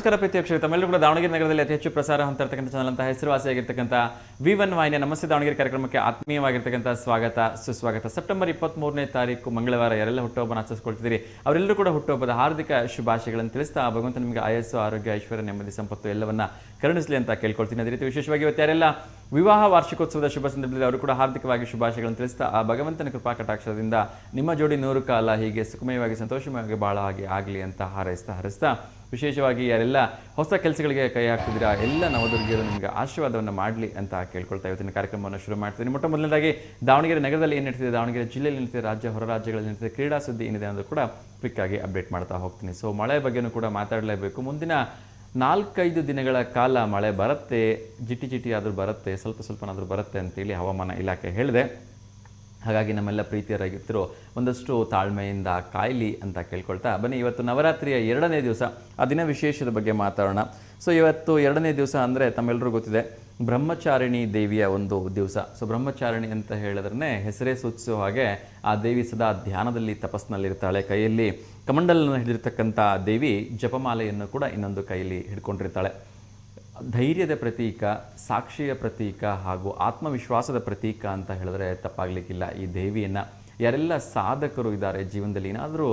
ನಮಸ್ಕಾರ ಪ್ರೀತಿ ಅಕ್ಷರ ತಮ್ಮೆಲ್ಲರೂ ಕೂಡ ದಾವಣಗೆರೆ ನಗರದಲ್ಲಿ ಅತಿ ಹೆಚ್ಚು ಪ್ರಸಾರ ಹೊಂದಿರತಕ್ಕಂಥ ಚಾನಲ್ ಅಂತ ಹೆಸರುವಾಸಿಯಾಗಿರ್ತಕ್ಕಂಥ V1 ವಾಹಿನಿಯ ನಮಸ್ತೆ ದಾವಣಗೆರೆ ಕಾರ್ಯಕ್ರಮಕ್ಕೆ ಆತ್ಮೀಯವಾಗಿರ್ತಕ್ಕಂಥ ಸ್ವಾಗತ ಸುಸ್ವಾಗತ. ಸೆಪ್ಟೆಂಬರ್ 23ನೇ ತಾರೀಕು ಮಂಗಳವಾರ ಯಾರೆಲ್ಲ ಹುಟ್ಟುಹಬ್ಬನ ಆಚರಿಸಿಕೊಳ್ತಿದ್ದೀರಿ ಅವರೆಲ್ಲರೂ ಕೂಡ ಹುಟ್ಟುಹಬ್ಬದ ಹಾರ್ದಿಕ ಶುಭಾಶಯಗಳನ್ನು ತಿಳಿಸ್ತಾ ಭಗವಂತ ನಿಮಗೆ ಆಯಸ್ಸು ಆರೋಗ್ಯ ಐಶ್ವರ್ಯ ನೆಮ್ಮದಿ ಸಂಪತ್ತು ಎಲ್ಲವನ್ನ ಕರುಣಿಸಲಿ ಅಂತ ಕೇಳ್ಕೊಳ್ತೀನಿ. ಅದೇ ರೀತಿ ವಿಶೇಷವಾಗಿ ಇವತ್ತು ಯಾರೆಲ್ಲ ವಿವಾಹ ವಾರ್ಷಿಕೋತ್ಸವದ ಶುಭ ಸಂದರ್ಭದಲ್ಲಿ ಅವರು ಕೂಡ ಹಾರ್ದಿಕವಾಗಿ ಶುಭಾಶಯಗಳನ್ನು ತಿಳಿಸ್ತಾ ಆ ಭಗವಂತನ ಕೃಪಾ ಕಟಾಕ್ಷದಿಂದ ನಿಮ್ಮ ಜೋಡಿ 100 ಕಾಲ ಹೀಗೆ ಸುಖಮಯವಾಗಿ ಸಂತೋಷವಾಗಿ ಬಾಳ ಹಾಗೆ ಆಗಲಿ ಅಂತ ಹಾರೈಸ್ತಾ ವಿಶೇಷವಾಗಿ ಯಾರೆಲ್ಲ ಹೊಸ ಕೆಲಸಗಳಿಗೆ ಕೈ ಹಾಕ್ತಿದ್ದೀರಾ ಎಲ್ಲ ನವದುರ್ಗಿಯರು ನಿಮಗೆ ಆಶೀರ್ವಾದವನ್ನು ಮಾಡಲಿ ಅಂತ ಕೇಳ್ಕೊಳ್ತಾ ಇವತ್ತಿನ ಕಾರ್ಯಕ್ರಮವನ್ನು ಶುರು ಮಾಡ್ತೀನಿ. ಮೊಟ್ಟ ಮೊದಲನೇದಾಗಿ ದಾವಣಗೆರೆ ನಗರದಲ್ಲಿ ಏನು ನಡೀತಿದೆ, ದಾವಣಗೆರೆ ಜಿಲ್ಲೆಯಲ್ಲಿ ನಡೀತಿದೆ, ರಾಜ್ಯ ಹೊರ ರಾಜ್ಯಗಳಲ್ಲಿ ನಡೀತಿದೆ, ಕ್ರೀಡಾ ಸುದ್ದಿ ಏನಿದೆ ಅನ್ನೋದು ಕೂಡ ಕ್ವಿಕ್ ಆಗಿ ಅಪ್ಡೇಟ್ ಮಾಡ್ತಾ ಹೋಗ್ತೀನಿ. ಸೊ ಮಳೆ ಬಗ್ಗೆನೂ ಕೂಡ ಮಾತಾಡಲೇಬೇಕು. ಮುಂದಿನ 4-5 ದಿನಗಳ ಕಾಲ ಮಳೆ ಬರುತ್ತೆ, ಜಿಟಿ ಆದರೂ ಬರುತ್ತೆ, ಸ್ವಲ್ಪನಾದರೂ ಬರುತ್ತೆ ಅಂತೇಳಿ ಹವಾಮಾನ ಇಲಾಖೆ ಹೇಳಿದೆ. ಹಾಗಾಗಿ ನಮ್ಮೆಲ್ಲ ಪ್ರೀತಿಯ ರೈತರು ಒಂದಷ್ಟು ತಾಳ್ಮೆಯಿಂದ ಕಾಯಲಿ ಅಂತ ಕೇಳ್ಕೊಳ್ತಾ ಬನ್ನಿ ಇವತ್ತು ನವರಾತ್ರಿಯ 2ನೇ ದಿವಸ ಆ ದಿನ ವಿಶೇಷದ ಬಗ್ಗೆ ಮಾತಾಡೋಣ. ಸೊ ಇವತ್ತು 2ನೇ ದಿವಸ ಅಂದರೆ ತಮ್ಮೆಲ್ಲರೂ ಗೊತ್ತಿದೆ ಬ್ರಹ್ಮಚಾರಿಣಿ ದೇವಿಯ ಒಂದು ದಿವಸ. ಸೊ ಬ್ರಹ್ಮಚಾರಿಣಿ ಅಂತ ಹೇಳಿದ್ರೆ ಹೆಸರೇ ಸೂಚಿಸುವ ಹಾಗೆ ಆ ದೇವಿ ಸದಾ ಧ್ಯಾನದಲ್ಲಿ ತಪಸ್ಸಿನಲ್ಲಿರ್ತಾಳೆ. ಕೈಯಲ್ಲಿ ಕಮಂಡಲನ್ನು ಹಿಡಿದಿರ್ತಕ್ಕಂಥ ದೇವಿ ಜಪಮಾಲೆಯನ್ನು ಕೂಡ ಇನ್ನೊಂದು ಕೈಯಲ್ಲಿ ಹಿಡ್ಕೊಂಡಿರ್ತಾಳೆ. ಧೈರ್ಯದ ಪ್ರತೀಕ, ಸಾಕ್ಷಿಯ ಪ್ರತೀಕ ಹಾಗೂ ಆತ್ಮವಿಶ್ವಾಸದ ಪ್ರತೀಕ ಅಂತ ಹೇಳಿದ್ರೆ ತಪ್ಪಾಗಲಿಕ್ಕಿಲ್ಲ. ಈ ದೇವಿಯನ್ನು ಯಾರೆಲ್ಲ ಸಾಧಕರು ಇದ್ದಾರೆ ಜೀವನದಲ್ಲಿ ಏನಾದರೂ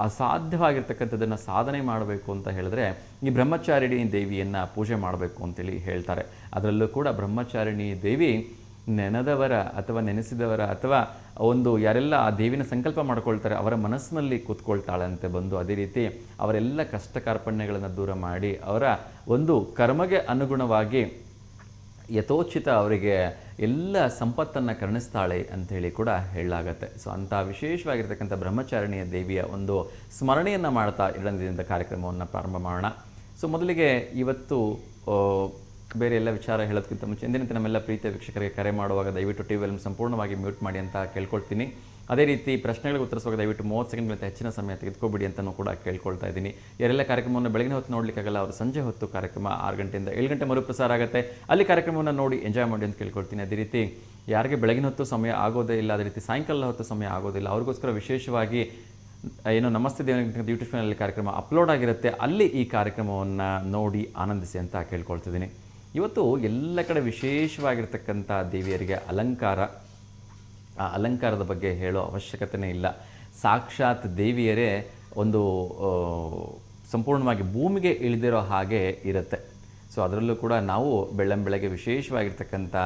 ಅಸಾಧ್ಯವಾಗಿರ್ತಕ್ಕಂಥದ್ದನ್ನು ಸಾಧನೆ ಮಾಡಬೇಕು ಅಂತ ಹೇಳಿದ್ರೆ ಈ ಬ್ರಹ್ಮಚಾರಿಣಿ ದೇವಿಯನ್ನು ಪೂಜೆ ಮಾಡಬೇಕು ಅಂತೇಳಿ ಹೇಳ್ತಾರೆ. ಅದರಲ್ಲೂ ಕೂಡ ಬ್ರಹ್ಮಚಾರಿಣಿ ದೇವಿ ನೆನೆದವರ ಅಥವಾ ನೆನೆಸಿದವರ ಅಥವಾ ಒಂದು ಯಾರೆಲ್ಲ ಆ ದೇವಿನ ಸಂಕಲ್ಪ ಮಾಡ್ಕೊಳ್ತಾರೆ ಅವರ ಮನಸ್ಸಿನಲ್ಲಿ ಕೂತ್ಕೊಳ್ತಾಳಂತೆ ಬಂದು. ಅದೇ ರೀತಿ ಅವರೆಲ್ಲ ಕಷ್ಟ ಕಾರ್ಪಣ್ಯಗಳನ್ನು ದೂರ ಮಾಡಿ ಅವರ ಒಂದು ಕರ್ಮಗೆ ಅನುಗುಣವಾಗಿ ಯಥೋಚಿತ ಅವರಿಗೆ ಎಲ್ಲ ಸಂಪತ್ತನ್ನು ಕರುಣಿಸ್ತಾಳೆ ಅಂಥೇಳಿ ಕೂಡ ಹೇಳಲಾಗತ್ತೆ. ಸೊ ಅಂಥ ವಿಶೇಷವಾಗಿರ್ತಕ್ಕಂಥ ಬ್ರಹ್ಮಚಾರಿಣಿಯ ದೇವಿಯ ಒಂದು ಸ್ಮರಣೆಯನ್ನು ಮಾಡ್ತಾ 2ನೇ ದಿನದ ಕಾರ್ಯಕ್ರಮವನ್ನು ಪ್ರಾರಂಭ ಮಾಡೋಣ. ಸೊ ಮೊದಲಿಗೆ ಇವತ್ತು ಬೇರೆ ಎಲ್ಲ ವಿಚಾರ ಹೇಳೋದಕ್ಕಿಂತ ಮುಂಚೆ ಎಂದಿನಂತೆ ನಮ್ಮೆಲ್ಲ ಪ್ರೀತಿಯ ವೀಕ್ಷಕರಿಗೆ ಕರೆ ಮಾಡುವಾಗ ದಯವಿಟ್ಟು ಟಿವಿಯಲ್ಲಿ ಸಂಪೂರ್ಣವಾಗಿ ಮ್ಯೂಟ್ ಮಾಡಿ ಅಂತ ಕೇಳ್ಕೊಳ್ತೀನಿ. ಅದೇ ರೀತಿ ಪ್ರಶ್ನೆಗಳಿಗೆ ಉತ್ತರಿಸುವಾಗ ದಯವಿಟ್ಟು 30 ಸೆಕೆಂಡ್ಗಿಂತ ಹೆಚ್ಚಿನ ಸಮಯ ತೆಗೆದುಕೊಬಿಡಿ ಅಂತಲೂ ಕೂಡ ಕೇಳ್ಕೊಳ್ತಾ ಇದ್ದೀನಿ. ಯಾರೆಲ್ಲ ಕಾರ್ಯಕ್ರಮವನ್ನು ಬೆಳಗಿನ ಹೊತ್ತು ನೋಡಲಿಕ್ಕಾಗಲ್ಲ ಅವರು ಸಂಜೆ ಹೊತ್ತು ಕಾರ್ಯಕ್ರಮ 6 ಗಂಟೆಯಿಂದ 7 ಗಂಟೆ ಮರುಪ್ರಸಾರ ಆಗುತ್ತೆ, ಅಲ್ಲಿ ಕಾರ್ಯಕ್ರಮವನ್ನು ನೋಡಿ ಎಂಜಾಯ್ ಮಾಡಿ ಅಂತ ಕೇಳ್ಕೊಳ್ತೀನಿ. ಅದೇ ರೀತಿ ಯಾರಿಗೆ ಬೆಳಗಿನ ಹೊತ್ತು ಸಮಯ ಆಗೋದೇ ಇಲ್ಲ, ಅದೇ ರೀತಿ ಸಾಯಂಕಾಲ ಹೊತ್ತು ಸಮಯ ಆಗೋದಿಲ್ಲ ಅವ್ರಿಗೋಸ್ಕರ ವಿಶೇಷವಾಗಿ ಏನು ನಮಸ್ತೆ ದೇವನಿಗೆ ಯೂಟ್ಯೂಬ್ ಚಾನಲಲ್ಲಿ ಕಾರ್ಯಕ್ರಮ ಅಪ್ಲೋಡ್ ಆಗಿರುತ್ತೆ, ಅಲ್ಲಿ ಈ ಕಾರ್ಯಕ್ರಮವನ್ನು ನೋಡಿ ಆನಂದಿಸಿ ಅಂತ ಕೇಳ್ಕೊಳ್ತಿದ್ದೀನಿ. ಇವತ್ತು ಎಲ್ಲ ಕಡೆ ವಿಶೇಷವಾಗಿರ್ತಕ್ಕಂಥ ದೇವಿಯರಿಗೆ ಅಲಂಕಾರ, ಆ ಅಲಂಕಾರದ ಬಗ್ಗೆ ಹೇಳೋ ಅವಶ್ಯಕತೆಯೇ ಇಲ್ಲ. ಸಾಕ್ಷಾತ್ ದೇವಿಯರೇ ಒಂದು ಸಂಪೂರ್ಣವಾಗಿ ಭೂಮಿಗೆ ಇಳಿದಿರೋ ಹಾಗೆ ಇರುತ್ತೆ. ಸೊ ಅದರಲ್ಲೂ ಕೂಡ ನಾವು ಬೆಳ್ಳಂಬೆಳಗ್ಗೆ ವಿಶೇಷವಾಗಿರ್ತಕ್ಕಂಥ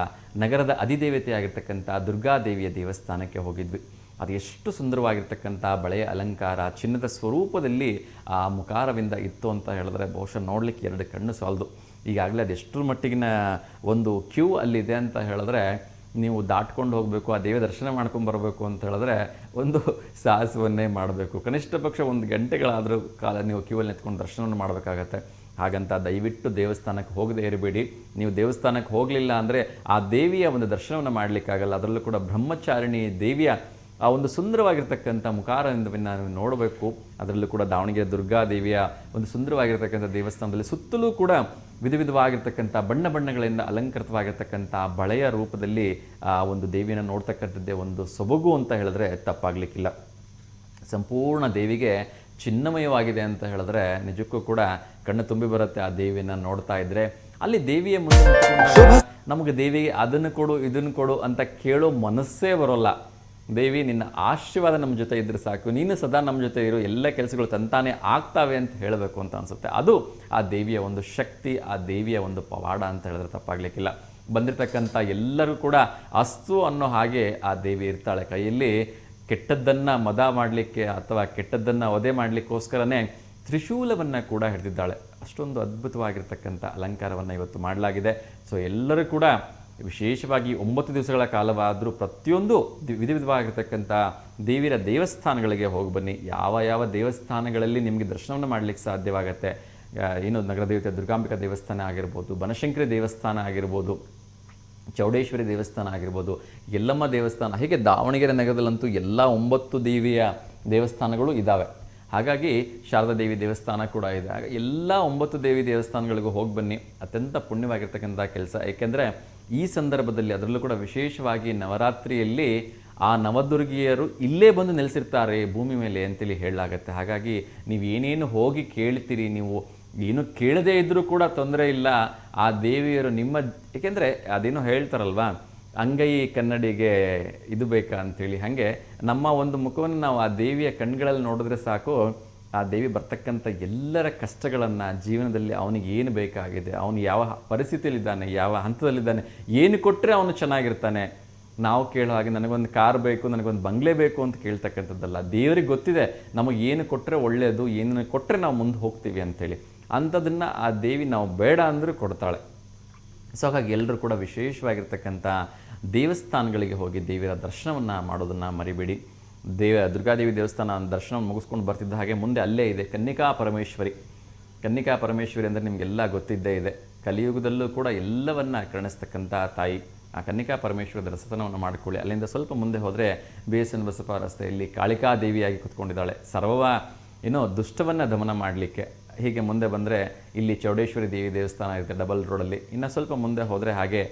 ನಗರದ ಅಧಿದೇವತೆ ಆಗಿರ್ತಕ್ಕಂಥ ದುರ್ಗಾದೇವಿಯ ದೇವಸ್ಥಾನಕ್ಕೆ ಹೋಗಿದ್ವಿ. ಅದು ಎಷ್ಟು ಸುಂದರವಾಗಿರ್ತಕ್ಕಂಥ ಬಳೆಯ ಅಲಂಕಾರ ಚಿನ್ನದ ಸ್ವರೂಪದಲ್ಲಿ ಆ ಮುಖಾರವಿಂದ ಇತ್ತು ಅಂತ ಹೇಳಿದ್ರೆ ಬಹುಶಃ ನೋಡಲಿಕ್ಕೆ 2 ಕಣ್ಣು ಸಾಲದು. ಈಗಾಗಲೇ ಅದೆಷ್ಟರ ಮಟ್ಟಿಗಿನ ಒಂದು ಕ್ಯೂ ಅಲ್ಲಿದೆ ಅಂತ ಹೇಳಿದ್ರೆ ನೀವು ದಾಟ್ಕೊಂಡು ಹೋಗಬೇಕು, ಆ ದೇವ ದರ್ಶನ ಮಾಡ್ಕೊಂಡು ಬರಬೇಕು ಅಂತ ಹೇಳಿದ್ರೆ ಒಂದು ಸಾಹಸವನ್ನೇ ಮಾಡಬೇಕು. ಕನಿಷ್ಠ ಪಕ್ಷ 1 ಗಂಟೆಗಳಾದರೂ ಕಾಲ ನೀವು ಕ್ಯೂವಲ್ಲಿ ನಿಂತ್ಕೊಂಡು ದರ್ಶನವನ್ನು ಮಾಡಬೇಕಾಗತ್ತೆ. ಹಾಗಂತ ದಯವಿಟ್ಟು ದೇವಸ್ಥಾನಕ್ಕೆ ಹೋಗದೇ ಇರಬೇಡಿ. ನೀವು ದೇವಸ್ಥಾನಕ್ಕೆ ಹೋಗಲಿಲ್ಲ ಅಂದರೆ ಆ ದೇವಿಯ ಒಂದು ದರ್ಶನವನ್ನು ಮಾಡಲಿಕ್ಕಾಗಲ್ಲ. ಅದರಲ್ಲೂ ಕೂಡ ಬ್ರಹ್ಮಚಾರಿಣಿ ದೇವಿಯ ಆ ಒಂದು ಸುಂದರವಾಗಿರ್ತಕ್ಕಂಥ ಮುಖಾರವಿಂದವನ್ನು ನಾವು ನೋಡಬೇಕು. ಅದರಲ್ಲೂ ಕೂಡ ದಾವಣಗೆರೆ ದುರ್ಗಾದೇವಿಯ ಒಂದು ಸುಂದರವಾಗಿರ್ತಕ್ಕಂಥ ದೇವಸ್ಥಾನದಲ್ಲಿ ಸುತ್ತಲೂ ಕೂಡ ವಿಧವಾಗಿರ್ತಕ್ಕಂಥ ಬಣ್ಣಗಳಿಂದ ಅಲಂಕೃತವಾಗಿರ್ತಕ್ಕಂಥ ಬಳೆಯ ರೂಪದಲ್ಲಿ ಆ ಒಂದು ದೇವಿಯನ್ನು ನೋಡ್ತಕ್ಕಂಥದ್ದೇ ಒಂದು ಸೊಬಗು ಅಂತ ಹೇಳಿದ್ರೆ ತಪ್ಪಾಗಲಿಕ್ಕಿಲ್ಲ. ಸಂಪೂರ್ಣ ದೇವಿಗೆ ಚಿನ್ನಮಯವಾಗಿದೆ ಅಂತ ಹೇಳಿದ್ರೆ ನಿಜಕ್ಕೂ ಕೂಡ ಕಣ್ಣು ತುಂಬಿ ಬರುತ್ತೆ ಆ ದೇವಿಯನ್ನು ನೋಡ್ತಾ ಇದ್ರೆ. ಅಲ್ಲಿ ದೇವಿಯ ಮುಂದೆ ನಮಗೆ ದೇವಿಗೆ ಅದನ್ನು ಕೊಡು ಇದನ್ನು ಕೊಡು ಅಂತ ಕೇಳೋ ಮನಸ್ಸೇ ಬರೋಲ್ಲ. ದೇವಿ ನಿನ್ನ ಆಶೀರ್ವಾದ ನಮ್ಮ ಜೊತೆ ಇದ್ರೆ ಸಾಕು, ನೀನು ಸದಾ ನಮ್ಮ ಜೊತೆ ಇರೋ ಎಲ್ಲ ಕೆಲಸಗಳು ತಂತಾನೇ ಆಗ್ತಾವೆ ಅಂತ ಹೇಳಬೇಕು ಅಂತ ಅನಿಸುತ್ತೆ. ಅದು ಆ ದೇವಿಯ ಒಂದು ಶಕ್ತಿ, ಆ ದೇವಿಯ ಒಂದು ಪವಾಡ ಅಂತ ಹೇಳಿದ್ರೆ ತಪ್ಪಾಗಲಿಕ್ಕಿಲ್ಲ. ಬಂದಿರತಕ್ಕಂಥ ಎಲ್ಲರೂ ಕೂಡ ಅಸ್ತು ಅನ್ನೋ ಹಾಗೆ ಆ ದೇವಿ ಇರ್ತಾಳೆ. ಕೈಯಲ್ಲಿ ಕೆಟ್ಟದ್ದನ್ನು ಮದ ಮಾಡಲಿಕ್ಕೆ ಅಥವಾ ಕೆಟ್ಟದ್ದನ್ನು ವಧೆ ಮಾಡಲಿಕ್ಕೋಸ್ಕರನೇ ತ್ರಿಶೂಲವನ್ನು ಕೂಡ ಹಿಡಿದಿದ್ದಾಳೆ. ಅಷ್ಟೊಂದು ಅದ್ಭುತವಾಗಿರ್ತಕ್ಕಂಥ ಅಲಂಕಾರವನ್ನು ಇವತ್ತು ಮಾಡಲಾಗಿದೆ. ಸೊ ಎಲ್ಲರೂ ಕೂಡ ವಿಶೇಷವಾಗಿ 9 ದಿವಸಗಳ ಕಾಲವಾದರೂ ಪ್ರತಿಯೊಂದು ವಿಧವಾಗಿರ್ತಕ್ಕಂಥ ದೇವಿಯ ದೇವಸ್ಥಾನಗಳಿಗೆ ಹೋಗಿ ಬನ್ನಿ. ಯಾವ ದೇವಸ್ಥಾನಗಳಲ್ಲಿ ನಿಮಗೆ ದರ್ಶನವನ್ನು ಮಾಡಲಿಕ್ಕೆ ಸಾಧ್ಯವಾಗುತ್ತೆ, ಏನು ನಗರ ದೇವತೆ ದುರ್ಗಾಂಬಿಕಾ ದೇವಸ್ಥಾನ ಆಗಿರ್ಬೋದು, ಬನಶಂಕರಿ ದೇವಸ್ಥಾನ ಆಗಿರ್ಬೋದು, ಚೌಡೇಶ್ವರಿ ದೇವಸ್ಥಾನ ಆಗಿರ್ಬೋದು, ಯಲ್ಲಮ್ಮ ದೇವಸ್ಥಾನ, ಹೀಗೆ ದಾವಣಗೆರೆ ನಗರದಲ್ಲಂತೂ ಎಲ್ಲ 9 ದೇವಿಯ ದೇವಸ್ಥಾನಗಳು ಇದ್ದಾವೆ. ಹಾಗಾಗಿ ಶಾರದಾ ದೇವಿ ದೇವಸ್ಥಾನ ಕೂಡ ಇದೆ. ಹಾಗೆ ಎಲ್ಲ 9 ದೇವಿ ದೇವಸ್ಥಾನಗಳಿಗೂ ಹೋಗಿ ಬನ್ನಿ. ಅತ್ಯಂತ ಪುಣ್ಯವಾಗಿರ್ತಕ್ಕಂಥ ಕೆಲಸ. ಏಕೆಂದರೆ ಈ ಸಂದರ್ಭದಲ್ಲಿ ಅದರಲ್ಲೂ ಕೂಡ ವಿಶೇಷವಾಗಿ ನವರಾತ್ರಿಯಲ್ಲಿ ಆ ನವದುರ್ಗಿಯರು ಇಲ್ಲೇ ಬಂದು ನೆಲೆಸಿರ್ತಾರೆ ಭೂಮಿ ಮೇಲೆ ಅಂತೇಳಿ ಹೇಳಲಾಗತ್ತೆ. ಹಾಗಾಗಿ ನೀವು ಏನೇನು ಹೋಗಿ ಕೇಳ್ತೀರಿ, ನೀವು ಏನು ಕೇಳದೇ ಇದ್ದರೂ ಕೂಡ ತೊಂದರೆ ಇಲ್ಲ, ಆ ದೇವಿಯರು ನಿಮ್ಮ, ಏಕೆಂದರೆ ಅದೇನೋ ಹೇಳ್ತಾರಲ್ವಾ, ಅಂಗೈ ಕನ್ನಡಿಗೆ ಇದು ಬೇಕಾ ಅಂಥೇಳಿ, ಹಾಗೆ ನಮ್ಮ ಒಂದು ಮುಖವನ್ನು ನಾವು ಆ ದೇವಿಯ ಕಣ್ಗಳಲ್ಲಿ ನೋಡಿದ್ರೆ ಸಾಕು, ಆ ದೇವಿ ಬರ್ತಕ್ಕಂಥ ಎಲ್ಲರ ಕಷ್ಟಗಳನ್ನು, ಜೀವನದಲ್ಲಿ ಅವನಿಗೆ ಏನು ಬೇಕಾಗಿದೆ, ಅವನು ಯಾವ ಪರಿಸ್ಥಿತಿಯಲ್ಲಿದ್ದಾನೆ, ಯಾವ ಹಂತದಲ್ಲಿದ್ದಾನೆ, ಏನು ಕೊಟ್ಟರೆ ಅವನು ಚೆನ್ನಾಗಿರ್ತಾನೆ. ನಾವು ಕೇಳೋ ಹಾಗೆ ನನಗೊಂದು ಕಾರ್ ಬೇಕು, ನನಗೊಂದು ಬಂಗ್ಲೆ ಬೇಕು ಅಂತ ಕೇಳ್ತಕ್ಕಂಥದ್ದಲ್ಲ. ದೇವರಿಗೆ ಗೊತ್ತಿದೆ ನಮಗೆ ಏನು ಕೊಟ್ಟರೆ ಒಳ್ಳೆಯದು, ಏನು ಕೊಟ್ಟರೆ ನಾವು ಮುಂದೆ ಹೋಗ್ತೀವಿ ಅಂಥೇಳಿ. ಅಂಥದನ್ನು ಆ ದೇವಿ ನಾವು ಬೇಡ ಅಂದರೂ ಕೊಡ್ತಾಳೆ. ಸೊ ಹಾಗಾಗಿ ಎಲ್ಲರೂ ಕೂಡ ವಿಶೇಷವಾಗಿರ್ತಕ್ಕಂಥ ದೇವಸ್ಥಾನಗಳಿಗೆ ಹೋಗಿ ದೇವಿಯ ದರ್ಶನವನ್ನು ಮಾಡೋದನ್ನು ಮರಿಬೇಡಿ. ದುರ್ಗಾದೇವಿ ದೇವಸ್ಥಾನ ದರ್ಶನ ಮುಗಿಸ್ಕೊಂಡು ಬರ್ತಿದ್ದ ಹಾಗೆ ಮುಂದೆ ಅಲ್ಲೇ ಇದೆ ಕನ್ನಿಕಾ ಪರಮೇಶ್ವರಿ. ಕನ್ನಿಕಾ ಪರಮೇಶ್ವರಿ ಅಂದರೆ ನಿಮಗೆಲ್ಲ ಗೊತ್ತಿದ್ದೇ ಇದೆ. ಕಲಿಯುಗದಲ್ಲೂ ಕೂಡ ಎಲ್ಲವನ್ನ ಕರುಣಿಸ್ತಕ್ಕಂಥ ತಾಯಿ. ಆ ಕನ್ನಿಕಾ ಪರಮೇಶ್ವರಿ ದರ್ಶನವನ್ನು ಮಾಡಿಕೊಳ್ಳಿ. ಅಲ್ಲಿಂದ ಸ್ವಲ್ಪ ಮುಂದೆ ಹೋದರೆ BSN ಬಸಪ್ಪ ರಸ್ತೆಯಲ್ಲಿ ಕಾಳಿಕಾದೇವಿಯಾಗಿ ಕುತ್ಕೊಂಡಿದ್ದಾಳೆ, ದುಷ್ಟವನ್ನು ದಮನ ಮಾಡಲಿಕ್ಕೆ. ಹೀಗೆ ಮುಂದೆ ಬಂದರೆ ಇಲ್ಲಿ ಚೌಡೇಶ್ವರಿ ದೇವಿ ದೇವಸ್ಥಾನ ಇರುತ್ತೆ ಡಬಲ್ ರೋಡಲ್ಲಿ. ಇನ್ನು ಸ್ವಲ್ಪ ಮುಂದೆ ಹೋದರೆ ಹಾಗೆ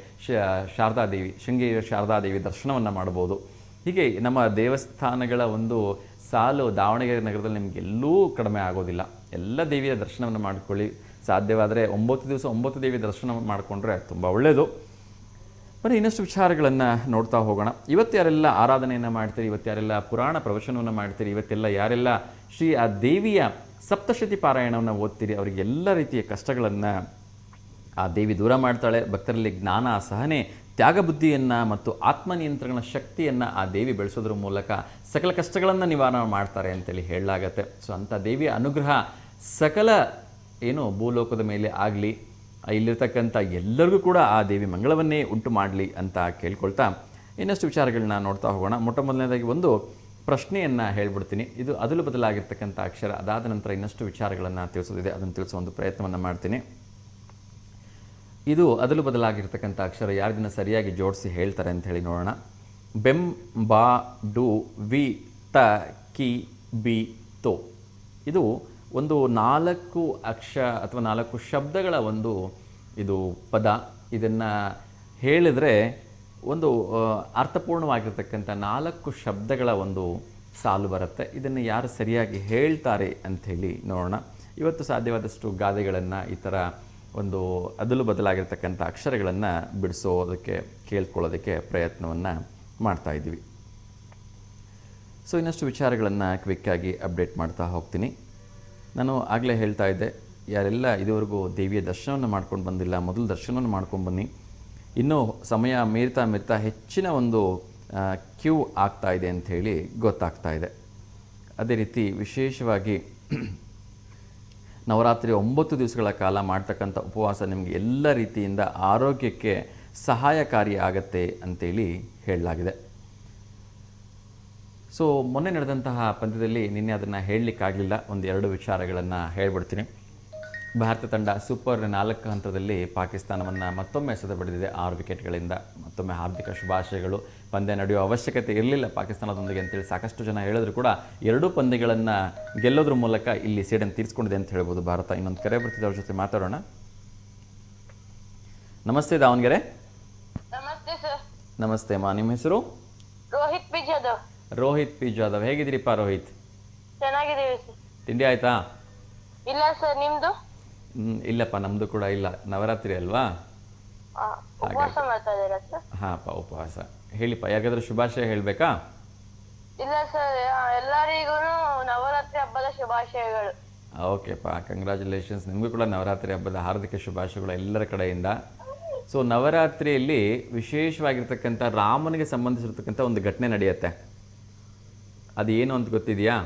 ಶಾರದಾದೇವಿ, ಶೃಂಗೇರಿ ಶಾರದಾದೇವಿ ದರ್ಶನವನ್ನು ಮಾಡ್ಬೋದು. ಹೀಗೆ ನಮ್ಮ ದೇವಸ್ಥಾನಗಳ ಒಂದು ಸಾಲು ದಾವಣಗೆರೆ ನಗರದಲ್ಲಿ ನಿಮಗೆಲ್ಲೂ ಕಡಿಮೆ ಆಗೋದಿಲ್ಲ. ಎಲ್ಲ ದೇವಿಯ ದರ್ಶನವನ್ನು ಮಾಡಿಕೊಳ್ಳಿ. ಸಾಧ್ಯವಾದರೆ 9 ದಿವಸ 9 ದೇವಿ ದರ್ಶನ ಮಾಡಿಕೊಂಡ್ರೆ ತುಂಬ ಒಳ್ಳೆಯದು. ಬರೀ ಇನ್ನಷ್ಟು ವಿಚಾರಗಳನ್ನು ನೋಡ್ತಾ ಹೋಗೋಣ. ಇವತ್ತು ಯಾರೆಲ್ಲ ಆರಾಧನೆಯನ್ನು ಮಾಡ್ತೀರಿ, ಇವತ್ತು ಯಾರೆಲ್ಲ ಪುರಾಣ ಪ್ರವಚನವನ್ನು ಮಾಡ್ತೀರಿ, ಇವತ್ತೆಲ್ಲ ಯಾರೆಲ್ಲ ಆ ದೇವಿಯ ಸಪ್ತಶತಿ ಪಾರಾಯಣವನ್ನು ಓದ್ತೀರಿ, ಅವರಿಗೆ ಎಲ್ಲ ರೀತಿಯ ಕಷ್ಟಗಳನ್ನು ಆ ದೇವಿ ದೂರ ಮಾಡ್ತಾಳೆ. ಭಕ್ತರಲ್ಲಿ ಜ್ಞಾನ, ಸಹನೆ, ತ್ಯಾಗ ಬುದ್ಧಿಯನ್ನು ಮತ್ತು ಆತ್ಮನಿಯಂತ್ರಣ ಶಕ್ತಿಯನ್ನು ಆ ದೇವಿ ಬೆಳೆಸೋದ್ರ ಮೂಲಕ ಸಕಲ ಕಷ್ಟಗಳನ್ನು ನಿವಾರಣೆ ಮಾಡ್ತಾರೆ ಅಂತೇಳಿ ಹೇಳಲಾಗತ್ತೆ. ಸೊ ಅಂಥ ದೇವಿಯ ಅನುಗ್ರಹ ಸಕಲ ಭೂಲೋಕದ ಮೇಲೆ ಆಗಲಿ, ಇಲ್ಲಿರ್ತಕ್ಕಂಥ ಎಲ್ಲರಿಗೂ ಕೂಡ ಆ ದೇವಿ ಮಂಗಳವನ್ನೇ ಉಂಟು ಮಾಡಲಿ ಅಂತ ಕೇಳ್ಕೊಳ್ತಾ ಇನ್ನಷ್ಟು ವಿಚಾರಗಳನ್ನ ನೋಡ್ತಾ ಹೋಗೋಣ. ಮೊದಲನೇದಾಗಿ ಒಂದು ಪ್ರಶ್ನೆಯನ್ನು ಹೇಳ್ಬಿಡ್ತೀನಿ. ಇದು ಅದಲು ಬದಲಾಗಿರ್ತಕ್ಕಂಥ ಅಕ್ಷರ. ಅದಾದ ನಂತರ ಇನ್ನಷ್ಟು ವಿಚಾರಗಳನ್ನು ತಿಳಿಸೋದಿದೆ, ಅದನ್ನು ತಿಳಿಸೋ ಒಂದು ಪ್ರಯತ್ನವನ್ನು ಮಾಡ್ತೀನಿ. ಇದು ಅದಲು ಬದಲಾಗಿರ್ತಕ್ಕಂಥ ಅಕ್ಷರ. ಯಾರದನ್ನು ಸರಿಯಾಗಿ ಜೋಡಿಸಿ ಹೇಳ್ತಾರೆ ಅಂತ ಹೇಳಿ ನೋಡೋಣ. ಬೆಂ, ಬಾ, ಡು, ವಿ, ತ, ಕಿ, ಬಿ, ತೋ. ಇದು ಒಂದು 4 ಅಥವಾ 4 ಶಬ್ದಗಳ ಒಂದು ಇದು ಪದ. ಇದನ್ನು ಹೇಳಿದರೆ ಒಂದು ಅರ್ಥಪೂರ್ಣವಾಗಿರ್ತಕ್ಕಂಥ 4 ಶಬ್ದಗಳ ಒಂದು ಸಾಲು ಬರುತ್ತೆ. ಇದನ್ನು ಯಾರು ಸರಿಯಾಗಿ ಹೇಳ್ತಾರೆ ಅಂಥೇಳಿ ನೋಡೋಣ. ಇವತ್ತು ಸಾಧ್ಯವಾದಷ್ಟು ಗಾದೆಗಳನ್ನು, ಈ ಥರ ಒಂದು ಅದಲು ಬದಲಾಗಿರ್ತಕ್ಕಂಥ ಅಕ್ಷರಗಳನ್ನು ಬಿಡಿಸೋದಕ್ಕೆ, ಕೇಳ್ಕೊಳ್ಳೋದಕ್ಕೆ ಪ್ರಯತ್ನವನ್ನು ಮಾಡ್ತಾಯಿದ್ದೀವಿ. ಸೊ ಇನ್ನಷ್ಟು ವಿಚಾರಗಳನ್ನು ಕ್ವಿಕ್ಕಾಗಿ ಅಪ್ಡೇಟ್ ಮಾಡ್ತಾ ಹೋಗ್ತೀನಿ. ನಾನು ಆಗಲೇ ಹೇಳ್ತಾ ಇದ್ದೆ, ಯಾರೆಲ್ಲ ಇದುವರೆಗೂ ದೇವಿಯ ದರ್ಶನವನ್ನು ಮಾಡ್ಕೊಂಡು ಬಂದಿಲ್ಲ, ಮೊದಲು ದರ್ಶನವನ್ನು ಮಾಡ್ಕೊಂಡು ಬನ್ನಿ. ಇನ್ನೂ ಸಮಯ ಮೀರ್ತಾ ಹೆಚ್ಚಿನ ಒಂದು ಕ್ಯೂ ಆಗ್ತಾ ಇದೆ ಅಂಥೇಳಿ ಗೊತ್ತಾಗ್ತಾ ಇದೆ. ಅದೇ ರೀತಿ ವಿಶೇಷವಾಗಿ ನವರಾತ್ರಿ 9 ದಿವಸಗಳ ಕಾಲ ಮಾಡ್ತಕ್ಕಂಥ ಉಪವಾಸ ನಿಮಗೆ ಎಲ್ಲ ರೀತಿಯಿಂದ ಆರೋಗ್ಯಕ್ಕೆ ಸಹಾಯಕಾರಿ ಆಗತ್ತೆ ಅಂತೇಳಿ ಹೇಳಲಾಗಿದೆ. ಸೊ ಮೊನ್ನೆ ನಡೆದಂತಹ ಪಂದ್ಯದಲ್ಲಿ ನಿನ್ನೆ ಅದನ್ನು ಹೇಳಲಿಕ್ಕಾಗಲಿಲ್ಲ. 1-2 ವಿಚಾರಗಳನ್ನು ಹೇಳ್ಬಿಡ್ತೀನಿ. ಭಾರತ ತಂಡ ಸೂಪರ್ 4 ಹಂತದಲ್ಲಿ ಪಾಕಿಸ್ತಾನವನ್ನು ಮತ್ತೊಮ್ಮೆ ಬಡಿದಿದೆ 6 ವಿಕೆಟ್ಗಳಿಂದ. ಮತ್ತೊಮ್ಮೆ ಹಾರ್ದಿಕ ಶುಭಾಶಯಗಳು. ಪಂದ್ಯ ನಡೆಯುವ ಅವಶ್ಯಕತೆ ಇರಲಿಲ್ಲ ಪಾಕಿಸ್ತಾನದೊಂದಿಗೆ ಅಂತೇಳಿ ಸಾಕಷ್ಟು ಜನ ಹೇಳಿದ್ರು ಕೂಡ 2 ಪಂದ್ಯಗಳನ್ನು ಗೆಲ್ಲೋದ್ರ ಮೂಲಕ ಇಲ್ಲಿ ಸೇಡನ್ನು ತೀರಿಸ್ಕೊಂಡಿದೆ ಅಂತ ಹೇಳ್ಬೋದು ಭಾರತ. ಇನ್ನೊಂದು ಕರೆ ಬರ್ತಿದೆ, ಅವ್ರ ಜೊತೆ ಮಾತಾಡೋಣ. ನಮಸ್ತೆ ದಾವಣಗೆರೆ. ನಮಸ್ತೆ ಸರ್. ನಮಸ್ತೆ ಅಮ್ಮ, ನಿಮ್ಮ ಹೆಸರು? ರೋಹಿತ್ ಪಿ ಜಾಧವ್. ರೋಹಿತ್ ಪಿ ಜಾಧವ್. ಹೇಗಿದ್ದೀರಿಪ್ಪ ರೋಹಿತ್? ಚೆನ್ನಾಗಿದ್ದೀವಿ ಸರ್. ತಿಂಡಿ ಆಯ್ತಾ? ಇಲ್ಲ ಸರ್, ನಿಮ್ದು? ಇಲ್ಲಪ್ಪ, ನಮ್ಮದು ಕೂಡ ಇಲ್ಲ. ನವರಾತ್ರಿ ಅಲ್ವಾ? ಉಪವಾಸ ಮಾಡ್ತಾ ಇದ್ದೀರಾ ಸರ್? ಹಾಂಪ್ಪ, ಉಪವಾಸ. ಹೇಳಿಪ್ಪ, ಯಾಕಾದ್ರೂ ಶುಭಾಶಯ ಹೇಳಬೇಕಾ? ಇಲ್ಲ ಸರ್, ಎಲ್ಲರಿಗೂ ನವರಾತ್ರಿ ಹಬ್ಬದ ಶುಭಾಶಯಗಳು. ಓಕೆಪ್ಪ, ಕಂಗ್ರ್ಯಾಚುಲೇಷನ್ಸ್. ನಿಮಗೂ ಕೂಡ ನವರಾತ್ರಿ ಹಬ್ಬದ ಹಾರ್ದಿಕ ಶುಭಾಶಯಗಳು ಎಲ್ಲರ ಕಡೆಯಿಂದ. ಸೊ ನವರಾತ್ರಿಯಲ್ಲಿ ವಿಶೇಷವಾಗಿರ್ತಕ್ಕಂಥ ರಾಮನಿಗೆ ಸಂಬಂಧಿಸಿರ್ತಕ್ಕಂಥ ಒಂದು ಘಟನೆ ನಡೆಯುತ್ತೆ. ಅದು ಏನು ಅಂತ ಗೊತ್ತಿದೆಯಾ?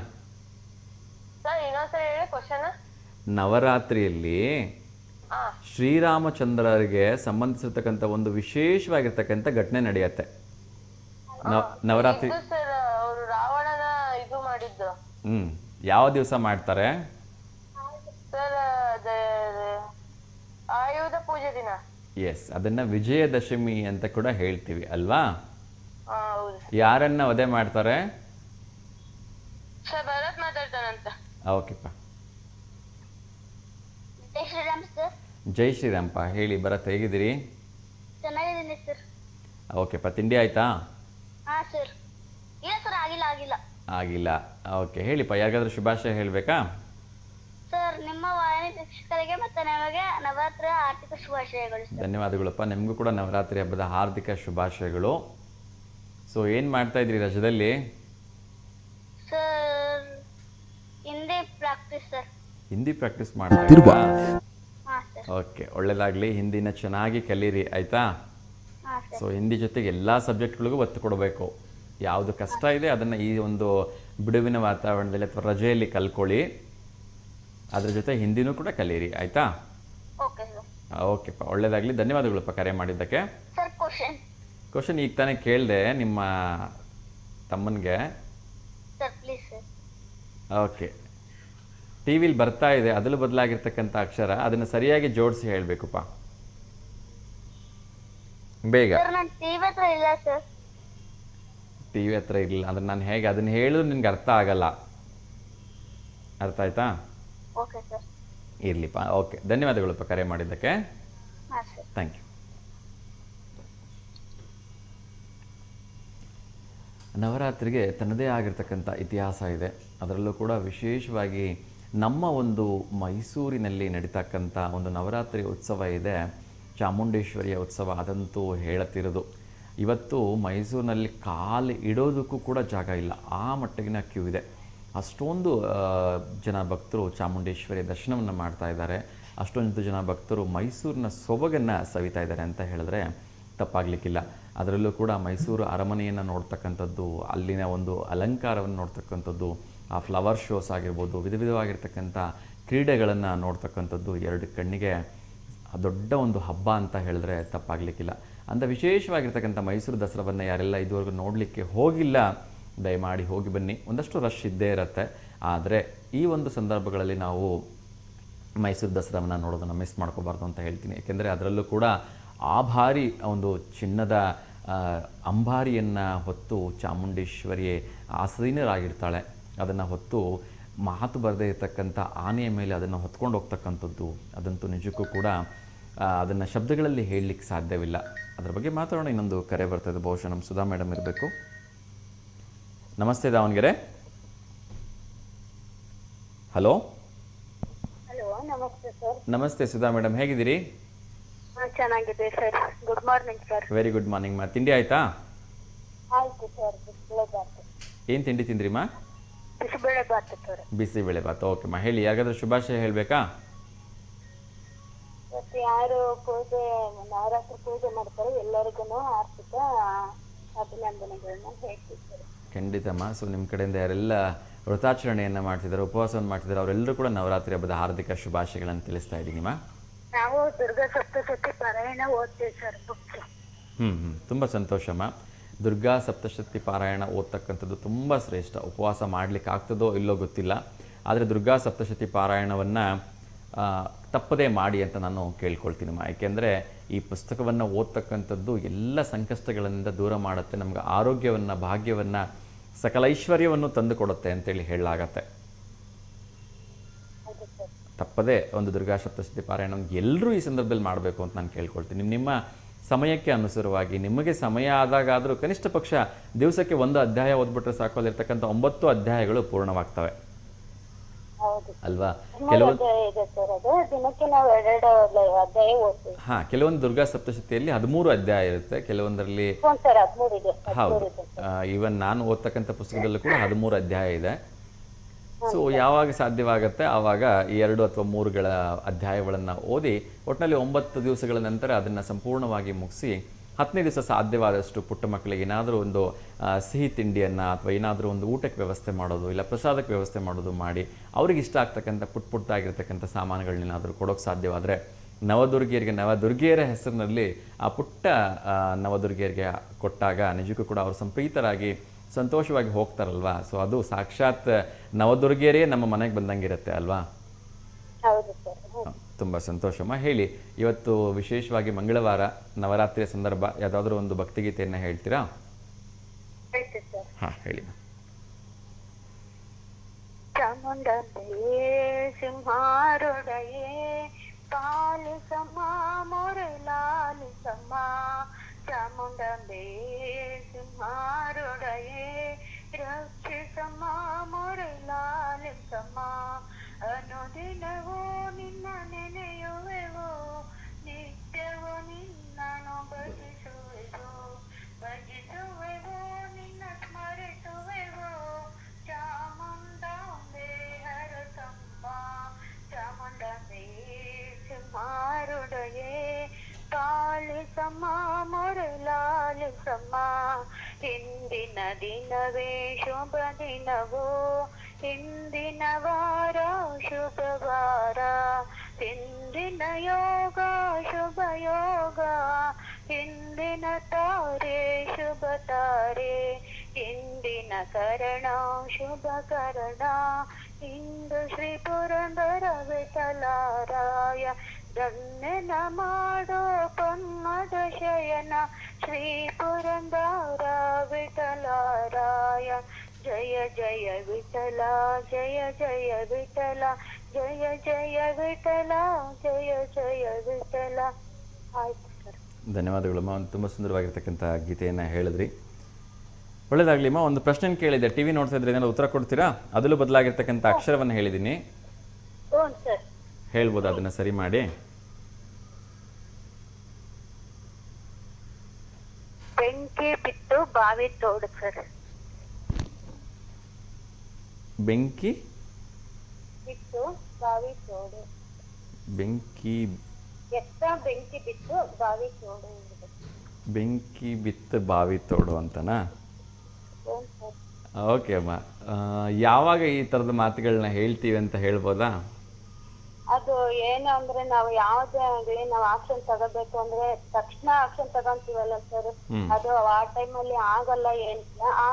ಸರ್ ಇನ್ನೊಂದ್ಸರಿ ಹೇಳಿ ಕ್ವಶನ್. ನವರಾತ್ರಿಯಲ್ಲಿ ಶ್ರೀರಾಮಚಂದ್ರರಿಗೆ ಸಂಬಂಧಿಸಿರ್ತಕ್ಕಂಥ ಒಂದು ವಿಶೇಷವಾಗಿರ್ತಕ್ಕಂಥ ಘಟನೆ ನಡೆಯುತ್ತೆ. ನವರಾತ್ರಿ ಸರ್ ಅವರು ರಾವಣನ ಇದು ಮಾಡಿದ್ದು. ಯಾವ ದಿವಸ ಮಾಡ್ತಾರೆ ಸರ್? ಆಯುಧ ಪೂಜೆ ದಿನ. ಎಸ್, ಅದನ್ನ ವಿಜಯದಶಮಿ ಅಂತ ಕೂಡ ಹೇಳ್ತೀವಿ ಅಲ್ವಾ? ಹೌದು. ಯಾರನ್ನ ವಧೆ ಮಾಡ್ತಾರೆ? ಸರ್ ಭರತ್ ಮಾತಾಡ್ತಾನಂತ. ಓಕೆಪ್ಪ. ಜೈ ಶ್ರೀರಾಮ್ ಸರ್. ಜೈ ಶ್ರೀರಾಮ್ಪ. ಹೇಳಿ ಭರತ್, ಹೇಗಿದ್ದೀರಿ? ಚೆನ್ನಾಗಿದ್ದೀನಿ ಸರ್. ಓಕೆಪ್ಪ, ತಿಂಡಿ ಆಯ್ತಾ? ಹಾಂ ಸರ್. ಇಲ್ಲ ಸರ್, ಆಗಿಲ್ಲ. ಆಗಿಲ್ಲ. ಓಕೆ, ಹೇಳಿಪ್ಪ, ಯಾರಿಗಾದ್ರೂ ಶುಭಾಶಯ ಹೇಳಬೇಕಾ? ಸರ್ ನಿಮ್ಮ ವಾಹಿನಿ ಶಿಕ್ಷಕರಿಗೆ ಮತ್ತು ನಮಗೆ ನವರಾತ್ರಿ ಆರ್ಥಿಕ ಶುಭಾಶಯಗಳು ಸರ್. ಧನ್ಯವಾದಗಳಪ್ಪ. ನಿಮಗೂ ಕೂಡ ನವರಾತ್ರಿ ಹಬ್ಬದ ಹಾರ್ದಿಕ ಶುಭಾಶಯಗಳು. ಸೊ ಏನು ಮಾಡ್ತಾ ಇದ್ರಿ ರಜದಲ್ಲಿ? Sir Hindi practice sir. Hindi practice ಮಾಡ್ತಾ ಇದ್ದೀರಾ? ಹಾಂ ಸರ್. ಓಕೆ, ಒಳ್ಳೆಯದಾಗಲಿ. ಹಿಂದಿನ ಚೆನ್ನಾಗಿ ಕಲೀರಿ, ಆಯಿತಾ? ಹಾಂ ಸರ್. ಸೊ ಹಿಂದಿ ಜೊತೆಗೆ ಎಲ್ಲ ಸಬ್ಜೆಕ್ಟ್ಗಳಿಗೂ ಒತ್ತು ಕೊಡಬೇಕು. ಯಾವುದು ಕಷ್ಟ ಇದೆ ಅದನ್ನು ಈ ಒಂದು ಬಿಡುವಿನ ವಾತಾವರಣದಲ್ಲಿ ಅಥವಾ ರಜೆಯಲ್ಲಿ ಕಲ್ಕೊಳ್ಳಿ. ಅದ್ರ ಜೊತೆ ಹಿಂದಿನೂ ಕೂಡ ಕಲೀರಿ, ಆಯಿತಾ? Okay sir. ಓಕೆಪ್ಪ, ಒಳ್ಳೆಯದಾಗಲಿ. ಧನ್ಯವಾದಗಳಪ್ಪ ಕರೆ ಮಾಡಿದ್ದಕ್ಕೆ. ಸರ್ ಕ್ವಶನ್ ಈಗ ತಾನೇ ಕೇಳಿದೆ ನಿಮ್ಮ ತಮ್ಮನಿಗೆ. Sir please sir. Okay, T ವಿಲಿ ಬರ್ತಾ ಇದೆ ಅದರಲ್ಲಿ ಬದಲಾಗಿರ್ತಕ್ಕಂಥ ಅಕ್ಷರ, ಅದನ್ನು ಸರಿಯಾಗಿ ಜೋಡಿಸಿ ಹೇಳಬೇಕಪ್ಪ ಬೇಗ. ಸರ್ ನಾನು ಟಿವಿ ಹತ್ರ ಇಲ್ಲ ಸರ್. ಟಿ ವಿ ಹತ್ರ ಇರಲಿಲ್ಲ ಅಂದ್ರೆ ನಾನು ಹೇಗೆ ಅದನ್ನು ಹೇಳಿದ್ರು ನಿನ್ಗೆ ಅರ್ಥ ಆಗಲ್ಲ. ಅರ್ಥ ಆಯ್ತಾ? Okay sir. ಇರಲಿಪ್ಪ. ಓಕೆ, ಧನ್ಯವಾದಗಳಪ್ಪ ಕರೆ ಮಾಡಿದ್ದಕ್ಕೆ. ಹಾಂ ಸರ್. Thank you. ನವರಾತ್ರಿಗೆ ತನ್ನದೇ ಆಗಿರ್ತಕ್ಕಂಥ ಇತಿಹಾಸ ಇದೆ. ಅದರಲ್ಲೂ ಕೂಡ ವಿಶೇಷವಾಗಿ ನಮ್ಮ ಒಂದು ಮೈಸೂರಿನಲ್ಲಿ ನಡೀತಕ್ಕಂಥ ಒಂದು ನವರಾತ್ರಿ ಉತ್ಸವ ಇದೆ, ಚಾಮುಂಡೇಶ್ವರಿಯ ಉತ್ಸವ. ಅದಂತೂ ಹೇಳುತ್ತಿರೋದು. ಇವತ್ತು ಮೈಸೂರಿನಲ್ಲಿ ಕಾಲು ಇಡೋದಕ್ಕೂ ಕೂಡ ಜಾಗ ಇಲ್ಲ, ಆ ಮಟ್ಟಿಗಿನ ಕ್ಯೂ ಇದೆ. ಅಷ್ಟೊಂದು ಜನ ಭಕ್ತರು ಚಾಮುಂಡೇಶ್ವರಿ ದರ್ಶನವನ್ನು ಮಾಡ್ತಾ ಇದ್ದಾರೆ. ಅಷ್ಟೊಂದು ಜನ ಭಕ್ತರು ಮೈಸೂರಿನ ಸೊಬಗನ್ನು ಸವಿತಾ ಇದ್ದಾರೆ ಅಂತ ಹೇಳಿದ್ರೆ ತಪ್ಪಾಗಲಿಕ್ಕಿಲ್ಲ. ಅದರಲ್ಲೂ ಕೂಡ ಮೈಸೂರು ಅರಮನೆಯನ್ನು ನೋಡ್ತಕ್ಕಂಥದ್ದು, ಅಲ್ಲಿನ ಒಂದು ಅಲಂಕಾರವನ್ನು ನೋಡ್ತಕ್ಕಂಥದ್ದು, ಆ ಫ್ಲವರ್ ಶೋಸ್ ಆಗಿರ್ಬೋದು, ವಿಧ ವಿಧವಾಗಿರ್ತಕ್ಕಂಥ ಕ್ರೀಡೆಗಳನ್ನು ನೋಡ್ತಕ್ಕಂಥದ್ದು ಎರಡು ಕಣ್ಣಿಗೆ ದೊಡ್ಡ ಒಂದು ಹಬ್ಬ ಅಂತ ಹೇಳಿದ್ರೆ ತಪ್ಪಾಗಲಿಕ್ಕಿಲ್ಲ. ಅಂಥ ವಿಶೇಷವಾಗಿರ್ತಕ್ಕಂಥ ಮೈಸೂರು ದಸರಾವನ್ನು ಯಾರೆಲ್ಲ ಇದುವರೆಗೂ ನೋಡಲಿಕ್ಕೆ ಹೋಗಿಲ್ಲ, ದಯಮಾಡಿ ಹೋಗಿ ಬನ್ನಿ. ಒಂದಷ್ಟು ರಶ್ ಇದ್ದೇ ಇರುತ್ತೆ, ಆದರೆ ಈ ಒಂದು ಸಂದರ್ಭಗಳಲ್ಲಿ ನಾವು ಮೈಸೂರು ದಸರಾವನ್ನು ನೋಡೋದನ್ನು ಮಿಸ್ ಮಾಡ್ಕೋಬಾರ್ದು ಅಂತ ಹೇಳ್ತೀನಿ. ಏಕೆಂದರೆ ಅದರಲ್ಲೂ ಕೂಡ ಆ ಭಾರಿ ಒಂದು ಚಿನ್ನದ ಅಂಬಾರಿಯನ್ನು ಹೊತ್ತು ಚಾಮುಂಡೇಶ್ವರಿಯೇ ಆಸೀನರಾಗಿರ್ತಾಳೆ. ಅದನ್ನು ಹೊತ್ತು ಮಾತು ಬರದೇ ಇರತಕ್ಕಂಥ ಆನೆಯ ಮೇಲೆ ಅದನ್ನು ಹೊತ್ಕೊಂಡು ಹೋಗ್ತಕ್ಕಂಥದ್ದು, ಅದಂತೂ ನಿಜಕ್ಕೂ ಕೂಡ ಅದನ್ನು ಶಬ್ದಗಳಲ್ಲಿ ಹೇಳಲಿಕ್ಕೆ ಸಾಧ್ಯವಿಲ್ಲ. ಅದರ ಬಗ್ಗೆ ಮಾತಾಡೋಣ. ಇನ್ನೊಂದು ಕರೆ ಬರ್ತದೆ, ಬಹುಶಃ ನಮ್ಮ ಸುಧಾ ಮೇಡಮ್ ಇರಬೇಕು. ನಮಸ್ತೆ ದಾವಣಗೆರೆ. ಹಲೋ ನಮಸ್ತೆ ಸರ್. ನಮಸ್ತೆ ಸುಧಾ ಮೇಡಮ್, ಹೇಗಿದ್ದೀರಿ? ಚೆನ್ನಾಗಿದೆ sir. Good morning sir. Very good morning ಮಾ. ತಿಂಡಿ ಆಯ್ತಾ? ಆಯ್ತು ಸರ್. ಬಿಸಿಬೇಳೆಬಾತು. ಏನು ತಿಂಡಿ ತಿಂದ್ರಿ ಮಾ? ಬಿಸಿಬೇಳೆಬಾತು ಸರ್. ಬಿಸಿಬೇಳೆಬಾತು. ಓಕೆ ಮಾ, ಹೇಳಿ. ಯಾರಿಗಾದ್ರೂ ಶುಭಾಶಯ ಹೇಳಬೇಕಾ? ಮತ್ತೆ ಯಾರು ಪೂಜೆ ನವರಾತ್ರಿ ಪೂಜೆ ಮಾಡ್ತಾರೆ ಎಲ್ಲರಿಗೂ ಆರ್ಥಿಕ ಅಭಿನಂದನೆಗಳನ್ನ ಹೇಳ್ತಿದ್ದಾರೆ. ಖಂಡಿತಮ್ಮ. ಸೊ ನಿಮ್ಮ ಕಡೆಯಿಂದ ಯಾರೆಲ್ಲ ವ್ರತಾಚರಣೆಯನ್ನು ಮಾಡ್ತಿದ್ದಾರೆ, ಉಪವಾಸವನ್ನು ಮಾಡ್ತಿದ್ದಾರೆ, ಅವರೆಲ್ಲರೂ ಕೂಡ ನವರಾತ್ರಿ ಹಬ್ಬದ ಹಾರ್ದಿಕ ಶುಭಾಶಯಗಳನ್ನು ತಿಳಿಸ್ತಾ ಇದ್ದೀನಿ ಮಾ. ನಾವು ದುರ್ಗಾ ಸಪ್ತಶತಿ ಪಾರಾಯಣ ಓದ್ತೀವಿ ಸರ್. ತುಂಬ ಸಂತೋಷಮ್ಮ. ದುರ್ಗಾ ಸಪ್ತಶತಿ ಪಾರಾಯಣ ಓದ್ತಕ್ಕಂಥದ್ದು ತುಂಬ ಶ್ರೇಷ್ಠ. ಉಪವಾಸ ಮಾಡಲಿಕ್ಕೆ ಆಗ್ತದೋ ಇಲ್ಲೋ ಗೊತ್ತಿಲ್ಲ, ಆದರೆ ದುರ್ಗಾ ಸಪ್ತಶತಿ ಪಾರಾಯಣವನ್ನು ತಪ್ಪದೇ ಮಾಡಿ ಅಂತ ನಾನು ಕೇಳ್ಕೊಳ್ತೀನಮ್ಮ. ಯಾಕೆಂದರೆ ಈ ಪುಸ್ತಕವನ್ನು ಓದ್ತಕ್ಕಂಥದ್ದು ಎಲ್ಲ ಸಂಕಷ್ಟಗಳಿಂದ ದೂರ ಮಾಡುತ್ತೆ, ನಮ್ಗೆ ಆರೋಗ್ಯವನ್ನು, ಭಾಗ್ಯವನ್ನು, ಸಕಲ ಐಶ್ವರ್ಯವನ್ನು ತಂದು ಕೊಡುತ್ತೆ ಅಂತೇಳಿ ಹೇಳಲಾಗತ್ತೆ. ತಪ್ಪದೇ ಒಂದು ದುರ್ಗಾ ಸಪ್ತಶತಿ ಪಾರಾಯಣ ಎಲ್ಲರೂ ಈ ಸಂದರ್ಭದಲ್ಲಿ ಮಾಡಬೇಕು ಅಂತ ನಾನು ಕೇಳ್ಕೊಳ್ತೀನಿ. ನಿಮ್ಮ ಸಮಯಕ್ಕೆ ಅನುಸಾರವಾಗಿ ನಿಮಗೆ ಸಮಯ ಆದಾಗಾದರೂ ಕನಿಷ್ಠ ಪಕ್ಷ ದಿವಸಕ್ಕೆ ಒಂದು ಅಧ್ಯಾಯ ಓದ್ಬಿಟ್ರೆ ಸಾಕು, ಅಲ್ಲಿರ್ತಕ್ಕಂಥ 9 ಅಧ್ಯಾಯಗಳು ಪೂರ್ಣವಾಗ್ತವೆ ಅಲ್ವಾ? ಕೆಲವೊಂದು ದುರ್ಗಾ ಸಪ್ತಶತಿಯಲ್ಲಿ 13 ಅಧ್ಯಾಯ ಇರುತ್ತೆ, ಕೆಲವೊಂದರಲ್ಲಿ ಹೌದು. ಈವನ್ ನಾನು ಓದ್ತಕ್ಕಂಥ ಪುಸ್ತಕದಲ್ಲೂ ಕೂಡ 13 ಅಧ್ಯಾಯ ಇದೆ. ಸೊ ಯಾವಾಗ ಸಾಧ್ಯವಾಗುತ್ತೆ ಆವಾಗ ಈ 2 ಅಥವಾ 3 ಅಧ್ಯಾಯಗಳನ್ನು ಓದಿ ಒಟ್ಟಿನಲ್ಲಿ 9 ದಿವಸಗಳ ನಂತರ ಅದನ್ನು ಸಂಪೂರ್ಣವಾಗಿ ಮುಗಿಸಿ 10ನೇ ದಿವಸ ಸಾಧ್ಯವಾದಷ್ಟು ಪುಟ್ಟ ಮಕ್ಕಳಿಗೆ ಏನಾದರೂ ಒಂದು ಸಿಹಿ ತಿಂಡಿಯನ್ನು ಅಥವಾ ಏನಾದರೂ ಒಂದು ಊಟಕ್ಕೆ ವ್ಯವಸ್ಥೆ ಮಾಡೋದು, ಇಲ್ಲ ಪ್ರಸಾದಕ್ಕೆ ವ್ಯವಸ್ಥೆ ಮಾಡೋದು ಮಾಡಿ ಅವ್ರಿಗೆ ಇಷ್ಟ ಆಗ್ತಕ್ಕಂಥ ಪುಟ್ಟಾಗಿರ್ತಕ್ಕಂಥ ಸಾಮಾನುಗಳನ್ನೇನಾದರೂ ಕೊಡೋಕ್ಕೆ ಸಾಧ್ಯವಾದರೆ ನವದುರ್ಗಿಯರ ಹೆಸರಿನಲ್ಲಿ ಆ ಪುಟ್ಟ ನವದುರ್ಗಿಯರಿಗೆ ಕೊಟ್ಟಾಗ ನಿಜಕ್ಕೂ ಕೂಡ ಅವರು ಸಂಪ್ರೀತರಾಗಿ ಸಂತೋಷವಾಗಿ ಹೋಗ್ತಾರಲ್ವಾ? ಸೊ ಅದು ಸಾಕ್ಷಾತ್ ನವದುರ್ಗಿಯರೇ ನಮ್ಮ ಮನೆಗೆ ಬಂದಂಗಿರುತ್ತೆ ಅಲ್ವಾ? ತುಂಬ ಸಂತೋಷಮ್ಮ. ಹೇಳಿ, ಇವತ್ತು ವಿಶೇಷವಾಗಿ ಮಂಗಳವಾರ ನವರಾತ್ರಿಯ ಸಂದರ್ಭ ಯಾವುದಾದ್ರೂ ಒಂದು ಭಕ್ತಿಗೀತೆಯನ್ನು ಹೇಳ್ತೀರಾ? ಹಾಂ ಹೇಳಿ. ಚಾಮುಂಡಂಬೆಯೇ ಸಿಂಹಾರೊಡೆಯೇ ಪಾಲಿಸಮ್ಮ ಮೊರೆಲಾಲಿಸಮ್ಮ, ಚಾಮುಂಡಂಬೆಯೇ ಸಿಂಹಾರೊಡೆಯೇ ರಕ್ಷಿಸಮ್ಮ ಮೊರೆಲಾಲಿಸಮ್ಮ, ಅನುದಿನವೂ ನಿನ್ನ ತಮ್ಮ ಇಂದಿನ ದಿನವೇ ಶುಭ ದಿನವೋ ಇಂದಿನ ವಾರ ಶುಭವಾರ ಇಂದಿನ ಯೋಗ ಶುಭ ಯೋಗ ಇಂದಿನ ತಾರೆ ಶುಭ ತಾರೆ ಇಂದಿನ ಕರಣ ಶುಭ ಕರಣ ಇಂದು ಶ್ರೀ ಪುರಂದರ ವಿಠಲರಾಯ ಧನ್ಯನ ಮಾಡೋ ಪನ್ನದ ಶಯನ ಶ್ರೀ ಪುರಂದರ ವಿಠಲರಾಯ ಜಯ ಜಯ ವಿಠಲ ಜಯ ಜಯ ವಿಠಲ ಜಯ ಜಯ ವಿಠಲ ಜಯ ಜಯ ವಿಠಲ. ಆಯ್ತು ಸರ್. ಧನ್ಯವಾದಗಳಮ್ಮ. ಒಂದು ತುಂಬ ಸುಂದರವಾಗಿರ್ತಕ್ಕಂಥ ಗೀತೆಯನ್ನು ಹೇಳಿದ್ರಿ. ಒಳ್ಳೇದಾಗ್ಲಿಮ್ಮ. ಒಂದು ಪ್ರಶ್ನೆ ಕೇಳಿದೆ, ಟಿ ವಿ ನೋಡ್ತಾ ಇದ್ರೆ ಏನಾದ್ರು ಉತ್ತರ ಕೊಡ್ತೀರಾ? ಅದರಲ್ಲೂ ಬದಲಾಗಿರ್ತಕ್ಕಂಥ ಅಕ್ಷರವನ್ನು ಹೇಳಿದ್ದೀನಿ, ಹ್ಞೂ ಸರ್. ಹೇಳ್ಬೋದು, ಅದನ್ನು ಸರಿ ಮಾಡಿ. ಬೆಂಕಿ ಬಿತ್ತು ಬಾವಿ ತೋಡು ಸರ್. ಬೆಂಕಿ ಬಿತ್ತು ಬಾವಿ ತೋಡು. ಬೆಂಕಿ ಬೆಂಕಿ ಬಿತ್ತು ಬಾವಿ ತೋಡು. ಬೆಂಕಿ ಬಿತ್ತು ಬಾವಿ ತೋಡು ಅಂತನಾ? ಹ್ಞೂ ಸರ್. ಓಕೆ ಅಮ್ಮ. ಯಾವಾಗ ಈ ಥರದ ಮಾತುಗಳನ್ನ ಹೇಳ್ತೀವಿ ಅಂತ ಹೇಳ್ಬೋದಾ? ಅದು ಏನು ಅಂದ್ರೆ ನಾವು ಯಾವುದೇ ಆಗ್ಲಿ ನಾವು ಆಕ್ಷನ್ ತಗೋಬೇಕು ಅಂದ್ರೆ ತಕ್ಷಣ ಆಕ್ಷನ್ ತಗೊಂತೀವಲ್ಲ ಸರ್, ಅದು ಆ ಟೈಮಲ್ಲಿ ಆಗಲ್ಲ. ಏನಿಲ್ಲ, ಆ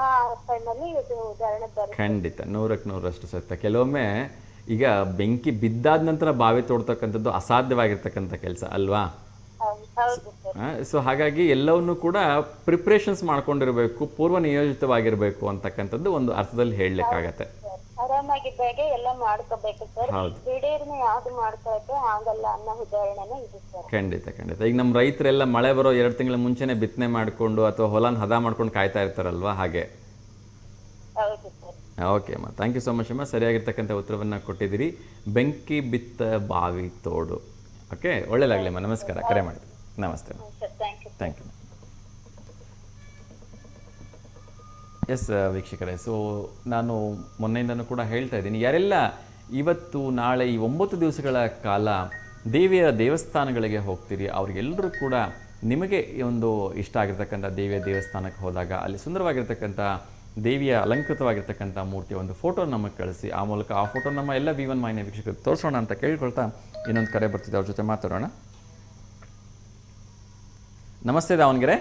ಟೈಮಲ್ಲಿ ಇದು ಉದಾಹರಣೆ ಬರುತ್ತೆ. ಖಂಡಿತ 100% ಸತ್ಯ. ಕೆಲವೊಮ್ಮೆ ಈಗ ಬೆಂಕಿ ಬಿದ್ದಾದ ನಂತರ ಬಾವಿ ತೋಡ್ತಕ್ಕಂಥದ್ದು ಅಸಾಧ್ಯವಾಗಿರ್ತಕ್ಕಂಥ ಕೆಲಸ ಅಲ್ವಾ? ಹೌದು ಸರ್. ಸೊ ಹಾಗಾಗಿ ಎಲ್ಲವನ್ನೂ ಕೂಡ ಪ್ರಿಪ್ರೇಷನ್ಸ್ ಮಾಡ್ಕೊಂಡಿರ್ಬೇಕು, ಪೂರ್ವ ನಿಯೋಜಿತವಾಗಿರ್ಬೇಕು ಅಂತಕ್ಕಂಥದ್ದು ಒಂದು ಅರ್ಥದಲ್ಲಿ ಹೇಳಲಿಕ್ಕಾಗತ್ತೆ. ಆರಾಮಾಗಿದ್ದಾಗೆ ಎಲ್ಲ ಮಾಡ್ಕೋಬೇಕು ಸರ್. ಹೌದು, ದಿಢೀರ್ನೆ ಯಾವ್ದು ಮಾಡ್ಕೊಳಕ್ಕೆ ಆಗಲ್ಲ ಅನ್ನೋ ಉದಾಹರಣೆನೇ ಇದು ಸರ್. ಖಂಡಿತ ಖಂಡಿತ. ಈಗ ನಮ್ಮ ರೈತರೆಲ್ಲ ಮಳೆ ಬರೋ 2 ತಿಂಗಳ ಮುಂಚೆನೆ ಬಿತ್ತನೆ ಮಾಡಿಕೊಂಡು ಅಥವಾ ಹೊಲನ ಹದ ಮಾಡ್ಕೊಂಡು ಕಾಯ್ತಾ ಇರ್ತಾರಲ್ವಾ, ಹಾಗೆ. ಹೌದು ಸರ್. ಓಕೆ ಅಮ್ಮ, ಥ್ಯಾಂಕ್ ಯು ಸೊ ಮಚ್ ಅಮ್ಮ. ಸರಿಯಾಗಿರ್ತಕ್ಕಂಥ ಉತ್ತರವನ್ನು ಕೊಟ್ಟಿದ್ದೀರಿ. ಬೆಂಕಿ ಬಿತ್ತ ಬಾವಿ ತೋಡು. ಓಕೆ, ಒಳ್ಳೇದಾಗಲಿ ಅಮ್ಮ. ನಮಸ್ಕಾರ, ಕರೆ ಮಾಡಿದ್ವಿ. ನಮಸ್ತೆ ಅಮ್ಮ. Sir, thank you. Thank you. Yes ವೀಕ್ಷಕರೇ, ಸೊ ನಾನು ಮೊನ್ನೆಯಿಂದನೂ ಕೂಡ ಹೇಳ್ತಾ ಇದ್ದೀನಿ, ಯಾರೆಲ್ಲ ಇವತ್ತು ನಾಳೆ ಈ 9 ದಿವಸಗಳ ಕಾಲ ದೇವಿಯ ದೇವಸ್ಥಾನಗಳಿಗೆ ಹೋಗ್ತೀರಿ, ಅವರಿಗೆಲ್ಲರೂ ಕೂಡ ನಿಮಗೆ ಒಂದು ಇಷ್ಟ ಆಗಿರ್ತಕ್ಕಂಥ ದೇವಿಯ ದೇವಸ್ಥಾನಕ್ಕೆ ಹೋದಾಗ ಅಲ್ಲಿ ಸುಂದರವಾಗಿರ್ತಕ್ಕಂಥ ದೇವಿಯ ಅಲಂಕೃತವಾಗಿರ್ತಕ್ಕಂಥ ಮೂರ್ತಿಯ ಒಂದು ಫೋಟೋ ನಮಗೆ ಕಳಿಸಿ, ಆ ಮೂಲಕ ಆ ಫೋಟೋ ನಮ್ಮ ಎಲ್ಲ V1 ವಾಹಿನಿಯ ವೀಕ್ಷಕರು ತೋರಿಸೋಣ ಅಂತ ಕೇಳ್ಕೊಳ್ತಾ ಇನ್ನೊಂದು ಕರೆ ಬರ್ತಿದೆ, ಅವ್ರ ಜೊತೆ ಮಾತಾಡೋಣ. ನಮಸ್ತೆ ದಾವಣಗೆರೆ.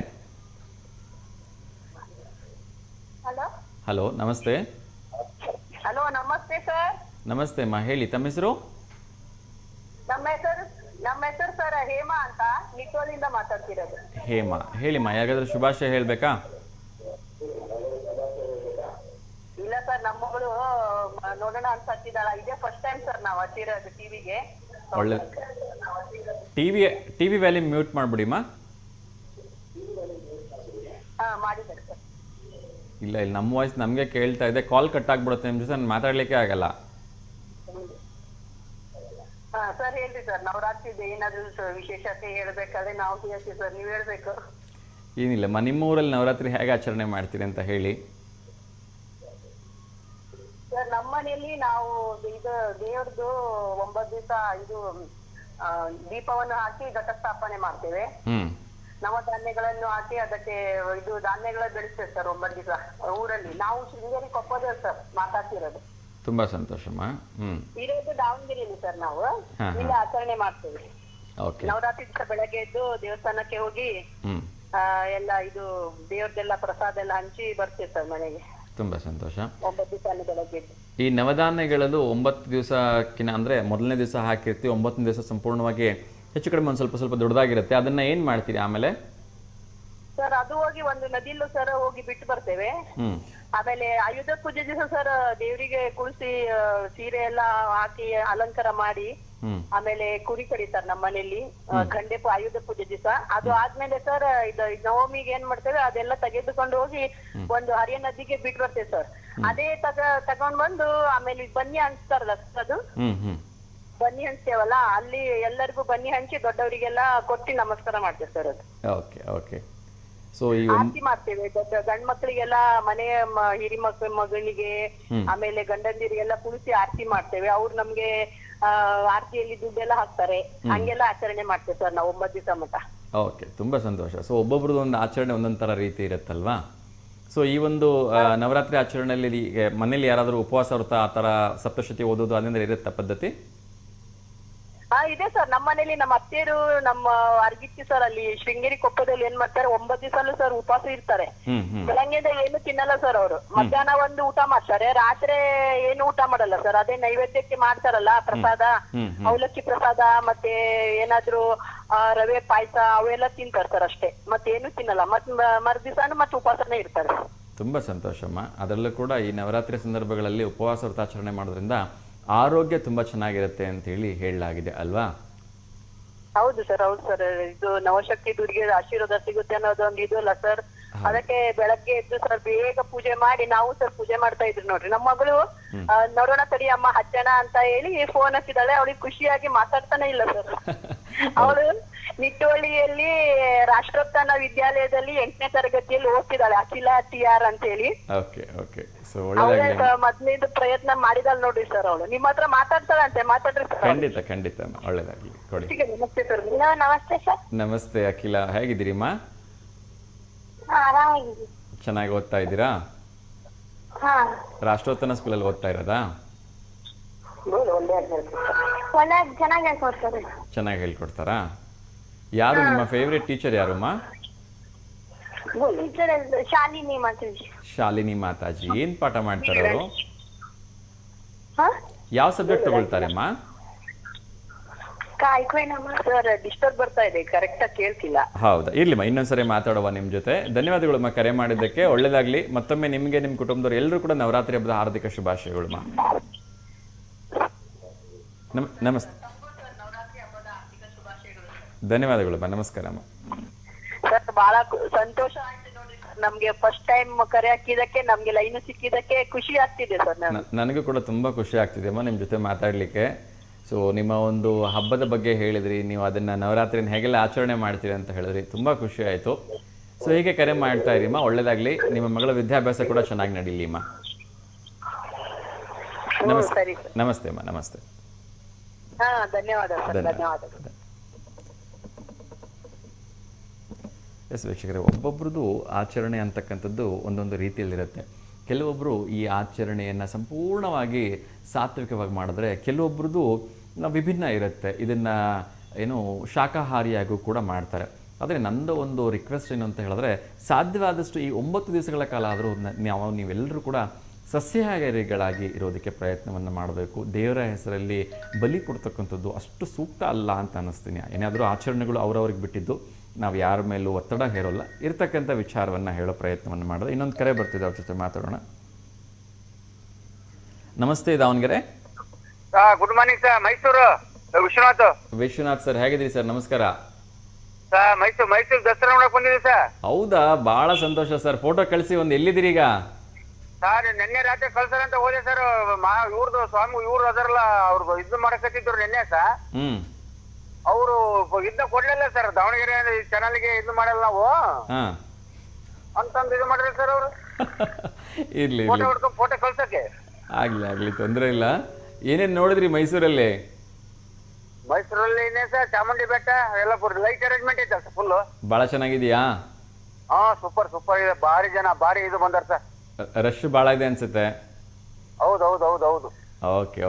ಹಲೋ, ನಮಸ್ತೆ. ಹಲೋ, ನಮಸ್ತೆ ಸರ್. ನಮಸ್ತೆ ಅಮ್ಮ, ಹೇಳಿ ತಮ್ಮ ಹೆಸರು? ನಮ್ಮ ಹೆಸರು ಸರ್ ಹೇಮಾ ಅಂತ, ನಿಟ್ಟೋಲಿಂದ ಮಾತಾಡ್ತಿರೋದು. ಹೇಮಾ, ಹೇಳಿಮ್ಮ. ಯಾಗಾದ್ರೂ ಶುಭಾಶಯ ಹೇಳ್ಬೇಕಾ? ಇಲ್ಲ ಸರ್, ನಮ್ಮ ಮಗಳು ನೋಡೋಣ ಅಂತ ಹಚ್ಚಿದಾಳ. ಇದೇ ಫಸ್ಟ್ ಟೈಮ್ ಸರ್ ನಾವು ಹಚ್ಚಿರೋದು ಟಿವಿಗೆ. ಒಳ್ಳೆ ಟಿವಿ ವ್ಯಾಲ್ಯೂಮ್ ಮ್ಯೂಟ್ ಮಾಡ್ಬಿಡಿಮ್ಮ. ಮಾಡಿದ್ದಾರೆ ಸರ್. ಇಲ್ಲ, ಇಲ್ಲಿ ನಮ್ಮ ವಾಯ್ಸ್ ನಮಗೆ ಕೇಳ್ತಾ ಇದೆ, ಕಾಲ್ ಕಟ್ ಆಗ್ಬಿಡುತ್ತೆ, ನಿಮ್ಮ ಜೊತೆ ನಾನು ಮಾತಾಡ್ಲಿಕ್ಕೆ ಆಗಲ್ಲ. ಸರ್ ಹೇಳ್ರಿ ಸರ್, ನವರಾತ್ರಿ ಏನಾದ್ರು ವಿಶೇಷತೆ ಹೇಳ್ಬೇಕಾದ್ರೆ ನಾವು ಹೇಳ್ತೀವಿ ಸರ್, ನೀವು ಹೇಳ್ಬೇಕು. ಏನಿಲ್ಲಮ್ಮ, ನಿಮ್ಮ ಊರಲ್ಲಿ ನವರಾತ್ರಿ ಹೇಗೆ ಆಚರಣೆ ಮಾಡ್ತೀರಿ ಅಂತ ಹೇಳಿ. ಸರ್, ನಮ್ಮ ಮನೆಯಲ್ಲಿ ನಾವು ಇದು ದೇವ್ರದ್ದು 9 ದಿವಸ ಇದು ದೀಪವನ್ನು ಹಾಕಿ ಘಟಸ್ಥಾಪನೆ ಮಾಡ್ತೇವೆ. ನವಧಾನ್ಯಗಳನ್ನು ಹಾಕಿ ಅದಕ್ಕೆ ಇದು ಧಾನ್ಯಗಳ ಬೆಳೆಸ್ತೇವೆ ಸರ್ 9 ದಿವಸ ಊರಲ್ಲಿ. ನಾವು ಶೃಂಗೇರಿ ಕೊಪ್ಪದ ಸರ್ ಮಾತಾಡ್ತಿರೋದು. ತುಂಬಾ ಸಂತೋಷಮ್ಮ. ಇರೋದು ದಾವಣಗೆರೆಯಲ್ಲಿ ಸರ್. ನಾವು ಇಲ್ಲಿ ಆಚರಣೆ ಮಾಡ್ತೇವೆ. ನವರಾತ್ರಿ ದಿವಸ ಬೆಳಗ್ಗೆ ಎದ್ದು ದೇವಸ್ಥಾನಕ್ಕೆ ಹೋಗಿ ಎಲ್ಲ ಇದು ದೇವ್ರದೆಲ್ಲ ಪ್ರಸಾದ ಎಲ್ಲ ಹಂಚಿ ಬರ್ತೇವೆ ಸರ್ ಮನೆಗೆ. ತುಂಬಾ ಸಂತೋಷ. 9 ದಿವಸ ಬೆಳಗ್ಗೆ ಎದ್ದು ಈ ನವಧಾನ್ಯಗಳಲ್ಲೂ 9 ದಿವಸಕ್ಕಿಂತ ಅಂದ್ರೆ ಮೊದಲನೇ ದಿವಸ ಹಾಕಿರ್ತೀವಿ, 9ನೇ ದಿವಸ ಸಂಪೂರ್ಣವಾಗಿ ಹೆಚ್ಚು ಕಡಿಮೆ ಒಂದು ಸ್ವಲ್ಪ ದೊಡ್ಡದಾಗಿರುತ್ತೆ. ಅದನ್ನ ಏನ್ ಮಾಡ್ತೀರಿ ಆಮೇಲೆ? ಸರ್, ಅದು ಹೋಗಿ ಒಂದು ನದಿಲ್ಲೂ ಸರ್ ಹೋಗಿ ಬಿಟ್ಟು ಬರ್ತೇವೆ. ಆಮೇಲೆ ಆಯುಧ ಪೂಜೆ ದಿವಸ ಸರ್ ದೇವರಿಗೆ ಕುಳಿಸಿ ಸೀರೆ ಎಲ್ಲ ಹಾಕಿ ಅಲಂಕಾರ ಮಾಡಿ ಆಮೇಲೆ ಕುರಿ ಕಡಿತಾರೆ ನಮ್ಮ ಮನೆಯಲ್ಲಿ ಗಂಡೆ ಆಯುಧ ಪೂಜೆ ದಿವಸ. ಅದು ಆದ್ಮೇಲೆ ಸರ್ ಇದು ನವಮಿಗೆ ಏನ್ ಮಾಡ್ತೇವೆ ಅದೆಲ್ಲ ತೆಗೆದುಕೊಂಡು ಹೋಗಿ ಒಂದು ಹರಿಯ ನದಿಗೆ ಬಿಟ್ಟು ಬರ್ತೇವೆ ಸರ್. ಅದೇ ತಗೊಂಡ್ ಬಂದು ಆಮೇಲೆ ಬನ್ನಿ ಹಂಚ್ತಾರಲ್ಲ ಅದು ಬನ್ನಿ ಹಂಚ್ತೇವಲ್ಲ, ಅಲ್ಲಿ ಎಲ್ಲರಿಗೂ ಬನ್ನಿ ಹಂಚಿ ದೊಡ್ಡವರಿಗೆಲ್ಲ ಕೊಟ್ಟು ನಮಸ್ಕಾರ ಮಾಡ್ತೇವೆ ಸರ್. ಅದು ಓಕೆ. ಸೊ ಆರತಿ ಮಾಡ್ತೇವೆ ಗಂಡ್ ಮಕ್ಳಿಗೆಲ್ಲ, ಮನೆಯ ಹಿರಿ ಮಗನಿಗೆ ಆಮೇಲೆ ಗಂಡಂದಿರಿಗೆಲ್ಲ ಕುಳಿಸಿ ಆರತಿ ಮಾಡ್ತೇವೆ. ಅವ್ರು ನಮ್ಗೆ ಆರತಿಯಲ್ಲಿ ದುಡ್ಡೆಲ್ಲ ಹಾಕ್ತಾರೆ. ಹಂಗೆಲ್ಲ ಆಚರಣೆ ಮಾಡ್ತೇವೆ ಸರ್ ನಾವು 9 ದಿವಸ ಮಟ್ಟ. ಓಕೆ, ತುಂಬ ಸಂತೋಷ. ಸೊ ಒಬ್ಬೊಬ್ರದ್ದು ಒಂದು ಆಚರಣೆ ಒಂದೊಂದು ಥರ ರೀತಿ ಇರುತ್ತಲ್ವಾ? ಸೊ ಈ ಒಂದು ನವರಾತ್ರಿ ಆಚರಣೆಯಲ್ಲಿ ಮನೇಲಿ ಯಾರಾದರೂ ಉಪವಾಸ ವ್ರತ ಆ ಥರ ಸಪ್ತಶತಿ ಓದೋದು ಅದರಿಂದ ಇರುತ್ತಾ ಪದ್ಧತಿ? ಇದೆ ಸರ್, ನಮ್ಮ ಮನೇಲಿ ನಮ್ಮ ಅತ್ತೆಯರು ನಮ್ಮ ಅರ್ಗಿತ್ತಿ ಸರ್ ಅಲ್ಲಿ ಶೃಂಗೇರಿ ಕೊಪ್ಪದಲ್ಲಿ ಏನ್ ಮಾಡ್ತಾರೆ 9 ದಿವಸಲ್ಲೂ ಸರ್ ಉಪವಾಸ ಇರ್ತಾರೆ. ಬೆಳಗ್ಗೆದ ಏನು ತಿನ್ನಲ್ಲ ಸರ್ ಅವರು. ಮಧ್ಯಾಹ್ನ ಒಂದು ಊಟ ಮಾಡ್ತಾರೆ, ರಾತ್ರಿ ಏನು ಊಟ ಮಾಡಲ್ಲ ಸರ್. ಅದೇ ನೈವೇದ್ಯಕ್ಕೆ ಮಾಡ್ತಾರಲ್ಲ ಪ್ರಸಾದ, ಅವಲಕ್ಕಿ ಪ್ರಸಾದ ಮತ್ತೆ ಏನಾದ್ರು ರವೆ ಪಾಯಸ ಅವೆಲ್ಲ ತಿಂತಾರೆ ಸರ್ ಅಷ್ಟೇ, ಮತ್ತೇನು ತಿನ್ನಲ್ಲ. ಮರುದಿವಸನು ಮತ್ತೆ ಉಪವಾಸನೇ ಇರ್ತಾರೆ. ತುಂಬ ಸಂತೋಷಮ್ಮ. ಅದರಲ್ಲೂ ಕೂಡ ಈ ನವರಾತ್ರಿ ಸಂದರ್ಭಗಳಲ್ಲಿ ಉಪವಾಸ ವ್ರತಾಚರಣೆ ಮಾಡೋದ್ರಿಂದ ಆರೋಗ್ಯ ತುಂಬ ಚೆನ್ನಾಗಿರುತ್ತೆ ಅಂತ ಹೇಳಲಾಗಿದೆ ಅಲ್ವಾ? ಹೌದು ಸರ್, ಹೌದು ಸರ್. ಇದು ನವಶಕ್ತಿ ದುರ್ಗೆ ಆಶೀರ್ವಾದ ಸಿಗುತ್ತೆ ಅನ್ನೋದು ಒಂದು ಇದು ಅಲ್ಲ ಸರ್. ಅದಕ್ಕೆ ಬೆಳಗ್ಗೆ ಎದ್ದು ಸರ್ ಬೇಗ ಪೂಜೆ ಮಾಡಿ ನಾವು ಸರ್ ಪೂಜೆ ಮಾಡ್ತಾ ಇದ್ವಿ ನೋಡ್ರಿ. ನಮ್ಮ ಮಗಳು ನೋಡೋಣ ತಡಿ ಅಮ್ಮ ಹಚ್ಚಣ ಅಂತ ಹೇಳಿ ಫೋನ್ ಹಚ್ಚಿದಾಳೆ. ಅವಳಿಗೆ ಖುಷಿಯಾಗಿ ಮಾತಾಡ್ತಾನೆ ಇಲ್ಲ ಸರ್. ಅವಳು ನಿಟ್ಟೋಳಿಯಲ್ಲಿ ರಾಷ್ಟ್ರೋತ್ಥಾನ ವಿದ್ಯಾಲಯದಲ್ಲಿ 8ನೇ ತರಗತಿಯಲ್ಲಿ ಓದ್ತಿದ್ದಾಳೆ, ಅಖಿಲ TR ಅಂತ ಹೇಳಿ. ಮೊದ್ಲಿಂದ ಪ್ರಯತ್ನ ಮಾಡಿದಾಳೆ ನೋಡ್ರಿ ಸರ್ ಅವಳು. ನಿಮ್ಮ ಹತ್ರ ಮಾತಾಡ್ತಾಳಂತೆ, ಮಾತಾಡ್ರಿ ಸರ್. ಖಂಡಿತ ಖಂಡಿತ, ಒಳ್ಳೇದಾಗ್ಲಿ ಕೊಡಿ. ನಮಸ್ತೆ ಸರ್. ನಮಸ್ತೆ ಸರ್. ನಮಸ್ತೆ ಅಖಿಲ, ಹೇಗಿದ್ದೀರಿಮ್ಮ? ಆರಾಮಾಗಿದ್ದೀನಿ. ಚೆನ್ನಾಗಿ ಓದ್ತಾ ಇದ್ದೀರಾ? ರಾಷ್ಟ್ರೋತ್ಥಾನ ಸ್ಕೂಲಲ್ಲಿ ಓದ್ತಾ ಇರೋದಾ? ಚೆನ್ನಾಗಿ ಹೇಳ್ಕೊಡ್ತಾರಾ? ಯಾರು ನಿಮ್ಮ ಫೇವ್ರೆಟ್ ಟೀಚರ್ ಯಾರಮ್ಮ? ಶಾಲಿನಿ ಮಾತಾಜಿ. ಏನ್ ಪಾಠ ಮಾಡ್ತಾರೆ ಅವರು? ಯಾವ ಸಬ್ಜೆಕ್ಟ್ ತಗೊಳ್ತಾರೆ ಅಮ್ಮ? ಸರ್ ಡಿಸ್ಟರ್ಬ್ ಬರ್ತಾ ಇದೆ, ಕರೆಕ್ಟ್ ಆಗಿ ಕೇಳ್ತಿಲ್ಲ. ಹೌದಾ, ಇರ್ಲಿಮ್ಮ, ಇನ್ನೊಂದ್ಸರಿ ಮಾತಾಡುವ ನಿಮ್ ಜೊತೆ. ಧನ್ಯವಾದಗಳು ಕರೆ ಮಾಡಿದ್ದಕ್ಕೆ, ಒಳ್ಳೇದಾಗ್ಲಿ. ಮತ್ತೊಮ್ಮೆ ನಿಮ್ಗೆ ನಿಮ್ ಕುಟುಂಬದವ್ರು ಎಲ್ಲರೂ ಕೂಡ ನವರಾತ್ರಿ ಹಬ್ಬದ ಹಾರ್ದಿಕ ಶುಭಾಶಯಗಳು. ನಮಸ್ತೆ, ಧನ್ಯವಾದಗಳು. ನಮಸ್ಕಾರ ಅಮ್ಮ. ಸರ್ ಬಹಳ ಸಂತೋಷ ಆಯ್ತು ನೋಡ್ರಿ ಸರ್, ನಮ್ಗೆ ಫಸ್ಟ್ ಟೈಮ್ ಕರೆ ಹಾಕಿದಕ್ಕೆ, ನಮ್ಗೆ ಲೈನ್ ಸಿಕ್ಕಿದಕ್ಕೆ ಖುಷಿ ಆಗ್ತಿದೆ ಸರ್. ನನಗೂ ಕೂಡ ತುಂಬಾ ಖುಷಿ ಆಗ್ತಿದೆ ಅಮ್ಮ ನಿಮ್ ಜೊತೆ ಮಾತಾಡ್ಲಿಕ್ಕೆ. ಸೊ ನಿಮ್ಮ ಒಂದು ಹಬ್ಬದ ಬಗ್ಗೆ ಹೇಳಿದ್ರಿ, ನೀವು ಅದನ್ನ ನವರಾತ್ರಿನ ಹೇಗೆಲ್ಲ ಆಚರಣೆ ಮಾಡ್ತೀರಿ ಅಂತ ಹೇಳಿದ್ರಿ, ತುಂಬಾ ಖುಷಿ ಆಯ್ತು. ಸೊ ಹೀಗೆ ಕರೆ ಮಾಡ್ತಾ ಇರಿಮ್ಮ, ಒಳ್ಳೇದಾಗ್ಲಿ. ನಿಮ್ಮ ಮಗಳ ವಿದ್ಯಾಭ್ಯಾಸ ಕೂಡ ಚೆನ್ನಾಗಿ ನಡೀಲಿ ಅಮ್ಮ. ನಮಸ್ತೆ ಅಮ್ಮ. ನಮಸ್ತೆ. ಧನ್ಯವಾದ ಸರ್, ಧನ್ಯವಾದ. ಎಸ್ ವೀಕ್ಷಕರೇ, ಒಬ್ಬೊಬ್ರದ್ದು ಆಚರಣೆ ಅಂತಕ್ಕಂಥದ್ದು ಒಂದೊಂದು ರೀತಿಯಲ್ಲಿರುತ್ತೆ. ಕೆಲವೊಬ್ಬರು ಈ ಆಚರಣೆಯನ್ನು ಸಂಪೂರ್ಣವಾಗಿ ಸಾತ್ವಿಕವಾಗಿ ಮಾಡಿದ್ರೆ, ಕೆಲವೊಬ್ರದ್ದು ವಿಭಿನ್ನ ಇರುತ್ತೆ. ಇದನ್ನು ಏನು ಶಾಕಾಹಾರಿಯಾಗೂ ಕೂಡ ಮಾಡ್ತಾರೆ. ಆದರೆ ನಂದು ಒಂದು ರಿಕ್ವೆಸ್ಟ್ ಏನು ಅಂತ ಹೇಳಿದ್ರೆ, ಸಾಧ್ಯವಾದಷ್ಟು ಈ 9 ದಿವಸಗಳ ಕಾಲ ಆದರೂ ನೀವೆಲ್ಲರೂ ಕೂಡ ಸಸ್ಯಾಹಾರಿಗಳಾಗಿ ಇರೋದಕ್ಕೆ ಪ್ರಯತ್ನವನ್ನು ಮಾಡಬೇಕು. ದೇವರ ಹೆಸರಲ್ಲಿ ಬಲಿ ಕೊಡ್ತಕ್ಕಂಥದ್ದು ಅಷ್ಟು ಸೂಕ್ತ ಅಲ್ಲ ಅಂತ ಅನ್ನಿಸ್ತೀನಿ. ಏನಾದರೂ ಆಚರಣೆಗಳು ಅವರವ್ರಿಗೆ ಬಿಟ್ಟಿದ್ದು, ನಾವು ಯಾರ ಮೇಲೂ ಒತ್ತಡ ಹೇರೋಲ್ಲ. ಇರ್ತಕ್ಕಂಥ ವಿಚಾರವನ್ನು ಹೇಳೋ ಪ್ರಯತ್ನವನ್ನು ಮಾಡೋದು. ಇನ್ನೊಂದು ಕರೆ ಬರ್ತಿದೆ, ಅವ್ರ ಜೊತೆ ಮಾತಾಡೋಣ. ನಮಸ್ತೆ, Davanagere. Good morning sir. Mysuru Vishwanath sir, ಹೇಗಿದ್ದೀರಿ ಸರ್? ನಮಸ್ಕಾರ ಸರ್. ಮೈಸೂರು ದಸರಾ ನೋಡಕ್ ಬಂದಿದ್ದೀವಿ ಸರ್. ಹೌದಾ, ಬಹಳ ಸಂತೋಷ ಸರ್. ಫೋಟೋ ಕಳಿಸಿ. ಒಂದು ಎಲ್ಲಿದ್ದೀರಿ ಈಗ? ಸರ್ ನಿನ್ನೆ ರಾತ್ರಿ ಕಳ್ಸಾರ ಅಂತ ಹೋದೆ ಸರ್. ಇವ್ರದ್ದು ಸ್ವಾಮಿ ಇವ್ರು ಅದರಲ್ಲ, ಅವ್ರು ಇದು ಮಾಡಕತ್ತಿದ್ರು ನಿನ್ನೆ ಸರ್. ಅವರು ಇದನ್ನ ಕೊಡ್ಲಿಲ್ಲ ಸರ್, ದಾವಣಗೆರೆ ಚಾನಲ್ಗೆ ಇದು ಮಾಡಲ್ಲ ನಾವು ಅಂತಂದು ಇದು ಮಾಡಿದ್ರೆ ಸರ್ ಅವರು. ಇರ್ಲಿ, ಫೋಟೋ ಹೊಡ್ಕೊಂಡು ಫೋಟೋ ಕಳ್ಸಕ್ಕೆ. ಆಗ್ಲಿ, ತೊಂದರೆ ಇಲ್ಲ. ಏನೇನ್ ನೋಡಿದ್ರಿ ಮೈಸೂರಲ್ಲಿ? ಮೈಸೂರಲ್ಲಿ ಏನೇ ಸರ್, ಚಾಮುಂಡಿ ಬೆಟ್ಟ ಎಲ್ಲ ಲೈಟ್ ಅರೇಂಜ್ಮೆಂಟ್ ಐತೆ ಸರ್ ಫುಲ್. ಬಹಳ ಚೆನ್ನಾಗಿದೆಯಾ? ಸೂಪರ್ ಇದೆ. ಭಾರಿ ಜನ, ಭಾರಿ ಇದು ಬಂದಾರ ಸರ್. ರಶ್ ಬಹಳ ಇದೆ ಅನ್ಸುತ್ತೆ. ಹೌದು.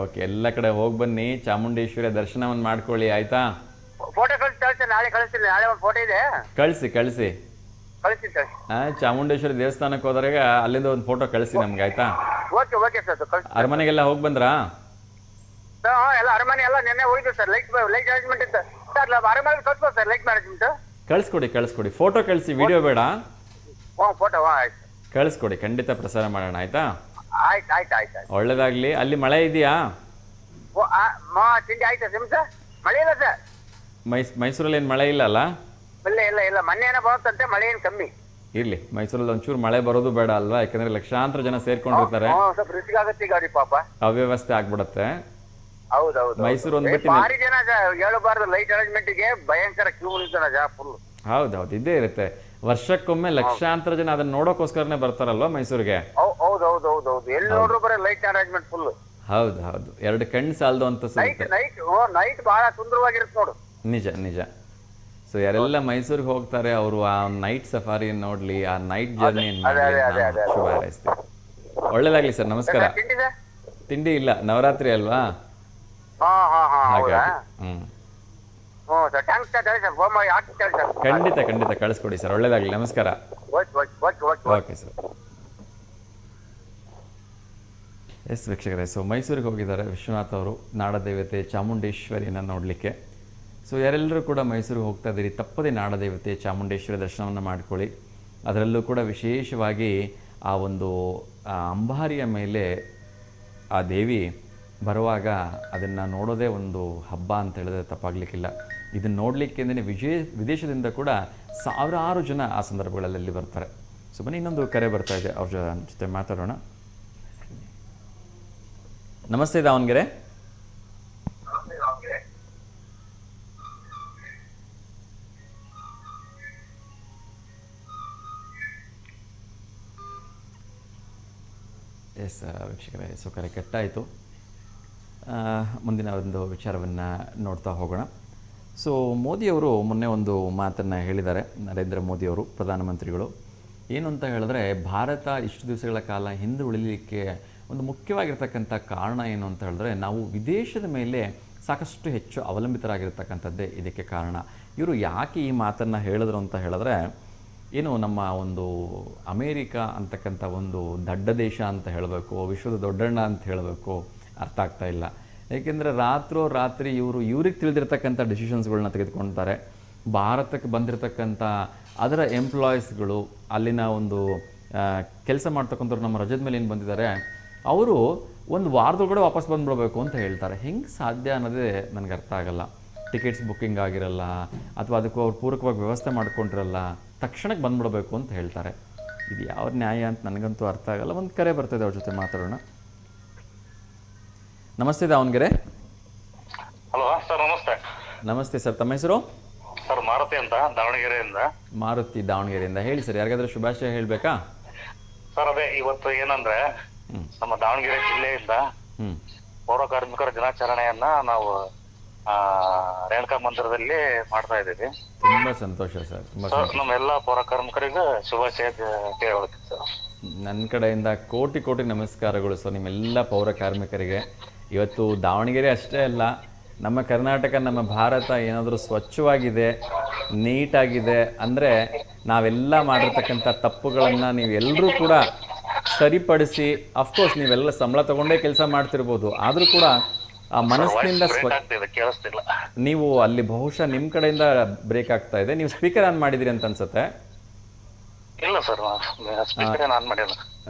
ಓಕೆ, ಎಲ್ಲ ಕಡೆ ಹೋಗಿ ಬನ್ನಿ, ಚಾಮುಂಡೇಶ್ವರಿ ದರ್ಶನವನ್ನು ಮಾಡ್ಕೊಳ್ಳಿ, ಆಯ್ತಾ? ಫೋಟೋ ಕಳಿಸಿ, ನಾಳೆ ಕಳಿಸ್ತೀನಿ. ನಾಳೆ ಒಂದು ಫೋಟೋ ಇದೆ, ಕಳಿಸಿ. ಚಾಮುಂಡೇಶ್ವರಿ ದೇವಸ್ಥಾನಕ್ಕೆ ಹೋದಾಗ ಅಲ್ಲಿಂದ ಒಂದು ಫೋಟೋ ಕಳಿಸಿ ನಮ್ಗೆ, ಆಯ್ತಾ? Okay sir. ಅರಮನೆಗೆಲ್ಲ ಹೋಗಿ ಬಂದ್ರಾ? ಎಲ್ಲ ಅರಮನೆ ಎಲ್ಲ ನೆನ್ನೆ ಹೋಗಿದ್ದು ಸರ್. ಲೈಟ್ ಅರೇಂಜ್ಮೆಂಟ್ ಇತ್ತು ಸರ್. ಅರಮನೆ ಕಳ್ಸ್ಬೋದು ಸರ್, ಲೈಟ್ ಮ್ಯಾನೇಜ್ಮೆಂಟ್. ಕಳಿಸ್ಕೊಡಿ. ಫೋಟೋ ಕಳಿಸಿ, ವಿಡಿಯೋ ಬೇಡ. ಫೋಟೋ ಆಯ್ತು, ಕಳಿಸ್ಕೊಡಿ. ಖಂಡಿತ ಪ್ರಸಾರ ಮಾಡೋಣ, ಆಯ್ತಾ? ಆಯ್ತು. ಒಳ್ಳೇದಾಗ್ಲಿ. ಅಲ್ಲಿ ಮಳೆ ಇದೆಯಾ? ತಿಂಡಿ ಆಯ್ತಾ ನಿಮ್ಸ? ಮಳೆ ಇಲ್ಲ ಸರ್. ಮೈಸೂರಲ್ಲಿ ಏನು ಮಳೆ ಇಲ್ಲ ಅಲ್ಲ? ಇಲ್ಲ. ಮೊನ್ನೆ ಏನೋ ಬರುತ್ತಂತೆ, ಮಳೆ ಏನು ಕಮ್ಮಿ. ಇರ್ಲಿ, ಮೈಸೂರಲ್ಲಿ ಒಂಚೂರು ಮಳೆ ಬರೋದು ಬೇಡ ಅಲ್ವಾ? ಯಾಕಂದ್ರೆ ಲಕ್ಷಾಂತರ ಜನ ಸೇರ್ಕೊಂಡಿರ್ತಾರೆ, ಸ್ವಲ್ಪ ರಿಸ್ಕ್ ಆಗುತ್ತೆ ಈಗ ಅವ್ರಿಗೆ ಪಾಪ. ಅವ್ಯವಸ್ಥೆ ಆಗ್ಬಿಡತ್ತೆ. ಹೌದೌದು. ಮೈಸೂರು ಒಂದ್ಬಿಟ್ಟು ಭಾರಿ ಜನ ಹೇಳಬಾರ್ದು, ಲೈಟ್ ಅರೇಂಜ್ಮೆಂಟ್ ಗೆ ಭಯಂಕರ ಕ್ಯೂ ನಿಲ್ತಾರ ಫುಲ್. ಹೌದು, ಇದ್ದೇ ಇರುತ್ತೆ. ವರ್ಷಕ್ಕೊಮ್ಮೆ ಲಕ್ಷಾಂತರ ಜನ ಅದನ್ನ ನೋಡೋಕೋಸ್ಕರನೇ ಬರ್ತಾರಲ್ವಾ ಮೈಸೂರಿಗೆ? ಹೌದು. ಎಲ್ಲಿ ನೋಡ್ರು ಬರೀ ಲೈಟ್ ಅರೇಂಜ್ಮೆಂಟ್ ಫುಲ್. ಹೌದು, 2 ಕಣ್ಣು ಸಾಲದು ಅಂತ ನೈಟ್ ಬಹಳ ಸುಂದರವಾಗಿರುತ್ತೆ ನೋಡು. ನಿಜ. ಸೊ ಯಾರೆಲ್ಲ ಮೈಸೂರಿಗೆ ಹೋಗ್ತಾರೆ ಅವರು ಆ ನೈಟ್ ಸಫಾರಿ ನೋಡ್ಲಿ, ಆ ನೈಟ್ ಜರ್ನಿ ಶುಭ ಹಾರೈಸ್ತೀವಿ. ಒಳ್ಳೇದಾಗ್ಲಿ ಸರ್, ನಮಸ್ಕಾರ. ತಿಂಡಿ ಸರ್? ತಿಂಡಿ ಇಲ್ಲ, ನವರಾತ್ರಿ ಅಲ್ವಾ, ಹಾ ಹಾ ಹಾ ಹೌದಾ? ಹಾಗಾಗಿ ಹ್ಞೂ ಸರ್, ಥ್ಯಾಂಕ್ಸ್ ಸರ್. ಹೇಳಿ ಸರ್, ಫೋನ್ ಮಾಡಿ ಹಾಕ್ತೀನಿ ಸರ್. ಖಂಡಿತ ಕಳಿಸ್ಕೊಡಿ ಸರ್. ಒಳ್ಳೇದಾಗ್ಲಿ, ನಮಸ್ಕಾರ. Okay sir. ಎಸ್ ವೀಕ್ಷಕರೇ, ಸೊ ಮೈಸೂರಿಗೆ ಹೋಗಿದ್ದಾರೆ ವಿಶ್ವನಾಥ್ ಅವರು ನಾಡದೇವತೆ ಚಾಮುಂಡೇಶ್ವರಿಯನ್ನು ನೋಡಲಿಕ್ಕೆ. ಸೊ ಯಾರೆಲ್ಲರೂ ಕೂಡ ಮೈಸೂರಿಗೆ ಹೋಗ್ತಾ ಇದ್ದೀರಿ, ತಪ್ಪದೇ ನಾಡದೇವತೆ ಚಾಮುಂಡೇಶ್ವರಿ ದರ್ಶನವನ್ನು ಮಾಡ್ಕೊಳ್ಳಿ. ಅದರಲ್ಲೂ ಕೂಡ ವಿಶೇಷವಾಗಿ ಆ ಒಂದು ಅಂಬಾರಿಯ ಮೇಲೆ ಆ ದೇವಿ ಬರುವಾಗ ಅದನ್ನು ನೋಡೋದೇ ಒಂದು ಹಬ್ಬ ಅಂತ ಹೇಳಿದ್ರೆ ತಪ್ಪಾಗಲಿಕ್ಕಿಲ್ಲ. ಇದನ್ನು ನೋಡಲಿಕ್ಕೆ ವಿದೇಶದಿಂದ ಕೂಡ ಸಾವಿರಾರು ಜನ ಆ ಸಂದರ್ಭಗಳಲ್ಲಿ ಬರ್ತಾರೆ. ಸೊ ಬನ್ನಿ, ಇನ್ನೊಂದು ಕರೆ ಬರ್ತಾ ಇದೆ, ಅವ್ರ ಜೊತೆ ಮಾತಾಡೋಣ. ನಮಸ್ತೆ ದಾವಣಗೆರೆ. ಎಸ್ ವೀಕ್ಷಕರೇ, ಸೊ ಕರೆ ಕೆಟ್ಟಾಯಿತು. ಮುಂದಿನ ಒಂದು ವಿಚಾರವನ್ನು ನೋಡ್ತಾ ಹೋಗೋಣ. ಸೊ ಮೋದಿಯವರು ಮೊನ್ನೆ ಒಂದು ಮಾತನ್ನು ಹೇಳಿದ್ದಾರೆ, ನರೇಂದ್ರ ಮೋದಿಯವರು ಪ್ರಧಾನಮಂತ್ರಿಗಳು. ಏನು ಅಂತ ಹೇಳಿದ್ರೆ, ಭಾರತ ಇಷ್ಟು ದಿವಸಗಳ ಕಾಲ ಹಿಂದೆ ಉಳಿಲಿಕ್ಕೆ ಒಂದು ಮುಖ್ಯವಾಗಿರ್ತಕ್ಕಂಥ ಕಾರಣ ಏನು ಅಂತ ಹೇಳಿದ್ರೆ, ನಾವು ವಿದೇಶದ ಮೇಲೆ ಸಾಕಷ್ಟು ಹೆಚ್ಚು ಅವಲಂಬಿತರಾಗಿರ್ತಕ್ಕಂಥದ್ದೇ ಇದಕ್ಕೆ ಕಾರಣ. ಇವರು ಯಾಕೆ ಈ ಮಾತನ್ನು ಹೇಳಿದ್ರು ಅಂತ ಹೇಳಿದ್ರೆ, ಏನು ನಮ್ಮ ಒಂದು ಅಮೇರಿಕಾ ಅಂತಕ್ಕಂಥ ಒಂದು ದೊಡ್ಡ ದೇಶ ಅಂತ ಹೇಳಬೇಕು, ವಿಶ್ವದ ದೊಡ್ಡಣ್ಣ ಅಂತ ಹೇಳಬೇಕು, ಅರ್ಥ ಆಗ್ತಾ ಇಲ್ಲ. ಏಕೆಂದರೆ ರಾತ್ರಿ ಇವ್ರಿಗೆ ತಿಳಿದಿರ್ತಕ್ಕಂಥ ಡಿಸಿಷನ್ಸ್ಗಳನ್ನ ತೆಗೆದುಕೊಳ್ತಾರೆ. ಭಾರತಕ್ಕೆ ಬಂದಿರತಕ್ಕಂಥ ಅದರ ಎಂಪ್ಲಾಯೀಸ್ಗಳು, ಅಲ್ಲಿನ ಒಂದು ಕೆಲಸ ಮಾಡ್ತಕ್ಕಂಥವ್ರು ನಮ್ಮ ರಜದ ಮೇಲೆ ಏನು ಬಂದಿದ್ದಾರೆ, ಅವರು ಒಂದು ವಾರದೊಳಗಡೆ ವಾಪಸ್ ಬಂದುಬಿಡಬೇಕು ಅಂತ ಹೇಳ್ತಾರೆ. ಹೆಂಗೆ ಸಾಧ್ಯ ಅನ್ನೋದೇ ನನಗೆ ಅರ್ಥ ಆಗಲ್ಲ. ಟಿಕೆಟ್ಸ್ ಬುಕ್ಕಿಂಗ್ ಆಗಿರಲ್ಲ, ಅಥವಾ ಅದಕ್ಕೂ ಅವ್ರು ಪೂರಕವಾಗಿ ವ್ಯವಸ್ಥೆ ಮಾಡ್ಕೊಂಡಿರಲ್ಲ, ತಕ್ಷಣಕ್ಕೆ ಬಂದುಬಿಡಬೇಕು ಅಂತ ಹೇಳ್ತಾರೆ. ಇದು ಯಾವ ನ್ಯಾಯ ಅಂತ ನನಗಂತೂ ಅರ್ಥ ಆಗಲ್ಲ. ಒಂದು ಕರೆ ಬರ್ತಿದೆ, ಅವ್ರ ಜೊತೆ ಮಾತಾಡೋಣ. ನಮಸ್ತೆ ದಾವಣಗೆರೆ. ಹಲೋ ಸರ್, ನಮಸ್ತೆ. ನಮಸ್ತೆ ಸರ್, ತಮ್ಮ ಹೆಸರು? ಸರ್ ಮಾರುತಿ ಅಂತ, ದಾವಣಗೆರೆಯಿಂದ. ಮಾರುತಿ, ದಾವಣಗೆರೆಯಿಂದ. ಹೇಳಿ ಸರ್, ಯಾರಿಗಾದ್ರೂ ಶುಭಾಶಯ ಹೇಳಬೇಕಾ? ಸರ್ ಅದೇ ಇವತ್ತು ಏನಂದ್ರೆ, ನಮ್ಮ ದಾವಣಗೆರೆ ಜಿಲ್ಲೆಯಿಂದ ಪೌರ ಕಾರ್ಮಿಕರ ದಿನಾಚರಣೆಯನ್ನ ನಾವು ರೇಣುಕಾ ಮಂದಿರದಲ್ಲಿ ಮಾಡ್ತಾ ಇದ್ದೀವಿ. ತುಂಬಾ ಸಂತೋಷ ಸರ್, ತುಂಬಾ ಸಂತೋಷ. ನಮ್ಮ ಎಲ್ಲ ಪೌರ ಕಾರ್ಮಿಕರಿಗೂ ಶುಭಾಶಯ ಹೇಳಬೇಕು ಸರ್. ನನ್ನ ಕಡೆಯಿಂದ ಕೋಟಿ ಕೋಟಿ ನಮಸ್ಕಾರಗಳು ಸರ್ ನಿಮ್ಮೆಲ್ಲ ಪೌರ ಕಾರ್ಮಿಕರಿಗೆ. ಇವತ್ತು ದಾವಣಗೆರೆ ಅಷ್ಟೇ ಅಲ್ಲ, ನಮ್ಮ ಕರ್ನಾಟಕ, ನಮ್ಮ ಭಾರತ ಏನಾದರೂ ಸ್ವಚ್ಛವಾಗಿದೆ, ನೀಟಾಗಿದೆ ಅಂದರೆ ನಾವೆಲ್ಲ ಮಾಡಿರ್ತಕ್ಕಂಥ ತಪ್ಪುಗಳನ್ನು ನೀವೆಲ್ಲರೂ ಕೂಡ ಸರಿಪಡಿಸಿ, ಅಫ್ಕೋರ್ಸ್ ನೀವೆಲ್ಲ ಸಂಬಳ ತಗೊಂಡೇ ಕೆಲಸ ಮಾಡ್ತಿರ್ಬೋದು, ಆದರೂ ಕೂಡ ಆ ಮನಸ್ಸಿನಿಂದ ನೀವು ಅಲ್ಲಿ ಬಹುಶಃ ನಿಮ್ಮ ಕಡೆಯಿಂದ ಬ್ರೇಕ್ ಆಗ್ತಾ ಇದೆ. ನೀವು ಸ್ಪೀಕರ್ ಆನ್ ಮಾಡಿದಿರಿ ಅಂತ ಅನ್ಸುತ್ತೆ. ಇಲ್ಲ ಸರ್, ಸ್ಪೀಕರ್ ಆನ್ ಮಾಡಿಲ್ಲ.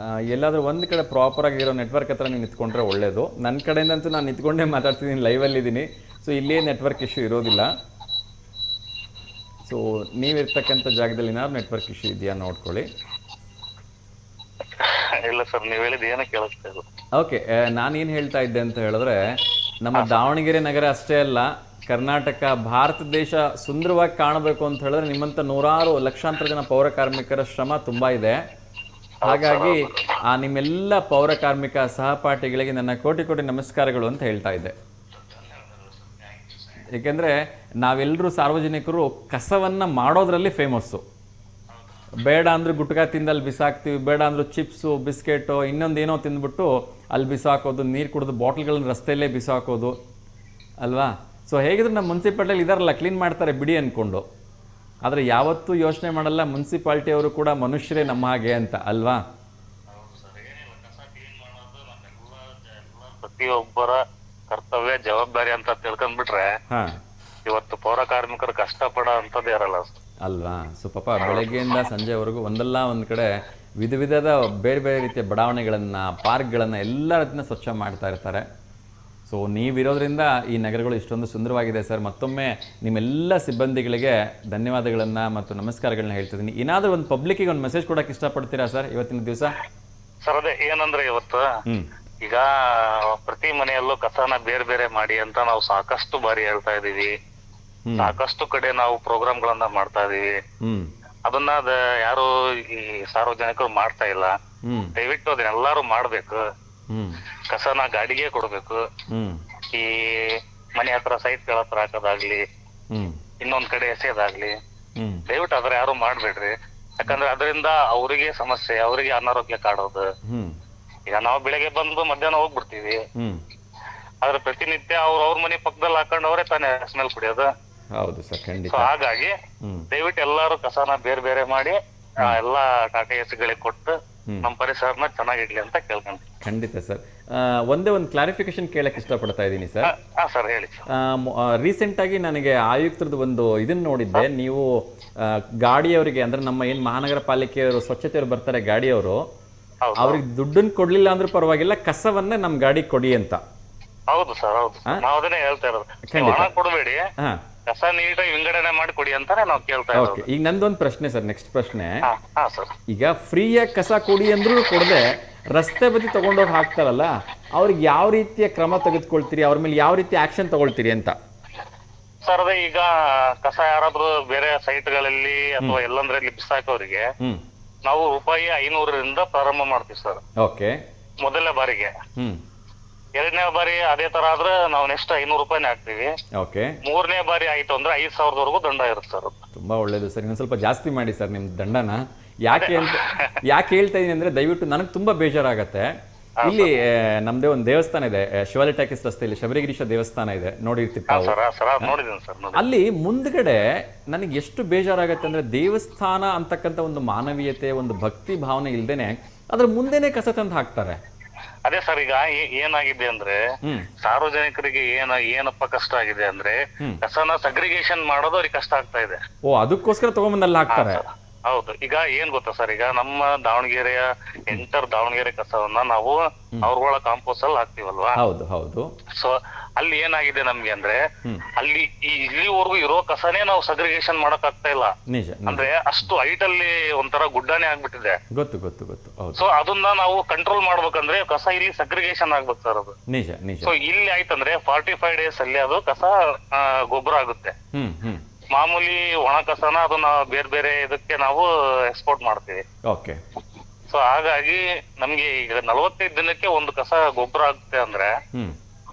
ಎಲ್ಲಾದರೂ ಒಂದು ಕಡೆ ಪ್ರಾಪರ್ ಆಗಿರೋ ನೆಟ್ವರ್ಕ್ ಹತ್ರ ನೀವು ನಿಂತ್ಕೊಂಡ್ರೆ ಒಳ್ಳೇದು. ನನ್ನ ಕಡೆಯಿಂದಂತೂ ನಾನು ನಿಂತ್ಕೊಂಡೇ ಮಾತಾಡ್ತಿದ್ದೀನಿ, ಲೈವಲ್ಲಿ ಇದ್ದೀನಿ. ಸೊ ಇಲ್ಲೇ ನೆಟ್ವರ್ಕ್ ಇಶ್ಯೂ ಇರೋದಿಲ್ಲ. ಸೊ ನೀವಿರ್ತಕ್ಕಂಥ ಜಾಗದಲ್ಲಿ ಏನಾದ್ರು ನೆಟ್ವರ್ಕ್ ಇಶ್ಯೂ ಇದೆಯಾ ನೋಡ್ಕೊಳ್ಳಿ. ಇಲ್ಲ ಸರ್, ನೀವು ಹೇಳಿದ ಏನೋ ಕೇಳಿಸ್ತಾ ಇಲ್ಲ. ಓಕೆ, ನಾನೇನು ಹೇಳ್ತಾ ಇದ್ದೆ ಅಂತ ಹೇಳಿದ್ರೆ, ನಮ್ಮ ದಾವಣಗೆರೆ ನಗರ ಅಷ್ಟೇ ಅಲ್ಲ, ಕರ್ನಾಟಕ, ಭಾರತ ದೇಶ ಸುಂದರವಾಗಿ ಕಾಣಬೇಕು ಅಂತ ಹೇಳಿದ್ರೆ ನಿಮ್ಮಂಥ ನೂರಾರು ಲಕ್ಷಾಂತರ ಜನ ಪೌರ ಕಾರ್ಮಿಕರ ಶ್ರಮ ತುಂಬ ಇದೆ. ಹಾಗಾಗಿ ಆ ನಿಮ್ಮೆಲ್ಲ ಪೌರ ಕಾರ್ಮಿಕ ಸಹಪಾಠಿಗಳಿಗೆ ನನ್ನ ಕೋಟಿ ಕೋಟಿ ನಮಸ್ಕಾರಗಳು ಅಂತ ಹೇಳ್ತಾ ಇದ್ದೆ. ಏಕೆಂದರೆ ನಾವೆಲ್ಲರೂ ಸಾರ್ವಜನಿಕರು ಕಸವನ್ನು ಮಾಡೋದ್ರಲ್ಲಿ ಫೇಮಸ್ಸು. ಬೇಡ ಅಂದ್ರೆ ಗುಟ್ಕಾ ತಿಂದು ಅಲ್ಲಿ ಬಿಸಾಕ್ತೀವಿ, ಬೇಡ ಅಂದ್ರೆ ಚಿಪ್ಸು, ಬಿಸ್ಕೆಟು, ಇನ್ನೊಂದೇನೋ ತಿಂದ್ಬಿಟ್ಟು ಅಲ್ಲಿ ಬಿಸಾಕೋದು, ನೀರು ಕುಡಿದು ಬಾಟ್ಲ್ಗಳನ್ನ ರಸ್ತೆಯಲ್ಲೇ ಬಿಸಾಕೋದು ಅಲ್ವಾ. ಸೊ ಹೇಗಿದ್ರು ನಮ್ಮ ಮುನ್ಸಿಪಾಲ್ಟಿಯಲ್ಲಿ ಇದಾರಲ್ಲ, ಕ್ಲೀನ್ ಮಾಡ್ತಾರೆ ಬಿಡಿ ಅಂದ್ಕೊಂಡು. ಆದರೆ ಯಾವತ್ತೂ ಯೋಚನೆ ಮಾಡಲ್ಲ ಮುನ್ಸಿಪಾಲ್ಟಿಯವರು ಕೂಡ ಮನುಷ್ಯರೇ ನಮ್ಮ ಹಾಗೆ ಅಂತ ಅಲ್ವಾ. ಪ್ರತಿಯೊಬ್ಬರ ಕರ್ತವ್ಯ, ಜವಾಬ್ದಾರಿ ಅಂತ ತಿಳ್ಕೊಂಡ್ಬಿಟ್ರೆ ಇವತ್ತು ಪೌರ ಕಾರ್ಮಿಕರು ಕಷ್ಟಪಡೋ ಅಂಥದ್ದೇ ಇರಲ್ಲ ಅಲ್ವಾ. ಸೊ ಪಾಪ ಬೆಳಗ್ಗೆಯಿಂದ ಸಂಜೆವರೆಗೂ ಒಂದಲ್ಲ ಒಂದು ಕಡೆ ವಿಧ ವಿಧದ ಬೇರೆ ಬೇರೆ ರೀತಿಯ ಬಡಾವಣೆಗಳನ್ನು, ಪಾರ್ಕ್ಗಳನ್ನು ಎಲ್ಲರನ್ನ ಸ್ವಚ್ಛ ಮಾಡ್ತಾ ಇರ್ತಾರೆ. ಸೊ ನೀವಿರೋದ್ರಿಂದ ಈ ನಗರಗಳು ಇಷ್ಟೊಂದು ಸುಂದರವಾಗಿದೆ ಸರ್. ಮತ್ತೊಮ್ಮೆ ನಿಮ್ಮೆಲ್ಲ ಸಿಬ್ಬಂದಿಗಳಿಗೆ ಧನ್ಯವಾದಗಳನ್ನು ಮತ್ತು ನಮಸ್ಕಾರಗಳನ್ನ ಹೇಳ್ತಿದ್ದೀನಿ. ಏನಾದರೂ ಒಂದು ಪಬ್ಲಿಕ್ಕಿಗೆ ಒಂದು ಮೆಸೇಜ್ ಕೊಡೋಕೆ ಇಷ್ಟಪಡ್ತೀರಾ ಸರ್ ಇವತ್ತಿನ ದಿವಸ? ಸರ್ ಅದೇ ಏನಂದ್ರೆ, ಇವತ್ತು ಈಗ ಪ್ರತಿ ಮನೆಯಲ್ಲೂ ಕಸನ ಬೇರೆ ಬೇರೆ ಮಾಡಿ ಅಂತ ನಾವು ಸಾಕಷ್ಟು ಬಾರಿ ಹೇಳ್ತಾ ಇದೀವಿ. ಸಾಕಷ್ಟು ಕಡೆ ನಾವು ಪ್ರೋಗ್ರಾಮ್ಗಳನ್ನ ಮಾಡ್ತಾ ಇದೀವಿ. ಅದನ್ನ ಯಾರು ಈ ಸಾರ್ವಜನಿಕರು ಮಾಡ್ತಾ ಇಲ್ಲ. ದಯವಿಟ್ಟು ಅದನ್ನ ಎಲ್ಲಾರು ಮಾಡ್ಬೇಕು. ಕಸನ ಗಾಡಿಗೆ ಕೊಡ್ಬೇಕು. ಈ ಮನೆ ಹತ್ರ ಸೈಟ್ಗಳ ಹತ್ರ ಹಾಕೋದಾಗ್ಲಿ, ಇನ್ನೊಂದ್ ಕಡೆ ಎಸೆಯೋದಾಗ್ಲಿ ಹ್ಮ್ ದಯವಿಟ್ಟು ಅದ್ರ ಯಾರು ಮಾಡ್ಬೇಡ್ರಿ. ಯಾಕಂದ್ರೆ ಅದರಿಂದ ಅವರಿಗೆ ಸಮಸ್ಯೆ, ಅವರಿಗೆ ಅನಾರೋಗ್ಯ ಕಾಡೋದು. ಹ್ಮ್ ಈಗ ನಾವು ಬೆಳಗ್ಗೆ ಬಂದು ಮಧ್ಯಾಹ್ನ ಹೋಗ್ಬಿಡ್ತೀವಿ, ಹ್ಮ್ ಆದ್ರೆ ಪ್ರತಿನಿತ್ಯ ಅವ್ರ ಮನೆ ಪಕ್ಕದಲ್ಲಿ ಹಾಕೊಂಡು ಅವರೇ ತಾನೇ ಸ್ಮೆಲ್ ಕುಡಿಯೋದು. ಹೌದು ಸರ್, ಸೊ ಖಂಡಿತ. ಹಾಗಾಗಿ ಹ್ಮ್ ದಯವಿಟ್ಟು ಎಲ್ಲಾರು ಕಸನ ಬೇರೆ ಬೇರೆ ಮಾಡಿ ಎಲ್ಲಾ ಟಾಟಾ ಎಸ್ಗಳಿಗೆ ಕೊಟ್ಟು ನಮ್ಮ ಪರಿಸರನ ಚೆನ್ನಾಗಿಡ್ಲಿ ಅಂತ ಕೇಳ್ಕೊಂತೀನಿ. ಖಂಡಿತ ಸರ್. ಒಂದೇ ಒಂದು ಕ್ಲಾರಿಫಿಕೇಶನ್ ಕೇಳಕ್ಕೆ ಇಷ್ಟಪಡ್ತಾ ಇದ್ದೀನಿ ಸರ್. ಹಾ ಸರ್, ಹೇಳಿ ಸರ್. ರೀಸೆಂಟಾಗಿ ನನಗೆ ಆಯುಕ್ತರದ್ದು ಒಂದು ಇದನ್ನು ನೋಡಿದ್ದೆ. ನೀವು ಗಾಡಿಯವರಿಗೆ, ಅಂದರೆ ನಮ್ಮ ಏನು ಮಹಾನಗರ ಪಾಲಿಕೆಯವರು ಸ್ವಚ್ಛತೆಯವರು ಬರ್ತಾರೆ ಗಾಡಿಯವರು, ಹೌದು ಅವ್ರಿಗೆ ದುಡ್ಡನ್ನು ಕೊಡಲಿಲ್ಲ ಅಂದ್ರೂ ಪರವಾಗಿಲ್ಲ, ಕಸವನ್ನೇ ನಮ್ಮ ಗಾಡಿಗೆ ಕೊಡಿ ಅಂತ. ಹೌದು ಸರ್, ಹೌದು. ನಾವು ಅದನ್ನೇ ಹೇಳ್ತಾ ಇರೋದು, ಖಂಡಿತ. ಹಣ ಕೊಡಬೇಡಿ, ಹಾಂ, ಕಸ ನೀಟಾಗಿ ವಿಂಗಡಣೆ ಮಾಡಿ ಕೊಡಿ ಅಂತಾನೆ ನಾವು ಕೇಳ್ತಾ ಇರೋದು. ಓಕೆ. ಈಗ ನಂದೊಂದು ಪ್ರಶ್ನೆ ಸರ್, ನೆಕ್ಸ್ಟ್ ಪ್ರಶ್ನೆ. ಹಾ ಸರ್. ಈಗ ಫ್ರೀಯಾಗಿ ಕಸ ಕೊಡಿ ಅಂದ್ರೂ ಕೊಡದೆ ರಸ್ತೆ ಬದಿ ತಗೊಂಡೋಗಿ ಹಾಕ್ತಾರಲ್ಲ, ಅವ್ರಿಗೆ ಯಾವ ರೀತಿಯ ಕ್ರಮ ತೆಗೆದುಕೊಳ್ತೀರಿ, ಅವ್ರ ಮೇಲೆ ಯಾವ ರೀತಿ ಆಕ್ಷನ್ ತಗೊಳ್ತೀರಿ ಅಂತ? ಸರ್ ಅದೇ ಈಗ ಕಸ ಯಾರಾದ್ರೂ ಬೇರೆ ಸೈಟ್ಗಳಲ್ಲಿ ಅಥವಾ ಎಲ್ಲಂದ್ರಲ್ಲಿ ಬಿಸಾಕೋರಿಗೆ ಹ್ಮ್ ನಾವು ರೂಪಾಯಿ 500ರಿಂದ ಪ್ರಾರಂಭ ಮಾಡ್ತೀವಿ ಸರ್, ಓಕೆ. ಮೊದಲನೇ ಬಾರಿಗೆ. ಹ್ಮ್ ಎರಡನೇ ಬಾರಿ ಅದೇ ತರ ಆದ್ರೆ ನಾವು ನೆಕ್ಸ್ಟ್ 500 ರೂಪಾಯಿನೇ ಹಾಕ್ತಿವಿ. ಓಕೆ. ಮೂರನೇ ಬಾರಿ ಆಯ್ತು ಅಂದ್ರೆ 5,000ವರೆಗೂ ದಂಡ ಇರುತ್ತೆ ಸರ್. ತುಂಬಾ ಒಳ್ಳೇದು ಸರ್. ಇನ್ನೊಂದು ಸ್ವಲ್ಪ ಜಾಸ್ತಿ ಮಾಡಿ ಸರ್ ನಿಮ್ಮ ದಂಡನ. ಯಾಕೆ ಹೇಳ್ತಾ ಇದೀನಿ ಅಂದ್ರೆ, ದಯವಿಟ್ಟು ನನಗೆ ತುಂಬಾ ಬೇಜಾರಾಗತ್ತೆ. ಇಲ್ಲಿ ನಮ್ದೇ ಒಂದು ದೇವಸ್ಥಾನ ಇದೆ, ಶಿವಾಲಿ ಟಾಕೀಸ್ ರಸ್ತೆಯಲ್ಲಿ ಶಬರಿಗಿರೀಶ ದೇವಸ್ಥಾನ ಇದೆ, ನೋಡಿರ್ತೀವಿ ತಾವು. ನೋಡಿದ್ದೀನಿ ಸರ್. ಅಲ್ಲಿ ಮುಂದ್ಗಡೆ ನನಗೆ ಎಷ್ಟು ಬೇಜಾರಾಗತ್ತೆ ಅಂದ್ರೆ, ದೇವಸ್ಥಾನ ಅಂತಕ್ಕಂಥ ಒಂದು ಮಾನವೀಯತೆ, ಒಂದು ಭಕ್ತಿ ಭಾವನೆ ಇಲ್ದೇನೆ ಅದ್ರ ಮುಂದೆನೆ ಕಸ ತಂದು ಹಾಕ್ತಾರೆ. ಅದೇ ಸರ್, ಈಗ ಏನಾಗಿದೆ ಅಂದ್ರೆ ಸಾರ್ವಜನಿಕರಿಗೆ ಏನಪ್ಪ ಕಷ್ಟ ಆಗಿದೆ ಅಂದ್ರೆ ಕಸನ ಸಗ್ರಿಗೇಷನ್ ಮಾಡೋದು ಅವ್ರಿಗೆ ಕಷ್ಟ ಆಗ್ತಾ ಇದೆ. ಓ, ಅದಕ್ಕೋಸ್ಕರ ತಗೊಂಬಂದಲ್ಲಿ ಹಾಕ್ತಾರೆ. ಹೌದು. ಈಗ ಏನ್ ಗೊತ್ತಾ ಸರ್, ಈಗ ನಮ್ಮ ದಾವಣಗೆರೆಯ ದಾವಣಗೆರೆ ಕಸವನ್ನ ನಾವು ಅವ್ರಗಳ ಕಾಂಪೋಸ್ಟ್ ಅಲ್ಲಿ ಹಾಕ್ತಿವಲ್ವಾ. ಹೌದು ಹೌದು. ಸೊ ಅಲ್ಲಿ ಏನಾಗಿದೆ ನಮ್ಗೆ ಅಂದ್ರೆ, ಅಲ್ಲಿ ಇಲ್ಲಿವರೆಗೂ ಇರೋ ಕಸನೇ ನಾವು ಸಗ್ರಿಗೇಷನ್ ಮಾಡಕ್ ಆಗ್ತಾ ಇಲ್ಲ. ನಿಜ. ಅಂದ್ರೆ ಅಷ್ಟು ಹೈಟ್ ಅಲ್ಲಿ ಒಂಥರ ಗುಡ್ಡಾನೆ ಆಗ್ಬಿಟ್ಟಿದೆ. ಗೊತ್ತು ಗೊತ್ತು ಗೊತ್ತು. ಹೌದು. ಸೊ ಅದನ್ನ ನಾವು ಕಂಟ್ರೋಲ್ ಮಾಡ್ಬೇಕಂದ್ರೆ ಕಸ ಇಲ್ಲಿ ಸಗ್ರಿಗೇಷನ್ ಆಗ್ಬೇಕು ಸರ್ ಅದು. ನಿಜ ನಿಜ. ಸೊ ಇಲ್ಲಿ ಆಯ್ತಂದ್ರೆ 45 ಡೇಸ್ ಅಲ್ಲಿ ಅದು ಕಸ ಗೊಬ್ಬರ ಆಗುತ್ತೆ. ಮಾಮೂಲಿ ಒಣ ಕಸನ ಅದನ್ನ ಬೇರೆ ಬೇರೆ ಇದಕ್ಕೆ ನಾವು ಎಕ್ಸ್ಪೋರ್ಟ್ ಮಾಡ್ತೀವಿ. ಓಕೆ. ಸೊ ಹಾಗಾಗಿ ನಮ್ಗೆ ಈಗ 45 ದಿನಕ್ಕೆ ಒಂದು ಕಸ ಗೊಬ್ಬರ ಆಗುತ್ತೆ ಅಂದ್ರೆ,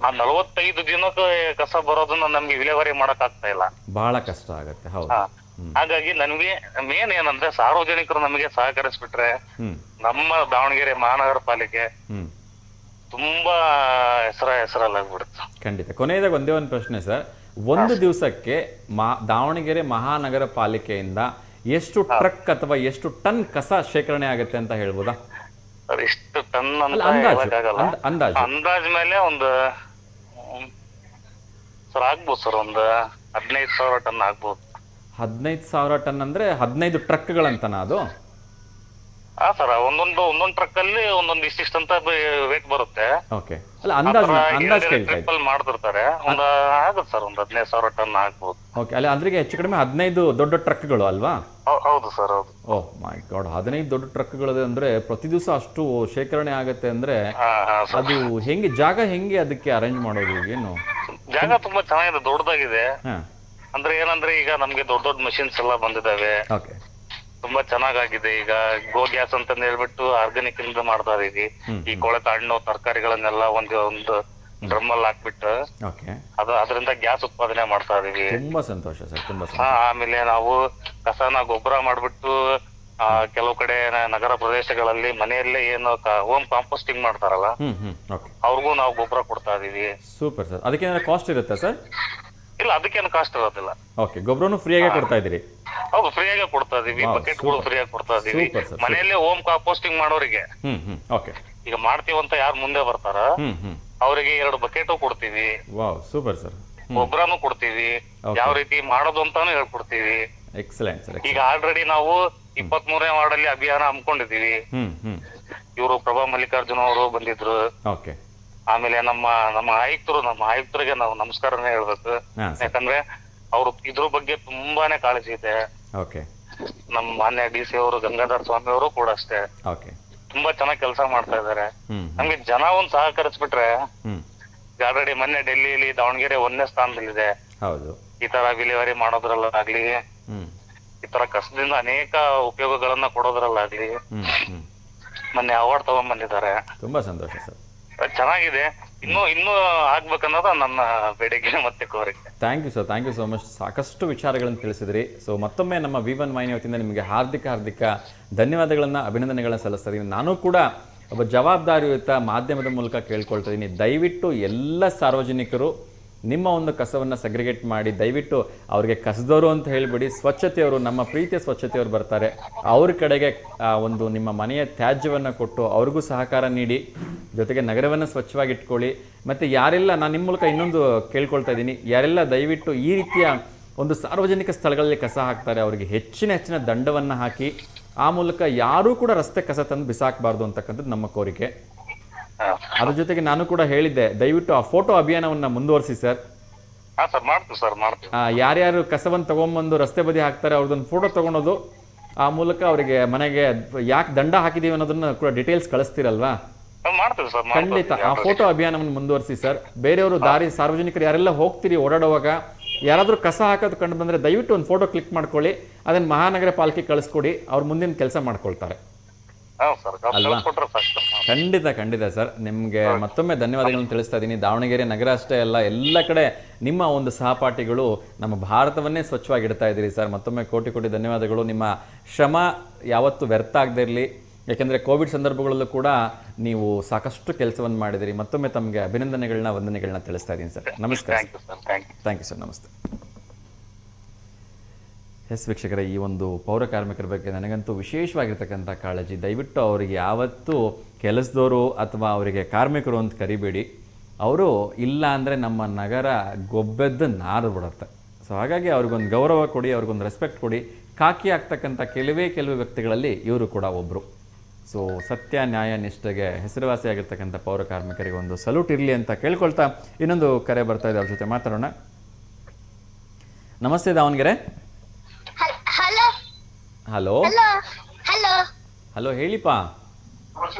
ಆ 45 ದಿನಕ್ಕೆ ಕಸ ಬರೋದನ್ನ ನಮ್ಗೆ ವಿಲೇವಾರಿ ಮಾಡಕ್ ಆಗ್ತಾ ಇಲ್ಲ. ಬಹಳ ಕಷ್ಟ ಆಗತ್ತೆ. ಹೌದು. ಹಾಗಾಗಿ ನನ್ಗೆ ಮೇನ್ ಏನಂದ್ರೆ, ಸಾರ್ವಜನಿಕರು ನಮಗೆ ಸಹಕರಿಸ್ಬಿಟ್ರೆ ನಮ್ಮ ದಾವಣಗೆರೆ ಮಹಾನಗರ ಪಾಲಿಕೆ ತುಂಬಾ ಹೆಸರಲ್ಲಾಗ್ಬಿಡುತ್ತೆ. ಖಂಡಿತ. ಕೊನೆಯದಾಗ ಒಂದೇ ಒಂದು ಪ್ರಶ್ನೆ ಸರ್. ಒಂದು ದಿವಸಕ್ಕೆ ದಾವಣಗೆರೆ ಮಹಾನಗರ ಪಾಲಿಕೆಯಿಂದ ಎಷ್ಟು ಟ್ರಕ್ ಅಥವಾ ಎಷ್ಟು ಟನ್ ಕಸ ಶೇಖರಣೆ ಆಗುತ್ತೆ ಅಂತ ಹೇಳ್ಬೋದಾ? ಎಷ್ಟು ಟನ್ ಅಂತ ಅಂದಾಜ್ ಮೇಲೆ ಒಂದು ಸರ್ ಆಗ್ಬೋದು ಸರ್, ಒಂದು 15,000 ಟನ್ ಆಗ್ಬೋದು. 15,000 ಟನ್ ಅಂದ್ರೆ 15 ಟ್ರಕ್ಗಳಂತನಾ ಅದು? ಹಾ ಸರ್, ಒಂದೊಂದು ಟ್ರಕ್ ಅಲ್ಲಿ ಒಂದೊಂದು ಇಷ್ಟಿಷ್ಟಂತ ವೇಟ್ ಬರುತ್ತೆ. ಓಕೆ. ಅಲ್ಲ, ಅಂದಾಜ್ ಟ್ರಿಪ್ಪಲ್ ಮಾಡ್ತಿರ್ತಾರೆ. ಒಂದು ಆಗುತ್ತೆ ಸರ್, ಒಂದು 15,000 ಟನ್ ಆಗ್ಬೋದು. ಓಕೆ. ಅಲ್ಲ, ಅದ್ರಿಗೆ ಹೆಚ್ಚು ಕಡಿಮೆ 15 ದೊಡ್ಡ ಟ್ರಕ್ಗಳು ಅಲ್ವಾ? ಹೌದು ಸರ್, ಹೌದು. ಓಹ್ ಮೈ ಗಾಡ್, 15 ದೊಡ್ಡ ಟ್ರಕ್ಗಳು ಅಂದ್ರೆ ಪ್ರತಿ ದಿವಸ ಅಷ್ಟು ಶೇಖರಣೆ ಆಗತ್ತೆ ಅಂದ್ರೆ, ಅದು ಹೆಂಗೆ ಜಾಗ ಹೆಂಗೆ ಅದಕ್ಕೆ ಅರೇಂಜ್ ಮಾಡೋದು? ಏನು ಜಾಗ ತುಂಬಾ ಚೆನ್ನಾಗಿದೆ, ದೊಡ್ಡದಾಗಿದೆ. ಅಂದ್ರೆ ಏನಂದ್ರೆ ಈಗ ನಮ್ಗೆ ದೊಡ್ಡ ದೊಡ್ಡ ಮಷಿನ್ಸ್ ಎಲ್ಲ ಬಂದಿದ್ದಾವೆ. ಓಕೆ. ತುಂಬಾ ಚೆನ್ನಾಗಿದೆ. ಈಗ ಗೋ ಗ್ಯಾಸ್ ಅಂತ ಹೇಳ್ಬಿಟ್ಟು ಆರ್ಗಾನಿಕ್ ಇಂದ ಮಾಡ್ತಾ ಇದೀವಿ. ಈ ಕೊಳೆತ ಹಣ್ಣು ತರಕಾರಿಗಳನ್ನೆಲ್ಲ ಒಂದು ಡ್ರಮ್ ಅಲ್ಲಿ ಹಾಕ್ಬಿಟ್ಟು ಅದರಿಂದ ಗ್ಯಾಸ್ ಉತ್ಪಾದನೆ ಮಾಡ್ತಾ ಇದೀವಿ. ತುಂಬಾ ಸಂತೋಷ ಸರ್, ತುಂಬಾ ಸಂತೋಷ. ಆಮೇಲೆ ನಾವು ಕಸನ ಗೊಬ್ಬರ ಮಾಡ್ಬಿಟ್ಟು ಕೆಲವು ಕಡೆ ನಗರ ಪ್ರದೇಶಗಳಲ್ಲಿ ಮನೆಯಲ್ಲೇ ಏನು ಹೋಮ್ ಕಾಂಪೋಸ್ಟಿಂಗ್ ಮಾಡ್ತಾರಲ್ಲ, ಅವ್ರಿಗೂ ನಾವು ಗೊಬ್ಬರ ಕೊಡ್ತಾ ಇದೀವಿ. Super sir. ಅದಕ್ಕೆ ಕಾಸ್ಟ್ ಇರುತ್ತಾ ಸರ್? ಇಲ್ಲ, ಅದಕ್ಕೇನು ಕಾಸ್ಟ್ ಇರೋದಿಲ್ಲ. ಓಕೆ. ಗೊಬ್ಬರನು ಫ್ರೀಯಾಗಿ ಕೊಡ್ತಾ ಇದೀರಿ? ಹೌದು, ಫ್ರೀಯಾಗಿ ಕೊಡ್ತಾ ಇದೀವಿ. ಬಕೆಟ್ಗಳು ಫ್ರೀಯಾಗಿ ಕೊಡ್ತಾ ಇದೀವಿ. ಮನೆಯಲ್ಲೇ ಹೋಮ್ ಕಾಂಪೋಸ್ಟಿಂಗ್ ಮಾಡೋರಿಗೆ, ಈಗ ಮಾಡ್ತೀವಂತ ಯಾರು ಮುಂದೆ ಬರ್ತಾರ ಅವರಿಗೆ 2 ಬಕೆಟ್ ಕೊಡ್ತೀವಿ. Super sir. ಗೊಬ್ಬರನು ಕೊಡ್ತೀವಿ, ಯಾವ ರೀತಿ ಮಾಡೋದು ಅಂತಾನು ಹೇಳ್ಕೊಡ್ತೀವಿ. Excellent sir. ಈಗ ಆಲ್ರೆಡಿ ನಾವು 23ನೇ ವಾರ್ಡ್ ಅಲ್ಲಿ ಅಭಿಯಾನ ಹಮ್ಮಿಕೊಂಡಿದೀವಿ. ಇವರು ಪ್ರಭಾ ಮಲ್ಲಿಕಾರ್ಜುನ ಅವರು ಬಂದಿದ್ರು. ಓಕೆ. ಆಮೇಲೆ ನಮ್ಮ ಆಯುಕ್ತರಿಗೆ ನಾವು ನಮಸ್ಕಾರನೇ ಹೇಳ್ಬೇಕು. ಯಾಕಂದ್ರೆ ಅವ್ರು ಇದ್ರ ಬಗ್ಗೆ ತುಂಬಾನೇ ಕಾಳಜಿ ಇದೆ. ನಮ್ಮ ಮಾನ್ಯ DC ಅವರು ಗಂಗಾಧರ್ ಸ್ವಾಮಿ ಅವರು ಕೂಡ ಅಷ್ಟೇ ತುಂಬಾ ಚೆನ್ನಾಗಿ ಕೆಲಸ ಮಾಡ್ತಾ ಇದಾರೆ. ನಮ್ಗೆ ಜನ ಒಂದ್ ಸಹಕರಿಸ್ಬಿಟ್ರೆ, ಆಲ್ರೆಡಿ ಮೊನ್ನೆ ಡೆಲ್ಲಿಯಲ್ಲಿ ದಾವಣಗೆರೆ 1ನೇ ಸ್ಥಾನದಲ್ಲಿದೆ. ಈ ತರ ವಿಲೇವಾರಿ ಮಾಡೋದ್ರಲ್ಲಾಗ್ಲಿ, ಈ ತರ ಕಸದಿಂದ ಅನೇಕ ಉಪಯೋಗಗಳನ್ನ ಕೊಡೋದ್ರಲ್ಲಾಗ್ಲಿ ಮೊನ್ನೆ ಅವಾರ್ಡ್ ತಗೊಂಡ್ ಬಂದಿದ್ದಾರೆ. ತುಂಬಾ ಸಂತೋಷ ಸರ್. ಚೆನ್ನಾಗಿದೆ. ಇನ್ನೂ ಆಗ್ಬೇಕನ್ನೋದು ನನ್ನ ಬೇಡಿಕೆ ಮತ್ತೆ ಕೋರಿಕೆ. Thank you so much. ಸಾಕಷ್ಟು ವಿಚಾರಗಳನ್ನು ತಿಳಿಸಿದ್ರಿ. ಸೊ ಮತ್ತೊಮ್ಮೆ ನಮ್ಮ V1 ವಾಹಿನಿ ವತಿಯಿಂದ ನಿಮಗೆ ಹಾರ್ದಿಕ ಧನ್ಯವಾದಗಳನ್ನು, ಅಭಿನಂದನೆಗಳನ್ನು ಸಲ್ಲಿಸ್ತೀನಿ. ನಾನು ಕೂಡ ಒಬ್ಬ ಜವಾಬ್ದಾರಿಯುತ ಮಾಧ್ಯಮದ ಮೂಲಕ ಕೇಳ್ಕೊಳ್ತಾ ಇದ್ದೀನಿ, ದಯವಿಟ್ಟು ಎಲ್ಲ ಸಾರ್ವಜನಿಕರು ನಿಮ್ಮ ಒಂದು ಕಸವನ್ನು ಸೆಗ್ರಿಗೇಟ್ ಮಾಡಿ, ದಯವಿಟ್ಟು ಅವ್ರಿಗೆ ಕಸದವರು ಅಂತ ಹೇಳಿಬಿಡಿ, ಸ್ವಚ್ಛತೆಯವರು, ನಮ್ಮ ಪ್ರೀತಿಯ ಸ್ವಚ್ಛತೆಯವರು ಬರ್ತಾರೆ, ಅವ್ರ ಕಡೆಗೆ ಒಂದು ನಿಮ್ಮ ಮನೆಯ ತ್ಯಾಜ್ಯವನ್ನು ಕೊಟ್ಟು ಅವ್ರಿಗೂ ಸಹಕಾರ ನೀಡಿ, ಜೊತೆಗೆ ನಗರವನ್ನು ಸ್ವಚ್ಛವಾಗಿ ಇಟ್ಕೊಳ್ಳಿ. ಮತ್ತು ಯಾರೆಲ್ಲ, ನಾನು ನಿಮ್ಮ ಮೂಲಕ ಇನ್ನೊಂದು ಕೇಳ್ಕೊಳ್ತಾ ಇದ್ದೀನಿ, ಯಾರೆಲ್ಲ ದಯವಿಟ್ಟು ಈ ರೀತಿಯ ಒಂದು ಸಾರ್ವಜನಿಕ ಸ್ಥಳಗಳಲ್ಲಿ ಕಸ ಹಾಕ್ತಾರೆ ಅವರಿಗೆ ಹೆಚ್ಚಿನ ದಂಡವನ್ನು ಹಾಕಿ, ಆ ಮೂಲಕ ಯಾರೂ ಕೂಡ ರಸ್ತೆ ಕಸ ತಂದು ಬಿಸಾಕಬಾರ್ದು ಅಂತಕ್ಕಂಥದ್ದು ನಮ್ಮ ಕೋರಿಕೆ. ಅದ್ರ ಜೊತೆಗೆ ನಾನು ಕೂಡ ಹೇಳಿದ್ದೆ, ದಯವಿಟ್ಟು ಆ ಫೋಟೋ ಅಭಿಯಾನವನ್ನು ಮುಂದುವರಿಸಿ ಸರ್. ಮಾಡ್ತೀವಿ. ಯಾರ್ಯಾರು ಕಸವನ್ನು ತಗೊಂಬಂದು ರಸ್ತೆ ಬದಿ ಹಾಕ್ತಾರೆ ಅವ್ರದ್ದೊಂದು ಫೋಟೋ ತಗೊಳೋದು, ಆ ಮೂಲಕ ಅವರಿಗೆ ಮನೆಗೆ ಯಾಕೆ ದಂಡ ಹಾಕಿದೀವಿ ಅನ್ನೋದನ್ನ ಕೂಡ ಡೀಟೇಲ್ಸ್ ಕಳಿಸ್ತೀರಲ್ವಾ? ಖಂಡಿತ ಆ ಫೋಟೋ ಅಭಿಯಾನವನ್ನು ಮುಂದುವರಿಸಿ ಸರ್. ಬೇರೆಯವರು ಸಾರ್ವಜನಿಕರು ಯಾರೆಲ್ಲ ಹೋಗ್ತೀರಿ ಓಡಾಡುವಾಗ ಯಾರಾದರೂ ಕಸ ಹಾಕೋದು ಕಂಡು ಬಂದರೆ ದಯವಿಟ್ಟು ಒಂದು ಫೋಟೋ ಕ್ಲಿಕ್ ಮಾಡ್ಕೊಳ್ಳಿ, ಅದನ್ನು ಮಹಾನಗರ ಪಾಲಿಕೆ ಕಳಿಸ್ಕೊಡಿ, ಅವ್ರು ಮುಂದಿನ ಕೆಲಸ ಮಾಡ್ಕೊಳ್ತಾರೆ ಅಲ್ವಾ? ಖಂಡಿತ ಸರ್. ನಿಮಗೆ ಮತ್ತೊಮ್ಮೆ ಧನ್ಯವಾದಗಳನ್ನು ತಿಳಿಸ್ತಾ ಇದ್ದೀನಿ. ದಾವಣಗೆರೆ ನಗರ ಅಷ್ಟೇ ಅಲ್ಲ, ಎಲ್ಲ ಕಡೆ ನಿಮ್ಮ ಒಂದು ಸಹಪಾಠಿಗಳು ನಮ್ಮ ಭಾರತವನ್ನೇ ಸ್ವಚ್ಛವಾಗಿಡ್ತಾ ಇದ್ದೀರಿ ಸರ್. ಮತ್ತೊಮ್ಮೆ ಕೋಟಿ ಧನ್ಯವಾದಗಳು. ನಿಮ್ಮ ಶ್ರಮ ಯಾವತ್ತೂ ವ್ಯರ್ಥ ಆಗದೇ ಇರಲಿ. ಯಾಕೆಂದರೆ ಕೋವಿಡ್ ಸಂದರ್ಭಗಳಲ್ಲೂ ಕೂಡ ನೀವು ಸಾಕಷ್ಟು ಕೆಲಸವನ್ನು ಮಾಡಿದಿರಿ. ಮತ್ತೊಮ್ಮೆ ತಮಗೆ ಅಭಿನಂದನೆಗಳನ್ನ, ವಂದನೆಗಳನ್ನ ತಿಳಿಸ್ತಾ ಇದ್ದೀನಿ ಸರ್. ನಮಸ್ಕಾರ. Thank you sir. ನಮಸ್ತೆ. ಎಸ್ ವೀಕ್ಷಕರೇ, ಈ ಒಂದು ಪೌರ ಕಾರ್ಮಿಕರ ಬಗ್ಗೆ ನನಗಂತೂ ವಿಶೇಷವಾಗಿರ್ತಕ್ಕಂಥ ಕಾಳಜಿ. ದಯವಿಟ್ಟು ಅವರಿಗೆ ಯಾವತ್ತೂ ಕೆಲಸದವರು ಅಥವಾ ಅವರಿಗೆ ಕಾರ್ಮಿಕರು ಅಂತ ಕರಿಬೇಡಿ. ಅವರು ಇಲ್ಲ ಅಂದರೆ ನಮ್ಮ ನಗರ ಗೊಬ್ಬೆದ್ದು ನಾರು ಬಿಡುತ್ತೆ. ಸೊ ಹಾಗಾಗಿ ಅವ್ರಿಗೊಂದು ಗೌರವ ಕೊಡಿ, ಅವ್ರಿಗೊಂದು ರೆಸ್ಪೆಕ್ಟ್ ಕೊಡಿ. ಕಾಕಿ ಆಗ್ತಕ್ಕಂಥ ಕೆಲವೇ ವ್ಯಕ್ತಿಗಳಲ್ಲಿ ಇವರು ಕೂಡ ಒಬ್ಬರು. ಸೊ ಸತ್ಯ, ನ್ಯಾಯ, ನಿಷ್ಠೆಗೆ ಹೆಸರುವಾಸಿಯಾಗಿರ್ತಕ್ಕಂಥ ಪೌರ ಕಾರ್ಮಿಕರಿಗೆ ಒಂದು ಸಲ್ಯೂಟ್ ಇರಲಿ ಅಂತ ಕೇಳ್ಕೊಳ್ತಾ ಇನ್ನೊಂದು ಕರೆ ಬರ್ತಾ ಇದೆ, ಅವ್ರ ಜೊತೆ ಮಾತಾಡೋಣ. ನಮಸ್ತೆ ದಾವಣಗೆರೆ. ಹಲೋ ಹೇಳಿಪಾ.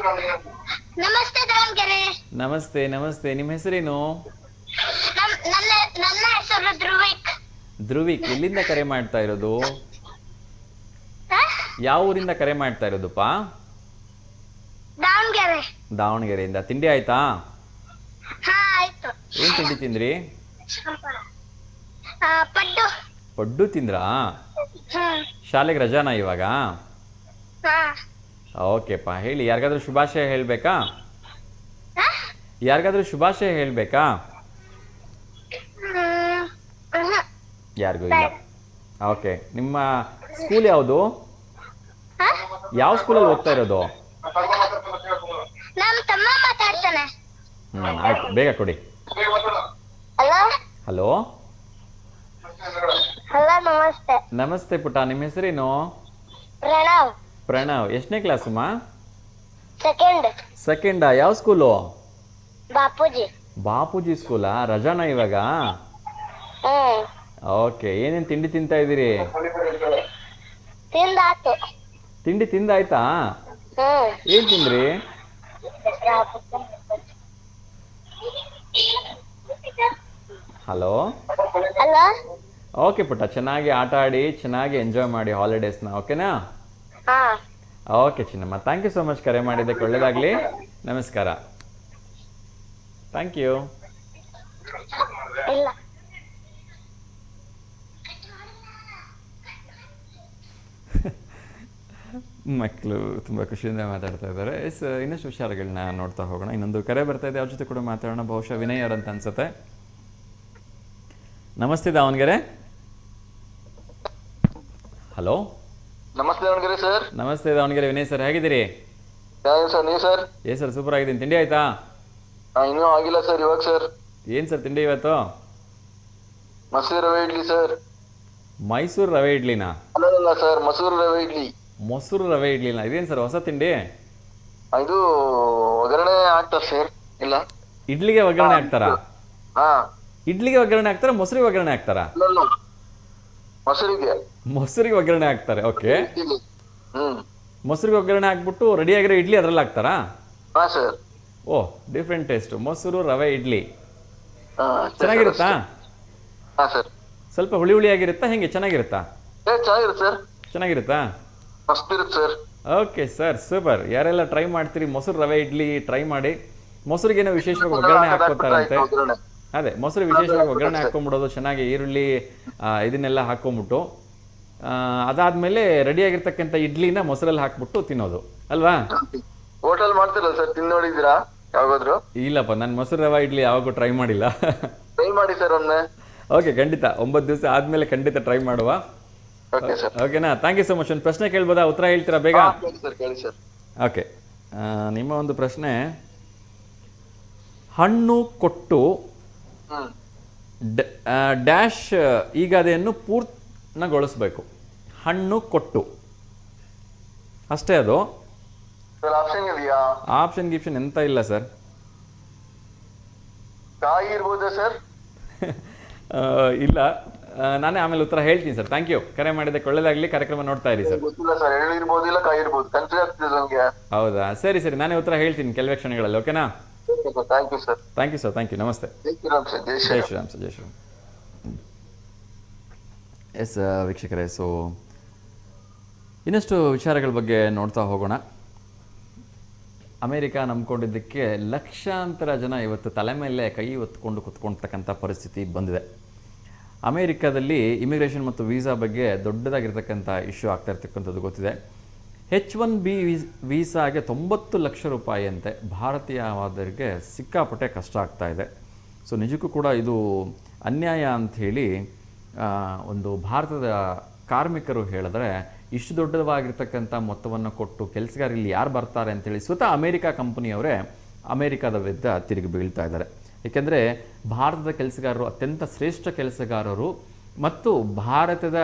ನಮಸ್ತೆ ದಾವಣಗೆರೆ. ನಮಸ್ತೆ. ನಿಮ್ಮ ಹೆಸರೇನು? ನನ್ನ ಹೆಸರು ಧ್ರುವಿಕ್. ಎಲ್ಲಿಂದ ಕರೆ ಮಾಡ್ತಾ ಇರೋದು? ಯಾವ ಊರಿಂದ ಕರೆ ಮಾಡ್ತಾ ಇರೋದುಪ್ಪಾ? ದಾವಣಗೆರೆಯಿಂದ. ತಿಂಡಿ ಆಯ್ತಾ? ಆಯ್ತು. ಏನ್ ತಿಂಡಿ ತಿಂದ್ರಿ? ಪಡ್ಡು ತಿಂದ್ರಾ? ಶಾಲೆಗೆ ರಜಾನಾ ಇವಾಗ? ಓಕೆಪ್ಪ, ಹೇಳಿ. ಯಾರಿಗಾದ್ರೂ ಶುಭಾಶಯ ಹೇಳ್ಬೇಕಾ? ಯಾರಿಗೂ ಇಲ್ಲ. ಓಕೆ, ನಿಮ್ಮ ಸ್ಕೂಲ್ ಯಾವುದು? ಯಾವ ಸ್ಕೂಲಲ್ಲಿ ಓದ್ತಾ ಇರೋದು? ಆಯ್ತು, ಬೇಗ ಕೊಡಿ. ಹಲೋ. ನಮಸ್ತೆ ಪುಟ್ಟ, ನಿಮ್ಮ ಹೆಸರೇನು? ಪ್ರಣವ್. ಎಷ್ಟನೇ ಕ್ಲಾಸಮ್ಮ? ಸೆಕೆಂಡಾ? ಯಾವ ಸ್ಕೂಲು? ಬಾಪೂಜಿ ಸ್ಕೂಲಾ? ರಜಾನಾ ಇವಾಗ? ಓಕೆ, ಏನೇನ್ ತಿಂಡಿ ತಿಂತಾ ಇದ್ದೀರಿ? ತಿಂಡಿ ತಿಂದಾಯ್ತಾ? ಏನ್ ತಿಂದ್ರಿ? ಹಲೋ. ಓಕೆ ಪುಟ್ಟ, ಚೆನ್ನಾಗಿ ಆಟ ಆಡಿ, ಚೆನ್ನಾಗಿ ಎಂಜಾಯ್ ಮಾಡಿ ಹಾಲಿಡೇಸ್ನ. ಓಕೆನಾ? Okay Chinnamma, thank you so much ಕರೆ ಮಾಡಿದ್ದಕ್ಕೆ. ಒಳ್ಳೆಯದಾಗಲಿ. ನಮಸ್ಕಾರ. Thank you. ಮಕ್ಕಳು ತುಂಬ ಖುಷಿಯಿಂದ ಮಾತಾಡ್ತಾ ಇದ್ದಾರೆ. ಇನ್ನಷ್ಟು ವಿಚಾರಗಳನ್ನ ನೋಡ್ತಾ ಹೋಗೋಣ. ಇನ್ನೊಂದು ಕರೆ ಬರ್ತಾ ಇದೆ, ಅವ್ರ ಜೊತೆ ಕೂಡ ಮಾತಾಡೋಣ. ಬಹುಶಃ ವಿನಯ್ ಅವರಂತ ಅನ್ಸುತ್ತೆ. ನಮಸ್ತೆ ದಾವಣಗೆರೆ. ಹಲೋ. ನಮಸ್ತೆ ದಾವಣಗೆರೆ ಸರ್. ನಮಸ್ತೆ ದಾವಣಗೆರೆ. ವಿನಯ್ ಸರ್, ಹೇಗಿದ್ದೀರಿ? ಸರ್ ನೀವು ಸರ್? ಸರ್ ಸೂಪರ್ ಆಗಿದ್ದೀನಿ. ತಿಂಡಿ ಆಯ್ತಾ? ಇನ್ನೂ ಆಗಿಲ್ಲ ಸರ್, ಇವಾಗ ಸರ್. ಏನ್ ಸರ್ ತಿಂಡಿ ಇವತ್ತು? ಮಸೂರ್ ರವೆ ಇಡ್ಲಿ ಸರ್. ಮೈಸೂರು ರವೆ ಇಡ್ಲಿನಾ? ಅಲ್ಲ ಸರ್, ಮಸೂರ್ ರವೆ ಇಡ್ಲಿ. ಮೊಸರು ರವೆ ಇಡ್ಲಿನಾ? ಇದೇನು ಸರ್ ಹೊಸ ತಿಂಡಿ? ಇದು ಒಗ್ಗರಣೆ ಹಾಕ್ತಾರ ಸರ್? ಇಲ್ಲ, ಇಡ್ಲಿಗೆ ಒಗ್ಗರಣೆ ಹಾಕ್ತಾರಾ? ಹಾ, ಇಡ್ಲಿಗೆ ಒಗ್ಗರಣೆ ಹಾಕ್ತಾರ, ಮೊಸರಿಗೆ ಒಗ್ಗರಣೆ ಹಾಕ್ತಾರಾ? ಮೊಸರಿಗೆ ಒಗ್ಗರಣೆ ಹಾಕ್ತಾರೆ. ಓಕೆ, ಮೊಸರಿಗೆ ಒಗ್ಗರಣೆ ಹಾಕ್ಬಿಟ್ಟು ರೆಡಿ ಆಗಿರೋ ಇಡ್ಲಿ ಅದ್ರಲ್ಲಿ ಹಾಕ್ತಾರಾ? ಹಾ ಸರ್. ಓ, ಡಿಫ್ರೆಂಟ್ ಟೇಸ್ಟ್. ಮೊಸರು ರವೆ ಇಡ್ಲಿ ಚೆನ್ನಾಗಿರುತ್ತಾ? ಹಾ ಸರ್. ಸ್ವಲ್ಪ ಹುಳಿ ಹುಳಿ ಆಗಿರುತ್ತಾ? ಹೆಂಗೆ, ಚೆನ್ನಾಗಿರುತ್ತಾ? ಚೆನ್ನಾಗಿರುತ್ತೆ ಸರ್. ಚೆನ್ನಾಗಿರುತ್ತಾ? ಮಸ್ತ್ ಇರುತ್ತೆ ಸರ್. Okay sir, super. ಯಾರೆಲ್ಲ ಟ್ರೈ ಮಾಡ್ತೀರಿ ಮೊಸರು ರವೆ ಇಡ್ಲಿ ಟ್ರೈ ಮಾಡಿ. ಮೊಸರಿಗೇನೋ ವಿಶೇಷವಾಗಿ ಒಗ್ಗರಣೆ ಹಾಕೋತಾರಂತೆ. ಒಗ್ಗರಣೆ. ಅದೇ ಮೊಸರು ವಿಶೇಷವಾಗಿ ಒಗ್ಗರಣೆ ಹಾಕೊಂಡ್ಬಿಡೋದು, ಚೆನ್ನಾಗಿ ಈರುಳ್ಳಿ ಇದನ್ನೆಲ್ಲ ಹಾಕೊಂಡ್ಬಿಟ್ಟು ಅದಾದ್ಮೇಲೆ ರೆಡಿಯಾಗಿರ್ತಕ್ಕಂಥ ಇಡ್ಲಿನ ಮೊಸರಲ್ಲಿ ಹಾಕ್ಬಿಟ್ಟು ತಿನ್ನೋದು ಅಲ್ವಾ? ಹೋಟೆಲ್ ಮಾಡ್ತಿರಲ್ಲ ಸರ್, ತಿಂದ್ ನೋಡಿದ್ದೀರಾ ಯಾವಾಗಾದ್ರು? ಇಲ್ಲಪ್ಪ, ನಾನು ಮೊಸರು ರವಾ ಇಡ್ಲಿ ಯಾವಾಗೂ ಟ್ರೈ ಮಾಡಿಲ್ಲ. ಟ್ರೈ ಮಾಡಿ ಸರ್ ಒಮ್ಮೆ. ಓಕೆ, ಖಂಡಿತ 9 ದಿವಸ ಆದ್ಮೇಲೆ ಖಂಡಿತ ಟ್ರೈ ಮಾಡುವ. Okay sir. ಓಕೆನಾ? Thank you so much. ಒಂದು ಪ್ರಶ್ನೆ ಕೇಳ್ಬೋದಾ? ಉತ್ತರ ಹೇಳ್ತೀರಾ ಬೇಗ? ಕೇಳಿ ಸರ್. ಓಕೆ, ನಿಮ್ಮ ಒಂದು ಪ್ರಶ್ನೆ, ಹಣ್ಣು ಕೊಟ್ಟು ಡ್ಯಾಶ್ ಈಗಾದೆಯನ್ನು ಪೂರ್ಣಗೊಳಿಸ್ಬೇಕು. ಹಣ್ಣು ಕೊಟ್ಟು ಅಷ್ಟೇ ಅದು. ಆಪ್ಷನ್ ಇದೆಯಾ? ಆಪ್ಷನ್ ಗಿಪ್ಷನ್ ಎಂತ ಇಲ್ಲ ಸರ್. ಕಾಯಿ ಇರ್ಬೋದಾ ಸರ್? ಇಲ್ಲ, ನಾನೇ ಆಮೇಲೆ ಉತ್ತರ ಹೇಳ್ತೀನಿ ಸರ್. ಥ್ಯಾಂಕ್ ಯು, ಕರೆ ಮಾಡಿದ್ದಕ್ಕೆ ಒಳ್ಳೇದಾಗ್ಲಿ. ಕಾರ್ಯಕ್ರಮ ನೋಡ್ತಾ ಇರಿ ಸರ್. ಗೊತ್ತಿಲ್ಲ ಸರ್, ಎಳ್ಳು ಇರ್ಬೋದು, ಇಲ್ಲ ಕಾಯಿ ಇರ್ಬೋದು, ಕನ್ಫ್ಯೂಸ್ ಆಗ್ತಿದೆ ನಮ್ಗೆ. ಹೌದಾ? ಸರಿ ಸರಿ, ನಾನೇ ಉತ್ತರ ಹೇಳ್ತೀನಿ ಕೆಲವೇ ಕ್ಷಣಗಳಲ್ಲಿ. ಓಕೆನಾ? Thank you sir. Thank you sir, thank you. ನಮಸ್ತೆ. ಜೈ ಶ್ರೀರಾಮ್ ಸರ್. ಜೈ ಜೈ ಶ್ರೀರಾಮ್. ಶ್ರೀರಾಮ್ ಸರ್, ಜೈ ಶ್ರೀರಾಮ್. ಎಸ್ ವೀಕ್ಷಕರೇ, ಸೊ ಇನ್ನಷ್ಟು ವಿಚಾರಗಳ ಬಗ್ಗೆ ನೋಡ್ತಾ ಹೋಗೋಣ. ಅಮೇರಿಕ ನಂಬ್ಕೊಂಡಿದ್ದಕ್ಕೆ ಲಕ್ಷಾಂತರ ಜನ ಇವತ್ತು ತಲೆ ಮೇಲೆ ಕೈ ಹೊತ್ಕೊಂಡು ಕುತ್ಕೊಳ್ತಕ್ಕಂಥ ಪರಿಸ್ಥಿತಿ ಬಂದಿದೆ. ಅಮೇರಿಕಾದಲ್ಲಿ ಇಮಿಗ್ರೇಷನ್ ಮತ್ತು ವೀಸಾ ಬಗ್ಗೆ ದೊಡ್ಡದಾಗಿರ್ತಕ್ಕಂಥ ಇಶ್ಯೂ ಆಗ್ತಾ ಇರ್ತಕ್ಕಂಥದ್ದು ಗೊತ್ತಿದೆ. H1B ವೀಸಾಗೆ 90 ಲಕ್ಷ ರೂಪಾಯಿ ಅಂತೆ ಭಾರತೀಯವಾದರಿಗೆ ಸಿಕ್ಕಾಪಟ್ಟೆ ಕಷ್ಟ ಆಗ್ತಾ ಇದೆ. ಸೊ ನಿಜಕ್ಕೂ ಕೂಡ ಇದು ಅನ್ಯಾಯ ಅಂಥೇಳಿ ಒಂದು ಭಾರತದ ಕಾರ್ಮಿಕರು ಹೇಳಿದ್ರೆ, ಇಷ್ಟು ದೊಡ್ಡದಾಗಿರ್ತಕ್ಕಂಥ ಮೊತ್ತವನ್ನು ಕೊಟ್ಟು ಕೆಲಸಗಾರ ಇಲ್ಲಿ ಯಾರು ಬರ್ತಾರೆ ಅಂತೇಳಿ ಸ್ವತಃ ಅಮೇರಿಕಾ ಕಂಪನಿಯವರೇ ಅಮೇರಿಕಾದ ವಿರುದ್ಧ ತಿರುಗಿ ಬೀಳ್ತಾ ಇದ್ದಾರೆ. ಏಕೆಂದರೆ ಭಾರತದ ಕೆಲಸಗಾರರು ಅತ್ಯಂತ ಶ್ರೇಷ್ಠ ಕೆಲಸಗಾರರು ಮತ್ತು ಭಾರತದ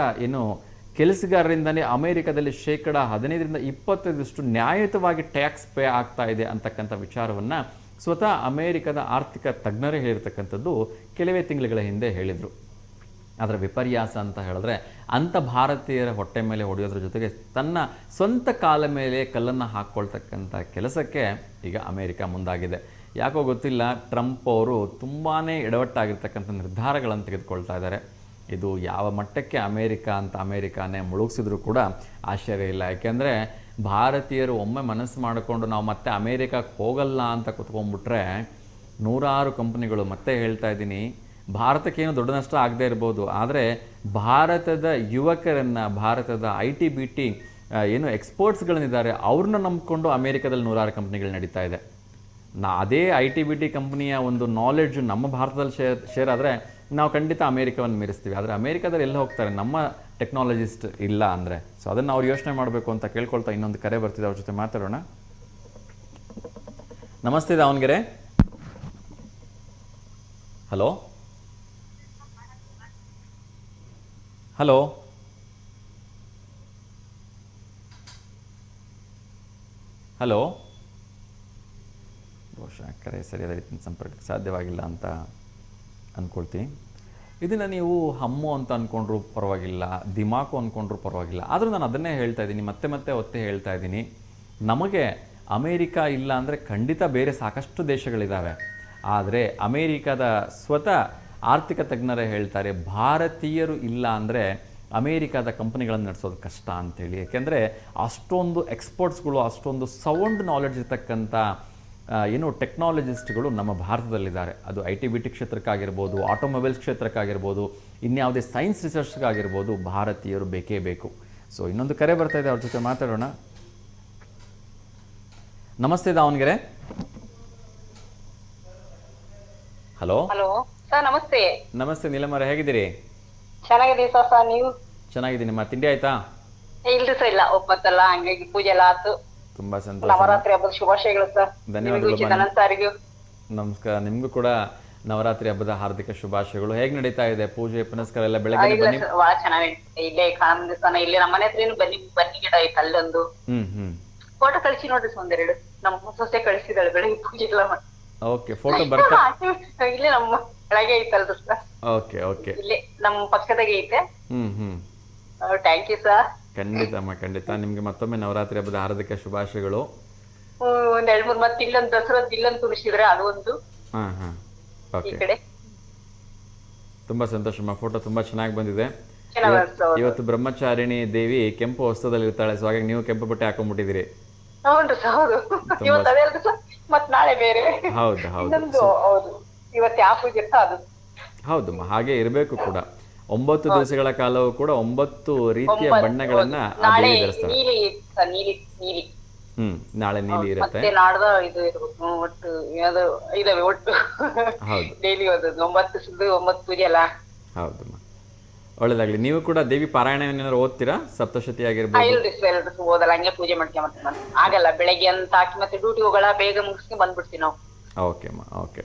ಕೆಲಸಗಾರರಿಂದನೇ ಅಮೇರಿಕಾದಲ್ಲಿ 15% ನ್ಯಾಯಯುತವಾಗಿ ಟ್ಯಾಕ್ಸ್ ಪೇ ಆಗ್ತಾ ಇದೆ ಅಂತಕ್ಕಂಥ ವಿಚಾರವನ್ನು ಸ್ವತಃ ಅಮೇರಿಕದ ಆರ್ಥಿಕ ತಜ್ಞರೇ ಹೇಳಿರ್ತಕ್ಕಂಥದ್ದು ಕೆಲವೇ ತಿಂಗಳುಗಳ ಹಿಂದೆ ಹೇಳಿದರು. ಅದರ ವಿಪರ್ಯಾಸ ಅಂತ ಹೇಳಿದ್ರೆ, ಅಂಥ ಭಾರತೀಯರ ಹೊಟ್ಟೆ ಮೇಲೆ ಹೊಡೆಯೋದ್ರ ಜೊತೆಗೆ ತನ್ನ ಸ್ವಂತ ಕಾಲ ಮೇಲೆ ಕಲ್ಲನ್ನು ಹಾಕ್ಕೊಳ್ತಕ್ಕಂಥ ಕೆಲಸಕ್ಕೆ ಈಗ ಅಮೇರಿಕ ಮುಂದಾಗಿದೆ. ಯಾಕೋ ಗೊತ್ತಿಲ್ಲ, ಟ್ರಂಪ್ ಅವರು ತುಂಬಾ ಎಡವಟ್ಟಾಗಿರ್ತಕ್ಕಂಥ ನಿರ್ಧಾರಗಳನ್ನು ತೆಗೆದುಕೊಳ್ತಾ ಇದ್ದಾರೆ. ಇದು ಯಾವ ಮಟ್ಟಕ್ಕೆ ಅಮೇರಿಕಾನೇ ಮುಳುಗಿಸಿದ್ರು ಕೂಡ ಆಶ್ಚರ್ಯ ಇಲ್ಲ. ಯಾಕೆಂದರೆ ಭಾರತೀಯರು ಒಮ್ಮೆ ಮನಸ್ಸು ಮಾಡಿಕೊಂಡು ನಾವು ಮತ್ತೆ ಅಮೇರಿಕಕ್ಕೆ ಹೋಗಲ್ಲ ಅಂತ ಕುತ್ಕೊಂಡ್ಬಿಟ್ರೆ ನೂರಾರು ಕಂಪ್ನಿಗಳು, ಮತ್ತೆ ಹೇಳ್ತಾ ಇದ್ದೀನಿ, ಭಾರತಕ್ಕೇನು ದೊಡ್ಡ ನಷ್ಟ ಆಗದೇ ಇರ್ಬೋದು, ಆದರೆ ಭಾರತದ ಯುವಕರನ್ನು, ಭಾರತದ IT-BT ಎಕ್ಸ್ಪೋರ್ಟ್ಸ್ಗಳನ್ನಿದ್ದಾರೆ ಅವ್ರನ್ನ ನಂಬಿಕೊಂಡು ಅಮೇರಿಕಾದಲ್ಲಿ ನೂರಾರು ಕಂಪ್ನಿಗಳು ನಡೀತಾ ಇದೆ. ಅದೇ IT-BT ಕಂಪ್ನಿಯ ಒಂದು ನಾಲೆಡ್ಜು ನಮ್ಮ ಭಾರತದಲ್ಲಿ ಶೇರ್ ಆದರೆ ನಾವು ಖಂಡಿತ ಅಮೇರಿಕವನ್ನು ಮೀರಿಸ್ತೀವಿ. ಆದರೆ ಅಮೇರಿಕಾದಲ್ಲಿ ಎಲ್ಲ ಹೋಗ್ತಾರೆ ನಮ್ಮ ಟೆಕ್ನಾಲಜಿಸ್ಟ್ ಇಲ್ಲ ಅಂದರೆ. ಸೊ ಅದನ್ನು ಅವ್ರು ಯೋಚನೆ ಮಾಡಬೇಕು ಅಂತ ಕೇಳ್ಕೊಳ್ತಾ ಇನ್ನೊಂದು ಕರೆ ಬರ್ತಿದೆ, ಅವ್ರ ಜೊತೆ ಮಾತಾಡೋಣ. ನಮಸ್ತೆ ದಾವಣಗೆರೆ. ಹಲೋ ಹಲೋ ಹಲೋ ಬಹುಶಃ ಕರೆ ಸರಿಯಾದ ರೀತಿಯ ಸಂಪರ್ಕಕ್ಕೆ ಸಾಧ್ಯವಾಗಿಲ್ಲ ಅಂತ ಅಂದ್ಕೊಳ್ತೀನಿ. ಇದನ್ನು ನೀವು ಹಮ್ಮು ಅಂತ ಅಂದ್ಕೊಂಡ್ರೂ ಪರವಾಗಿಲ್ಲ, ದಿಮಾಕು ಅಂದ್ಕೊಂಡ್ರೂ ಪರವಾಗಿಲ್ಲ. ಆದರೂ ನಾನು ಅದನ್ನೇ ಹೇಳ್ತಾ ಇದ್ದೀನಿ, ಮತ್ತೆ ಒತ್ತೆ ಹೇಳ್ತಾ ಇದ್ದೀನಿ, ನಮಗೆ ಅಮೇರಿಕಾ ಇಲ್ಲ ಅಂದರೆ ಖಂಡಿತ ಬೇರೆ ಸಾಕಷ್ಟು ದೇಶಗಳಿದ್ದಾವೆ. ಆದರೆ ಅಮೇರಿಕಾದ ಸ್ವತಃ ಆರ್ಥಿಕ ತಜ್ಞರೇ ಹೇಳ್ತಾರೆ, ಭಾರತೀಯರು ಇಲ್ಲ ಅಂದರೆ ಅಮೇರಿಕಾದ ಕಂಪ್ನಿಗಳನ್ನು ನಡೆಸೋದು ಕಷ್ಟ ಅಂಥೇಳಿ. ಯಾಕೆಂದರೆ ಅಷ್ಟೊಂದು ಎಕ್ಸ್ಪರ್ಟ್ಸ್ಗಳು, ಅಷ್ಟೊಂದು ಸೌಂಡ್ ನಾಲೆಡ್ಜ್ ಇರ್ತಕ್ಕಂಥ ಟೆಕ್ನಾಲಜಿಸ್ಟ್ಗಳು ನಮ್ಮ ಭಾರತದಲ್ಲಿದ್ದಾರೆ. ಅದು IT-BT ಕ್ಷೇತ್ರಕ್ಕಾಗಿರ್ಬೋದು, ಆಟೋಮೊಬೈಲ್ಸ್ ಕ್ಷೇತ್ರಕ್ಕಾಗಿರ್ಬೋದು, ಇನ್ಯಾವುದೇ ಸೈನ್ಸ್ ರಿಸರ್ಚ್ಗಾಗಿರ್ಬೋದು, ಭಾರತೀಯರು ಬೇಕೇ ಬೇಕು. ಸೊ ಇನ್ನೊಂದು ಕರೆ ಬರ್ತಾ ಇದೆ, ಅವ್ರ ಜೊತೆ ಮಾತಾಡೋಣ. ನಮಸ್ತೆ ದಾವಣಗೆರೆ. ಹಲೋ ಹಲೋ ಸರ್, ನಮಸ್ತೆ. ನಮಸ್ತೆ ನೀಲಮರ, ಹೇಗಿದ್ದೀರಿ? ಚೆನ್ನಾಗಿದೆ ಸರ್. ನೀವು? ಚೆನ್ನಾಗಿದ್ದೀನಿ. ನಿಮ್ಮ ತಿಂಡಿ ಆಯ್ತಾ? ಇಲ್ರಿ ಸರ್, ಇಲ್ಲ, ಒಪ್ಪತ್ತಲ್ಲ, ಹಂಗಾಗಿ ಪೂಜೆ ಎಲ್ಲ ಆಯ್ತು. ತುಂಬಾ ಸಂತೋಷ. ನವರಾತ್ರಿ ಹಬ್ಬದ ಶುಭಾಶಯಗಳು ಸರ್. ಧನ್ಯವಾದಗಳು. ನಮಸ್ಕಾರ. ನಿಮ್ಗೂ ಕೂಡ ನವರಾತ್ರಿ ಹಬ್ಬದ ಹಾರ್ದಿಕ ಶುಭಾಶಯಗಳು. ಹೇಗ್ ನಡೀತಾ ಇದೆ ಪೂಜೆ ಪುನಸ್ಕಾರ ಎಲ್ಲ? ಬೆಳಗ್ಗೆ ಬನ್ನಿ. ಬಹಳ ಚೆನ್ನಾಗಿದೆ. ಇಲ್ಲೇ ಕಾಣಂದಿಸ್ತಾನ, ಇಲ್ಲಿ ನಮ್ಮ ಮನೆ ಹತ್ರ ಬನ್ನಿ ಗಿಡ ಐತೆ, ಅಲ್ಲೊಂದು ಫೋಟೋ ಕಳಿಸಿ ನೋಡ್ರಿ ಒಂದೆರಡು. ನಮ್ಮ ಸೊಸೆ ಕಳಿಸಿದಾಳೆ ಬೆಳಗ್ಗೆ ಪೂಜೆ ಎಲ್ಲ ಮಾಡಿ. ಓಕೆ, ಫೋಟೋ ಬರ್ತಾ ಇಲ್ಲೇ ನಮ್ಮ ಕೆಳಗೆ ಐತಲ್ರಿ ಸರ್. ಓಕೆ ಓಕೆ, ಇಲ್ಲೇ ನಮ್ಮ ಪಕ್ಕದಾಗೆ ಐತೆ. Thank you sir. ಖಂಡಿತ ನಿಮ್ಗೆ ಮತ್ತೊಮ್ಮೆ ನವರಾತ್ರಿ ಹಬ್ಬದ ಹಾರ್ದಿಕ ಶುಭಾಶಯಗಳು. ಒಂದ್ 2-3 ಮತ್ತೆ ಇಲ್ಲೊಂದು ದಸರಾದ ಇಲ್ಲೊಂದು ತುಳಿಸಿದ್ರೆ ಅದು ಒಂದು ಈ ಕಡೆ. ತುಂಬಾ ಸಂತೋಷ. ಫೋಟೋ ತುಂಬಾ ಚೆನ್ನಾಗಿ ಬಂದಿದೆ. ಇವತ್ತು ಬ್ರಹ್ಮಚಾರಿಣಿ ದೇವಿ ಕೆಂಪು ವಸ್ತ್ರದಲ್ಲಿ ಇರ್ತಾಳೆ, ಸೊ ಹಾಗಾಗಿ ನೀವು ಕೆಂಪು ಬಟ್ಟೆ ಹಾಕೊಂಡ್ಬಿಟ್ಟಿದ್ದೀರಿ. ಹೌದು ಸರ್, ಹೌದು. ಇವತ್ತು ಅದೇ ಅಲ್ರಿ ಸರ್, ಮತ್ ನಾಳೆ ಬೇರೆ. ಹೌದು ಹೌದು ಇನ್ನೊಂದು ಹೌದು, ಇವತ್ತು ಯಾವ ಪೂಜೆ ಇರ್ತಾ ಅದು. ಹೌದಮ್ಮ, ಹಾಗೆ ಇರಬೇಕು ಕೂಡ. 9 ದಿವಸಗಳ ಕಾಲವೂ ಕೂಡ 9 ರೀತಿಯ ಬಣ್ಣಗಳನ್ನ ಆ ನಾಳೆ ದೇವಿ ಧರಿಸ್ತಾರೆ. ನೀಲಿ ಸರ್, ನೀಲಿ ನೀಲಿ. ನಾಳೆ ನೀಲಿ ಇರುತ್ತೆ. ಮತ್ತೆ ನಾಡ್ದ ಇದು ಇರ್ಬೇಕು. ಒಟ್ಟು ಯಾವ್ದು ಇದಾವೆ ಒಟ್ಟು. ಹೌದು ಡೈಲಿ ಓದೋದು 9 ಸುದ್ದು 9 ಪೂಜೆ ಅಲ್ಲ. ಹೌದಮ್ಮ, ಒಳ್ಳೇದಾಗ್ಲಿ. ನೀವು ಕೂಡ ದೇವಿ ಪಾರಾಯಣವನ್ನೇನಾದ್ರು ಓದ್ತೀರಾ? ಸಪ್ತಶತಿ ಆಗಿರ್ಬೋದು. ಇಲ್ರಿ ಸರ್, ಓದಲ್ಲ, ಹಂಗೆ ಪೂಜೆ ಮಾಡ್ಕೊಂಬರ್ತೀನಿ ನಾನು. ಆಗಲ್ಲ, ಬೆಳಗ್ಗೆ ಅಂತ ಹಾಕಿ ಮತ್ತೆ ಡ್ಯೂಟಿ ಹೋಗಲ್ಲ, ಬೇಗ ಮುಗಿಸ್ಕೊಂಡು ಬಂದ್ಬಿಡ್ತೀವಿ ನಾವು. ಓಕೆ ಅಮ್ಮ, ಓಕೆ.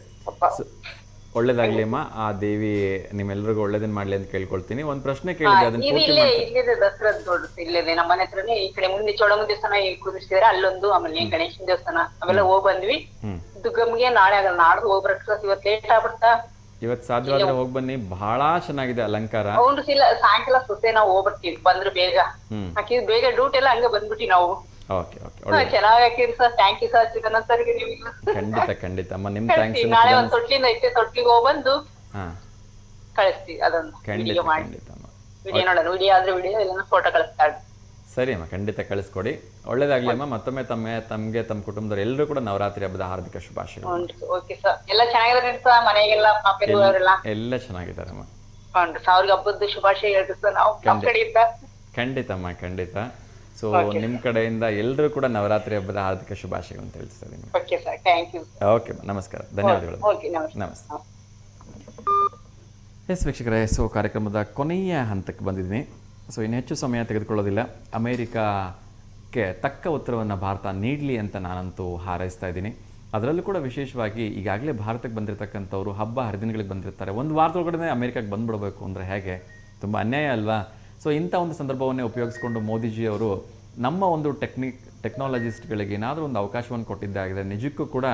ಒಳ್ಳೇದಾಗ್ಲಿ ಅಮ್ಮ, ಆ ದೇವಿ ನಿಮ್ಮೆಲ್ರಿಗೂ ಒಳ್ಳೇದನ್ನ ಮಾಡ್ಲಿ ಅಂತ ಕೇಳ್ಕೊಳ್ತೀನಿ. ಒಂದ್ ಪ್ರಶ್ನೆ ಕೇಳಿದೆ, ಅದನ್ನ ಇದು ಪೂರ್ತಿ ಇಲ್ಲೇ ಮಾಡ್ತೀನಿ. ಇಲ್ಲಿದೆ ದಸರಾದ ದೊಡ್ಡ ಇಲ್ಲಿದೆ ನಮ್ಮ ಮನೆ ಹತ್ರನೇ. ಈ ಕಡೆ ಮುಂದೆ ಚೋಳಮ್ಮ ದೇವಸ್ಥಾನ ಕುದಿಸಿದಾರೆ, ಅಲ್ಲೊಂದು, ಆಮೇಲೆ ಗಣೇಶನ ದೇವಸ್ಥಾನ ಅವೆಲ್ಲ ಹೋಗ್ ಬಂದ್ವಿ. ದುರ್ಗಮ್ಗೆ ನಾಳೆ ಆಗಲ್ಲ, ನಾಡ್ದು ಹೋಗ್ಬರಕ್ ಇವತ್ತು ಲೇಟ್ ಆಗ್ಬಿಡ್ತಾ. ಇವತ್ತು ಸಾಧ್ಯವಾದ್ರೆ ಹೋಗಿ ಬನ್ನಿ, ಬಹಳ ಚೆನ್ನಾಗಿದೆ ಅಲಂಕಾರ. ಹೌದು, ಸಾಯಂಕಾಲ ಸುತ್ತೆ ನಾವು ಹೋಗ್ಬರ್ತೀವಿ, ಬಂದ್ರೆ ಬೇಗ ಹಾಕಿದ್ ಬೇಗ ಡ್ಯೂಟಿ ಎಲ್ಲ ಹಂಗ ಬಂದ್ಬಿಟ್ಟಿ ನಾವು. ಓಕೆ ಓಕೆ, ಚೆನ್ನಾಗಿ ಹಾಕಿರಿ sir, thank you sir. Chicken sir ಖಂಡಿತ ಖಂಡಿತ ಅಮ್ಮ, ನಿಮ್ ಥ್ಯಾಂಕ್ಸ್. ನಾಳೆ ಒಂದ್ ತೊಟ್ಲಿಂದ ಐತೆ, ತೊಟ್ಲಿಗೆ ಹೋಗ್ಬಂದು ಕಳಿಸ್ತೀವಿ. ಅದೊಂದು ಖಂಡಿತ ವಿಡಿಯೋ ಮಾಡಿ, ಖಂಡಿತ ಅಮ್ಮ. ವಿಡಿಯೋ ನೋಡೋಣ, ವಿಡಿಯೋ ಆದ್ರೆ ವಿಡಿಯೋ ಇಲ್ಲ ಫೋಟೋ ಕಳಿಸ್ತಾಳೆ. ಸರಿ ಅಮ್ಮ, ಖಂಡಿತ ಕಳಿಸ್ಕೊಡಿ. ಒಳ್ಳೇದಾಗ್ಲಿ ಅಮ್ಮ. ಮತ್ತೊಮ್ಮೆ ತಮ್ಗೆ ತಮ್ಮ ಕುಟುಂಬದವ್ರು ಎಲ್ಲರೂ ಕೂಡ ನವರಾತ್ರಿ ಹಬ್ಬದ ಹಾರ್ದಿಕ ಶುಭಾಶಯಗಳು. ಓಕೆ ಸರ್, ಎಲ್ಲ ಚೆನ್ನಾಗಿದ್ದಾರೆ ಸರ್, ಮನೆಗೆಲ್ಲ ಪಾಪೆಲ್ಲ ಅವರೆಲ್ಲ ಎಲ್ಲ ಚೆನ್ನಾಗಿದ್ದಾರಮ್ಮ. ಅವ್ರಿಗೆ ಹಬ್ಬದ ಶುಭಾಶಯ ಹೇಳ್ರಿ ಸರ್, ನಾವು ನಮ್ಮ ಕಡೆಯಿಂದ. ಖಂಡಿತ ಅಮ್ಮ, ಖಂಡಿತ. ಸೊ ನಿಮ್ ಕಡೆಯಿಂದ ಎಲ್ಲರೂ ಕೂಡ ನವರಾತ್ರಿ ಹಬ್ಬದ ಹಾರ್ದಿಕ ಶುಭಾಶಯಗಳನ್ನು ತಿಳಿಸ್ತಾ ಇದ್ದೀನಿ. Okay sir, thank you. Okay, ನಮಸ್ಕಾರ, ಧನ್ಯವಾದಗಳು. ಓಕೆ, ನಮಸ್ತೆ. ಎಸ್ ವೀಕ್ಷಕರೇ, ಸೊ ಕಾರ್ಯಕ್ರಮದ ಕೊನೆಯ ಹಂತಕ್ಕೆ ಬಂದಿದ್ದೀನಿ. ಸೊ ಇನ್ನು ಹೆಚ್ಚು ಸಮಯ ತೆಗೆದುಕೊಳ್ಳೋದಿಲ್ಲ. ಅಮೇರಿಕಾಕ್ಕೆ ತಕ್ಕ ಉತ್ತರವನ್ನು ಭಾರತ ನೀಡಲಿ ಅಂತ ನಾನಂತೂ ಹಾರೈಸ್ತಾ ಇದ್ದೀನಿ. ಅದರಲ್ಲೂ ಕೂಡ ವಿಶೇಷವಾಗಿ ಈಗಾಗಲೇ ಭಾರತಕ್ಕೆ ಬಂದಿರತಕ್ಕಂಥವ್ರು ಹಬ್ಬ ಹರಿದಿನಗಳಿಗೆ ಬಂದಿರ್ತಾರೆ. ಒಂದು ವಾರದೊಳಗಡೆ ಅಮೇರಿಕಾಗೆ ಬಂದ್ಬಿಡಬೇಕು ಅಂದರೆ ಹೇಗೆ? ತುಂಬ ಅನ್ಯಾಯ ಅಲ್ವಾ? ಸೊ ಇಂಥ ಒಂದು ಸಂದರ್ಭವನ್ನೇ ಉಪಯೋಗಿಸ್ಕೊಂಡು ಮೋದಿಜಿಯವರು ನಮ್ಮ ಒಂದು ಟೆಕ್ನಾಲಜಿಸ್ಟ್ಗಳಿಗೆ ಏನಾದರೂ ಒಂದು ಅವಕಾಶವನ್ನು ಕೊಟ್ಟಿದ್ದಾಗಿದೆ. ನಿಜಕ್ಕೂ ಕೂಡ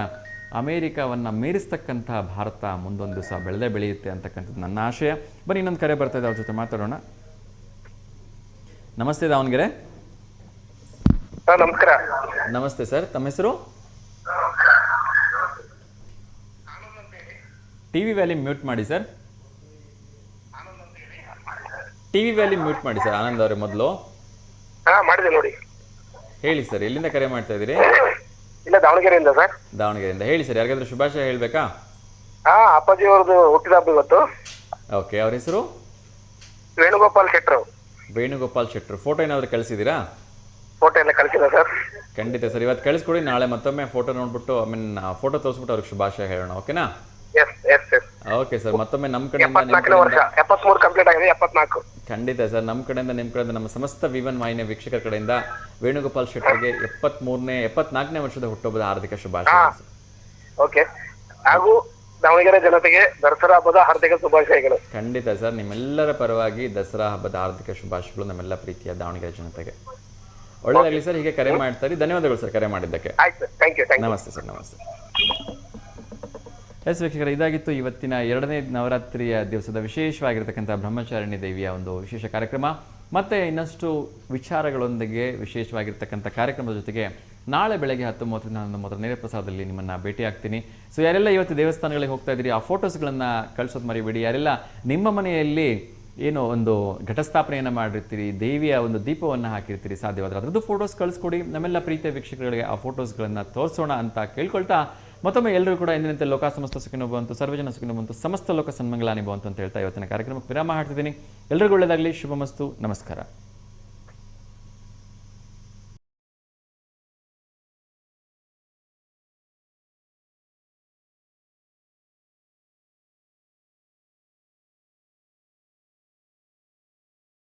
ಅಮೇರಿಕಾವನ್ನು ಮೀರಿಸ್ತಕ್ಕಂಥ ಭಾರತ ಮುಂದೊಂದು ದಿವಸ ಬೆಳೆದೇ ಬೆಳೆಯುತ್ತೆ ಅಂತಕ್ಕಂಥದ್ದು ನನ್ನ ಆಶಯ. ಬನ್ನಿ, ಇನ್ನೊಂದು ಕರೆ ಬರ್ತಾ ಇದೆ, ಅವ್ರ ಜೊತೆ ಮಾತಾಡೋಣ. ನಮಸ್ತೆ ದಾವಣಗೆರೆ. ನಮಸ್ಕಾರ. ನಮಸ್ತೆ ಸರ್, ತಮ್ಮ ಹೆಸರು? ಟಿವಿ ವ್ಯಾಲಿ ಮ್ಯೂಟ್ ಮಾಡಿ ಸರ್. ಟಿವಿ ವ್ಯಾಲಿ ಮ್ಯೂಟ್ ಮಾಡಿ ಸರ್. ಆನಂದ್ ಅವರೇ ಮೊದಲು ಮಾಡಿದೆ ನೋಡಿ. ಹೇಳಿ ಸರ್, ಎಲ್ಲಿಂದ ಕರೆ ಮಾಡ್ತಾ ಇದ್ದೀರಿ? ಇಲ್ಲ, ದಾವಣಗೆರೆಯಿಂದ ಸರ್. ದಾವಣಗೆರೆಯಿಂದ. ಹೇಳಿ ಸರ್, ಯಾರಿಗಾದ್ರೂ ಶುಭಾಶಯ ಹೇಳಬೇಕಾ? ಅಪ್ಪಾಜಿ ಅವ್ರದ್ದು ಹುಟ್ಟಿದ ಹಬ್ಬ ಇವತ್ತು. ಓಕೆ, ಅವ್ರ ಹೆಸರು? ವೇಣುಗೋಪಾಲ್ ಶೆಟ್ರು. ವೇಣುಗೋಪಾಲ್ ಶೆಟ್ರು. ಫೋಟೋ ಏನಾದರೂ ಕಳಿಸಿದ್ದೀರಾ? ಫೋಟೋ ಎಲ್ಲ ಕಳಿಸಿಲ್ಲ ಸರ್. ಖಂಡಿತ ಸರ್, ಇವತ್ತು ಕಳಿಸ್ಕೊಡಿ. ನಾಳೆ ಮತ್ತೊಮ್ಮೆ ಫೋಟೋ ನೋಡ್ಬಿಟ್ಟು ಫೋಟೋ ತೋರಿಸ್ಬಿಟ್ಟು ಅವ್ರಿಗೆ ಶುಭಾಶಯ ಹೇಳೋಣ. ಓಕೆನಾ? ಓಕೆ ಸರ್, ಮತ್ತೊಮ್ಮೆ ನಮ್ಮ ಕಡೆಯಿಂದ 73 ಕಂಪ್ಲೀಟ್ ಆಗಿದೆ. 74. ಖಂಡಿತ ಸರ್, ನಮ್ಮ ಕಡೆಯಿಂದ ನಿಮ್ಮ ಕಡೆಯಿಂದ ನಮ್ಮ ಸಮಸ್ತ V1 ವಾಹಿನಿಯ ವೀಕ್ಷಕರ ಕಡೆಯಿಂದ ವೇಣುಗೋಪಾಲ್ ಶೆಟ್ಟರ್ಗೆ 74ನೇ ವರ್ಷದ ಹುಟ್ಟುಹಬ್ಬದ ಹಾರ್ದಿಕ ಶುಭಾಶಯ. ಓಕೆ, ಹಾಗೂ ದಾವಣಗೆರೆ ಜನತೆಗೆ ದಸರಾ ಹಬ್ಬದ ಹಾರ್ದಿಕ ಶುಭಾಶಯಗಳು. ಖಂಡಿತ ಸರ್, ನಿಮ್ಮೆಲ್ಲರ ಪರವಾಗಿ ದಸರಾ ಹಬ್ಬದ ಹಾರ್ದಿಕ ಶುಭಾಶಯಗಳು ನಮ್ಮೆಲ್ಲ ಪ್ರೀತಿಯ ದಾವಣಗೆರೆ ಜನತೆಗೆ. ಒಳ್ಳೆದಾಗಲಿ ಸರ್, ಹೀಗೆ ಕರೆ ಮಾಡ್ತಾರೆ. ಧನ್ಯವಾದಗಳು ಸರ್ ಕರೆ ಮಾಡಿದ್ದಕ್ಕೆ. ನಮಸ್ತೆ ಸರ್, ನಮಸ್ತೆ. ಎಸ್ ವೀಕ್ಷಕರೇ, ಇದಾಗಿತ್ತು ಇವತ್ತಿನ 2ನೇ ನವರಾತ್ರಿಯ ದಿವಸದ ವಿಶೇಷವಾಗಿರ್ತಕ್ಕಂಥ ಬ್ರಹ್ಮಚಾರಿಣಿ ದೇವಿಯ ಒಂದು ವಿಶೇಷ ಕಾರ್ಯಕ್ರಮ. ಮತ್ತು ಇನ್ನಷ್ಟು ವಿಚಾರಗಳೊಂದಿಗೆ ವಿಶೇಷವಾಗಿರ್ತಕ್ಕಂಥ ಕಾರ್ಯಕ್ರಮದ ಜೊತೆಗೆ ನಾಳೆ ಬೆಳಗ್ಗೆ 10:30 ನಾನು ಮೊದಲ ನೇರ ಪ್ರಸಾರದಲ್ಲಿ ನಿಮ್ಮನ್ನು ಭೇಟಿ ಆಗ್ತೀನಿ. ಸೊ ಯಾರೆಲ್ಲ ಇವತ್ತು ದೇವಸ್ಥಾನಗಳಿಗೆ ಹೋಗ್ತಾ ಇದ್ದೀರಿ, ಆ ಫೋಟೋಸ್ಗಳನ್ನು ಕಳಿಸೋದು ಮರಿಬೇಡಿ. ಯಾರೆಲ್ಲ ನಿಮ್ಮ ಮನೆಯಲ್ಲಿ ಏನೋ ಒಂದು ಘಟಸ್ಥಾಪನೆಯನ್ನು ಮಾಡಿರ್ತೀರಿ, ದೇವಿಯ ಒಂದು ದೀಪವನ್ನು ಹಾಕಿರ್ತೀರಿ, ಸಾಧ್ಯವಾದರೆ ಅದರದ್ದು ಫೋಟೋಸ್ ಕಳಿಸ್ಕೊಡಿ. ನಮ್ಮೆಲ್ಲ ಪ್ರೀತಿಯ ವೀಕ್ಷಕರಿಗೆ ಆ ಫೋಟೋಸ್ಗಳನ್ನು ತೋರಿಸೋಣ ಅಂತ ಕೇಳ್ಕೊಳ್ತಾ, ಮತ್ತೊಮ್ಮೆ ಎಲ್ಲರೂ ಕೂಡ ಎಂದಿನಂತೆ ಲೋಕ ಸಮಸ್ತ ಸುಖಿನೋ ಭವಂತು, ಸರ್ವಜನ ಸುಖಿನೋ ಭವಂತು, ಸಮಸ್ತ ಲೋಕ ಸನ್ಮಂಗಲಾನಿ ಭವಂತು ಅಂತ ಹೇಳ್ತಾ ಇವತ್ತಿನ ಕಾರ್ಯಕ್ರಮಕ್ಕೆ ವಿರಾಮ ಹಾಡ್ತಿದ್ದೀನಿ. ಎಲ್ಲರಿಗೂ ಒಳ್ಳೆಯದಾಗಲಿ, ಶುಭಮಸ್ತು, ನಮಸ್ಕಾರ.